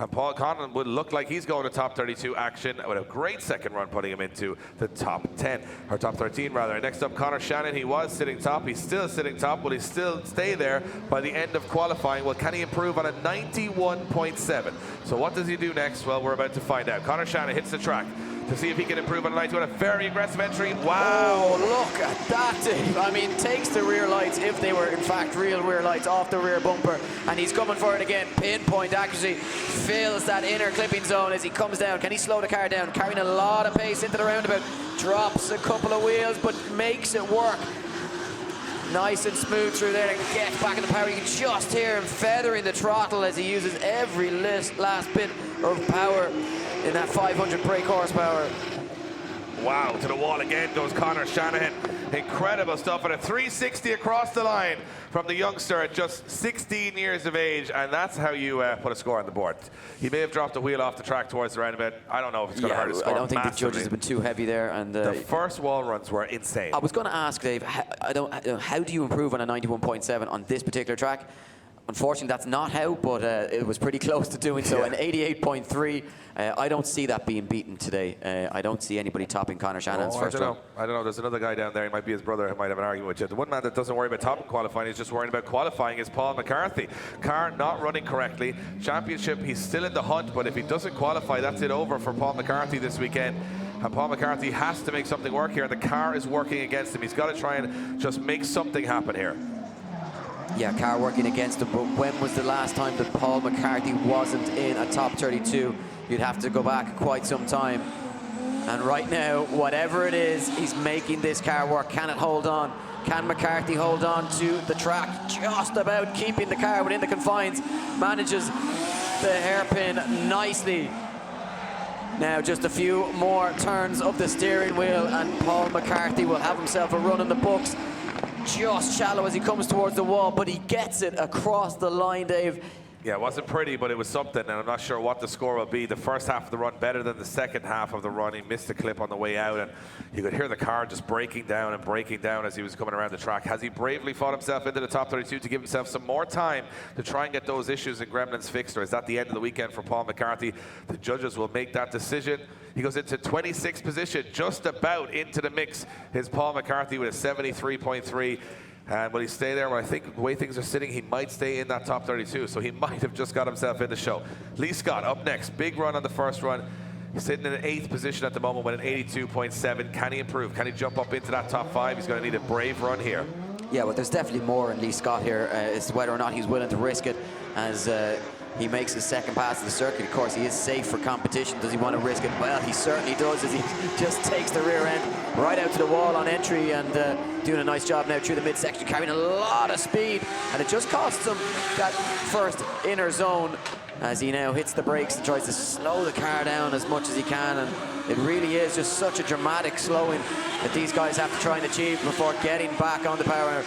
And Paul Conlon would look like he's going to top 32 action with a great second run, putting him into the top 10, or top 13 rather. Next up, Conor Shannon. He was sitting top. He's still sitting top. Will he still stay there by the end of qualifying? Well, can he improve on a 91.7? So what does he do next? Well, we're about to find out. Conor Shannon hits the track to see if he can improve on a 91. A very aggressive entry. Wow! Oh, look at that, Dave. I mean, takes the rear lights, if they were in fact real rear lights, off the rear bumper, and he's coming for it again. Pinpoint accuracy. Fills that inner clipping zone as he comes down. Can he slow the car down? Carrying a lot of pace into the roundabout. Drops a couple of wheels, but makes it work. Nice and smooth through there and gets back in the power. You can just hear him feathering the throttle as he uses every last bit of power in that 500 brake horsepower. Wow, to the wall again goes Conor Shanahan. Incredible stuff, and a 360 across the line from the youngster at just 16 years of age, and that's how you put a score on the board. He may have dropped the wheel off the track towards the roundabout. I don't know if it's going to hurt his score. I don't think massively. the judges have been too heavy there. And the first wall runs were insane. I was going to ask, Dave, how do you improve on a 91.7 on this particular track? Unfortunately, that's not how, but it was pretty close to doing so. An 88.3, I don't see that being beaten today. I don't see anybody topping Conor Shannon's first run. I don't know. There's another guy down there. He might be his brother. Who might have an argument with you. The one man that doesn't worry about topping qualifying, he's just worrying about qualifying, is Paul McCarthy. Car not running correctly. Championship, he's still in the hunt, but if he doesn't qualify, that's it over for Paul McCarthy this weekend. And Paul McCarthy has to make something work here. The car is working against him. He's got to try and just make something happen here. Yeah, car working against him, but when was the last time that Paul McCarthy wasn't in a top 32? You'd have to go back quite some time. And right now, whatever it is, he's making this car work. Can it hold on? Can McCarthy hold on to the track? Just about keeping the car within the confines. Manages the hairpin nicely. Now just a few more turns of the steering wheel and Paul McCarthy will have himself a run in the books. Just shallow as he comes towards the wall, but he gets it across the line, Dave. Yeah, it wasn't pretty, but it was something, and I'm not sure what the score will be. The first half of the run better than the second half of the run. He missed the clip on the way out, and you could hear the car just breaking down as he was coming around the track. Has he bravely fought himself into the top 32 to give himself some more time to try and get those issues and gremlins fixed, or is that the end of the weekend for Paul McCarthy? The judges will make that decision. He goes into 26th position, just about into the mix, is Paul McCarthy with a 73.3. And will he stay there? Well, I think the way things are sitting, he might stay in that top 32, so he might have just got himself in the show. Lee Scott up next. Big run on the first run. He's sitting in an 8th position at the moment with an 82.7. Can he improve? Can he jump up into that top 5? He's going to need a brave run here. Yeah, well, there's definitely more in Lee Scott here. It's whether or not he's willing to risk it as he makes his second pass of the circuit. Of course, he is safe for competition. Does he want to risk it? Well, he certainly does, as he just takes the rear end right out to the wall on entry and doing a nice job now through the midsection, carrying a lot of speed. And it just costs him that first inner zone as he now hits the brakes and tries to slow the car down as much as he can. And it really is just such a dramatic slowing that these guys have to try and achieve before getting back on the power.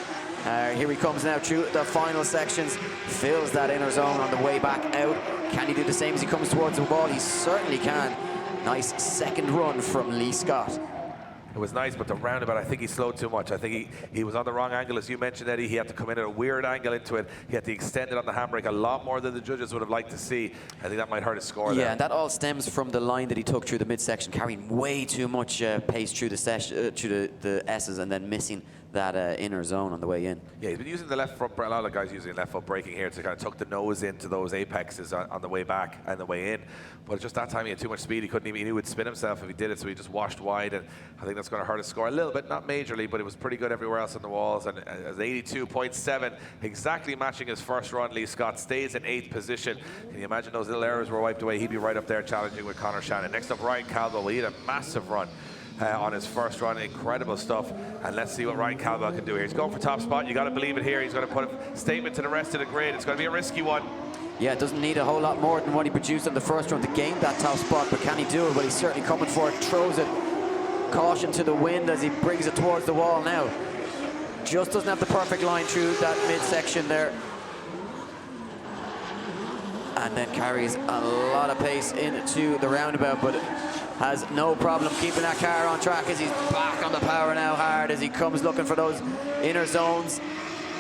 Here he comes now through the final sections, fills that inner zone on the way back out. Can he do the same as he comes towards the wall? He certainly can. Nice second run from Lee Scott. It was nice, but the roundabout, I think he slowed too much. I think he was on the wrong angle, as you mentioned, Eddie. He had to come in at a weird angle into it. He had to extend it on the handbrake a lot more than the judges would have liked to see. I think that might hurt his score there. Yeah, and that all stems from the line that he took through the midsection, carrying way too much pace through the S's and then missing that inner zone on the way in. Yeah, he's been using the left front, a lot of guys using left foot braking here to kind of tuck the nose into those apexes on the way back and the way in. But just that time he had too much speed. He couldn't even, he knew he would spin himself if he did it, so he just washed wide, and I think that's going to hurt his score a little bit, not majorly, but it was pretty good everywhere else on the walls. And as 82.7, exactly matching his first run, Lee Scott stays in 8th position. Can you imagine those little errors were wiped away? He'd be right up there challenging with Conor Shannon. Next up, Ryan Caldwell. He had a massive run on his first run. Incredible stuff, and let's see what Ryan Caldwell can do here. He's going for top spot. You got to believe it here. He's going to put a statement to the rest of the grid. It's going to be a risky one. Yeah, it doesn't need a whole lot more than what he produced on the first run to gain that top spot, but can he do it? Well, he's certainly coming for it. Throws it. Caution to the wind as he brings it towards the wall now. Just doesn't have the perfect line through that midsection there. And then carries a lot of pace into the roundabout, but has no problem keeping that car on track as he's back on the power now hard as he comes looking for those inner zones.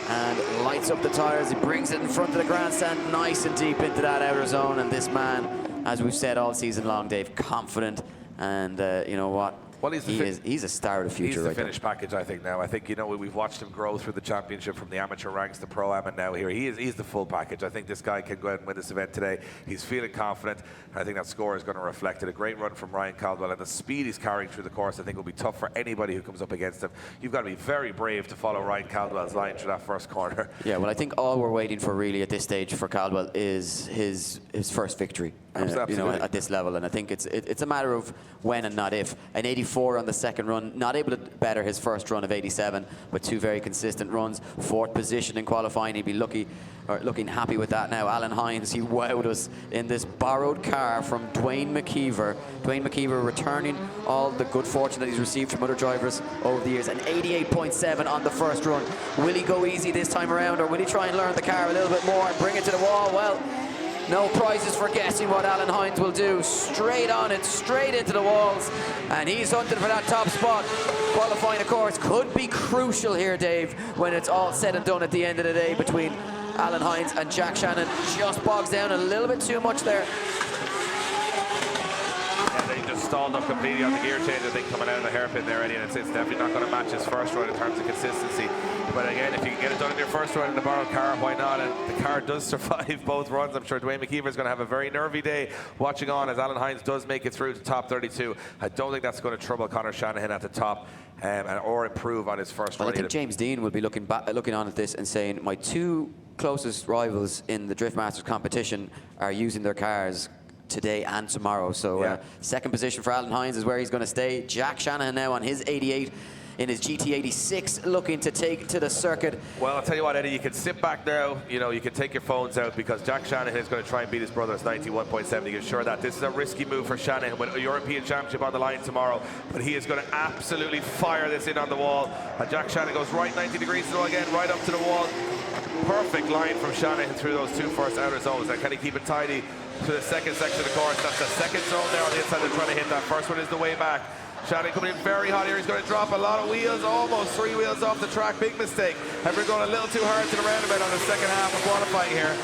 and lights up the tyres. He brings it in front of the grandstand, nice and deep into that outer zone. And this man, as we've said all season long, Dave, confident. And you know what? Well, he's a star of the future. He's the finished package, I think, now. I think, you know, we've watched him grow through the championship from the amateur ranks to pro-am, and now here he's the full package. I think this guy can go out and win this event today. He's feeling confident, and I think that score is going to reflect it. A great run from Ryan Caldwell, and the speed he's carrying through the course, I think, will be tough for anybody who comes up against him. You've got to be very brave to follow Ryan Caldwell's line through that first corner. Yeah, well, I think all we're waiting for really at this stage for Caldwell is his first victory. You know, at this level, and I think it's a matter of when and not if. An 84 on the second run, not able to better his first run of 87, but 2 very consistent runs. 4th position in qualifying, he'd be looking happy with that now. Alan Hines, he wowed us in this borrowed car from Dwayne McKeever. Dwayne McKeever returning all the good fortune that he's received from other drivers over the years. An 88.7 on the first run. Will he go easy this time around, or will he try and learn the car a little bit more and bring it to the wall? Well, no prizes for guessing what Alan Hines will do. Straight on it, straight into the walls. And he's hunting for that top spot. Qualifying, of course, could be crucial here, Dave, when it's all said and done at the end of the day between Alan Hines and Jack Shannon. Just bogs down a little bit too much there. They just stalled up completely on the gear change, I think, coming out of the hairpin there, Eddie, and it's definitely not going to match his first run in terms of consistency. But again, if you can get it done in your first run in the borrowed car, why not? And the car does survive both runs. I'm sure Dwayne McKeever is going to have a very nervy day watching on as Alan Hines does make it through to top 32. I don't think that's going to trouble Conor Shanahan at the top or improve on his first run. I think James Dean will be looking on at this and saying, my 2 closest rivals in the Drift Masters competition are using their cars today and tomorrow. So second position for Alan Hines is where he's going to stay. Jack Shanahan now on his 88 in his GT86, looking to take to the circuit. Well, I'll tell you what, Eddie, you can sit back now, you know, you can take your phones out, because Jack Shanahan is going to try and beat his brother's 91.7. You can assure that this is a risky move for Shanahan with a European Championship on the line tomorrow, but he is going to absolutely fire this in on the wall. And Jack Shanahan goes right 90 degrees to again, right up to the wall. Perfect line from Shanahan through those 2 first outer zones. And can he keep it tidy to the second section of the course? That's the second zone there on the inside. They're trying to hit that. First one is the way back. Shanahan coming in very hot here. He's going to drop a lot of wheels, almost 3 wheels off the track. Big mistake. And we're going a little too hard to the roundabout on the second half of qualifying here.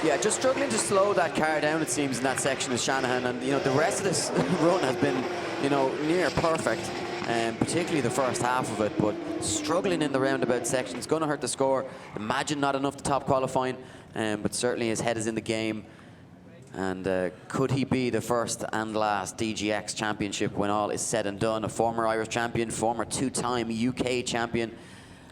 Yeah, just struggling to slow that car down, it seems, in that section of Shanahan. And, you know, the rest of this run has been, you know, near perfect. Particularly the first half of it, but struggling in the roundabout section. It's going to hurt the score. Imagine not enough to top qualifying, but certainly his head is in the game. And could he be the first and last DGX championship when all is said and done? A former Irish champion, former 2-time UK champion.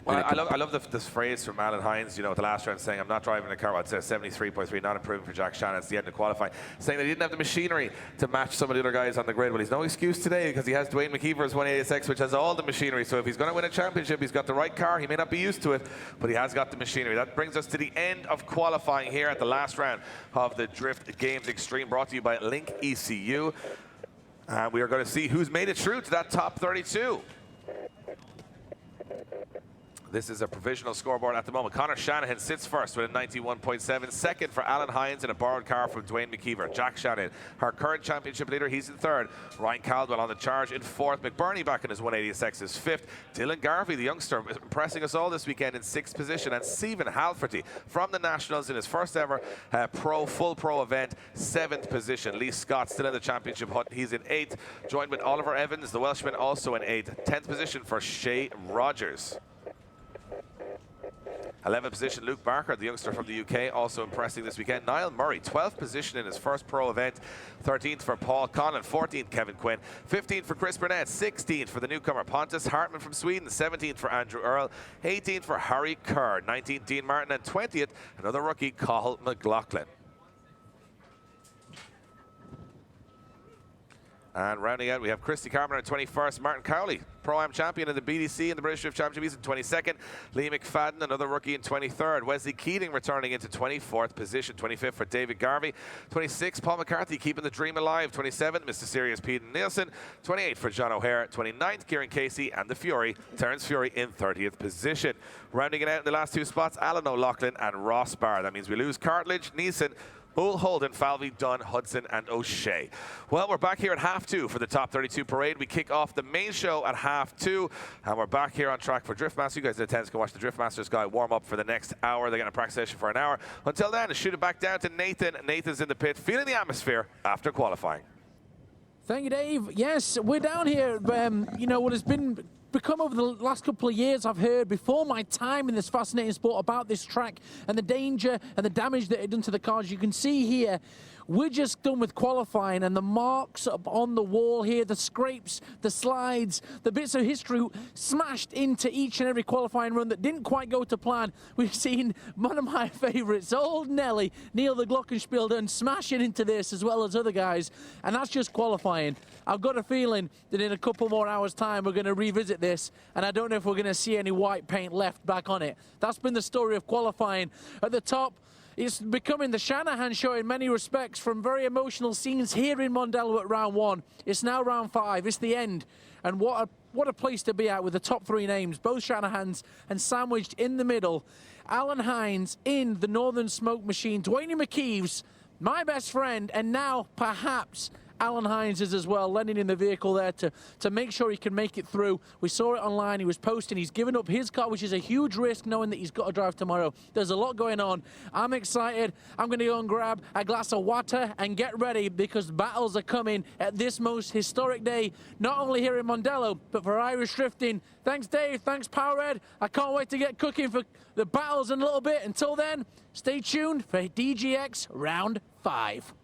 Well, I love this phrase from Alan Hines, you know, at the last round, saying, I'm not driving a car, well, it says 73.3, not improving for Jack Shannon. It's the end of qualifying. Saying that he didn't have the machinery to match some of the other guys on the grid. Well, he's no excuse today, because he has Dwayne McKeever's 186, which has all the machinery. So if he's going to win a championship, he's got the right car. He may not be used to it, but he has got the machinery. That brings us to the end of qualifying here at the last round of the Drift Games Extreme, brought to you by Link ECU. We are going to see who's made it through to that top 32. This is a provisional scoreboard at the moment. Conor Shanahan sits first with a 91.7. Second for Alan Hines in a borrowed car from Dwayne McKeever. Jack Shanahan, our current championship leader, he's in third. Ryan Caldwell on the charge in fourth. McBurney back in his 186 is fifth. Dylan Garvey, the youngster, impressing us all this weekend in sixth position. And Stephen Halferty from the Nationals in his first ever full pro event, seventh position. Lee Scott still in the championship hunt. He's in eighth, joined with Oliver Evans, the Welshman, also in eighth. 10th position for Shea Rogers. 11th position, Luke Barker, the youngster from the UK, also impressing this weekend. Niall Murray, 12th position in his first pro event. 13th for Paul Conlon, 14th Kevin Quinn, 15th for Chris Burnett, 16th for the newcomer Pontus Hartman from Sweden, 17th for Andrew Earl, 18th for Harry Kerr, 19th Dean Martin, and 20th another rookie, Cathal McLaughlin. And rounding out, we have Christy Carpenter in 21st, Martin Cowley, Pro-Am champion in the BDC and the British Drift Championship. He's in 22nd. Lee McFadden, another rookie, in 23rd. Wesley Keating returning into 24th position. 25th for David Garvey. 26th, Paul McCarthy, keeping the dream alive. 27th, Mr. Serious Pete Nielsen. 28th for John O'Hare. 29th, Kieran Casey, and the Fury, Terence Fury, in 30th position. Rounding it out in the last two spots, Alan O'Loughlin and Ross Barr. That means we lose Cartledge, Neeson, Hull, Holden, Falvey, Dunn, Hudson, and O'Shea. Well, we're back here at half 2 for the top 32 parade. We kick off the main show at half 2, and we're back here on track for Driftmaster. You guys in attendance can watch the Driftmasters guy warm up for the next hour. They're getting a practice session for an hour. Until then, shoot it back down to Nathan. Nathan's in the pit, feeling the atmosphere after qualifying. Thank you, Dave. Yes, we're down here. You know, what has become over the last couple of years, I've heard before my time in this fascinating sport about this track and the danger and the damage that it done to the cars. You can see here, we're just done with qualifying, and the marks up on the wall here, the scrapes, the slides, the bits of history smashed into each and every qualifying run that didn't quite go to plan. We've seen one of my favourites, old Nelly, Neil the Glockenspiel, done smashing into this as well as other guys, and that's just qualifying. I've got a feeling that in a couple more hours' time we're going to revisit this, and I don't know if we're going to see any white paint left back on it. That's been the story of qualifying. At the top, it's becoming the Shanahan show in many respects, from very emotional scenes here in Mondello at round 1. It's now round 5. It's the end. And what a place to be at with the top 3 names, both Shanahans, and sandwiched in the middle, Alan Hines in the Northern Smoke Machine, Dwayne McKeeves, my best friend, and now perhaps Alan Hines is as well, lending in the vehicle there to make sure he can make it through. We saw it online. He was posting. He's given up his car, which is a huge risk, knowing that he's got to drive tomorrow. There's a lot going on. I'm excited. I'm going to go and grab a glass of water and get ready, because battles are coming at this most historic day, not only here in Mondello, but for Irish drifting. Thanks, Dave. Thanks, Powerhead. I can't wait to get cooking for the battles in a little bit. Until then, stay tuned for DGX Round 5.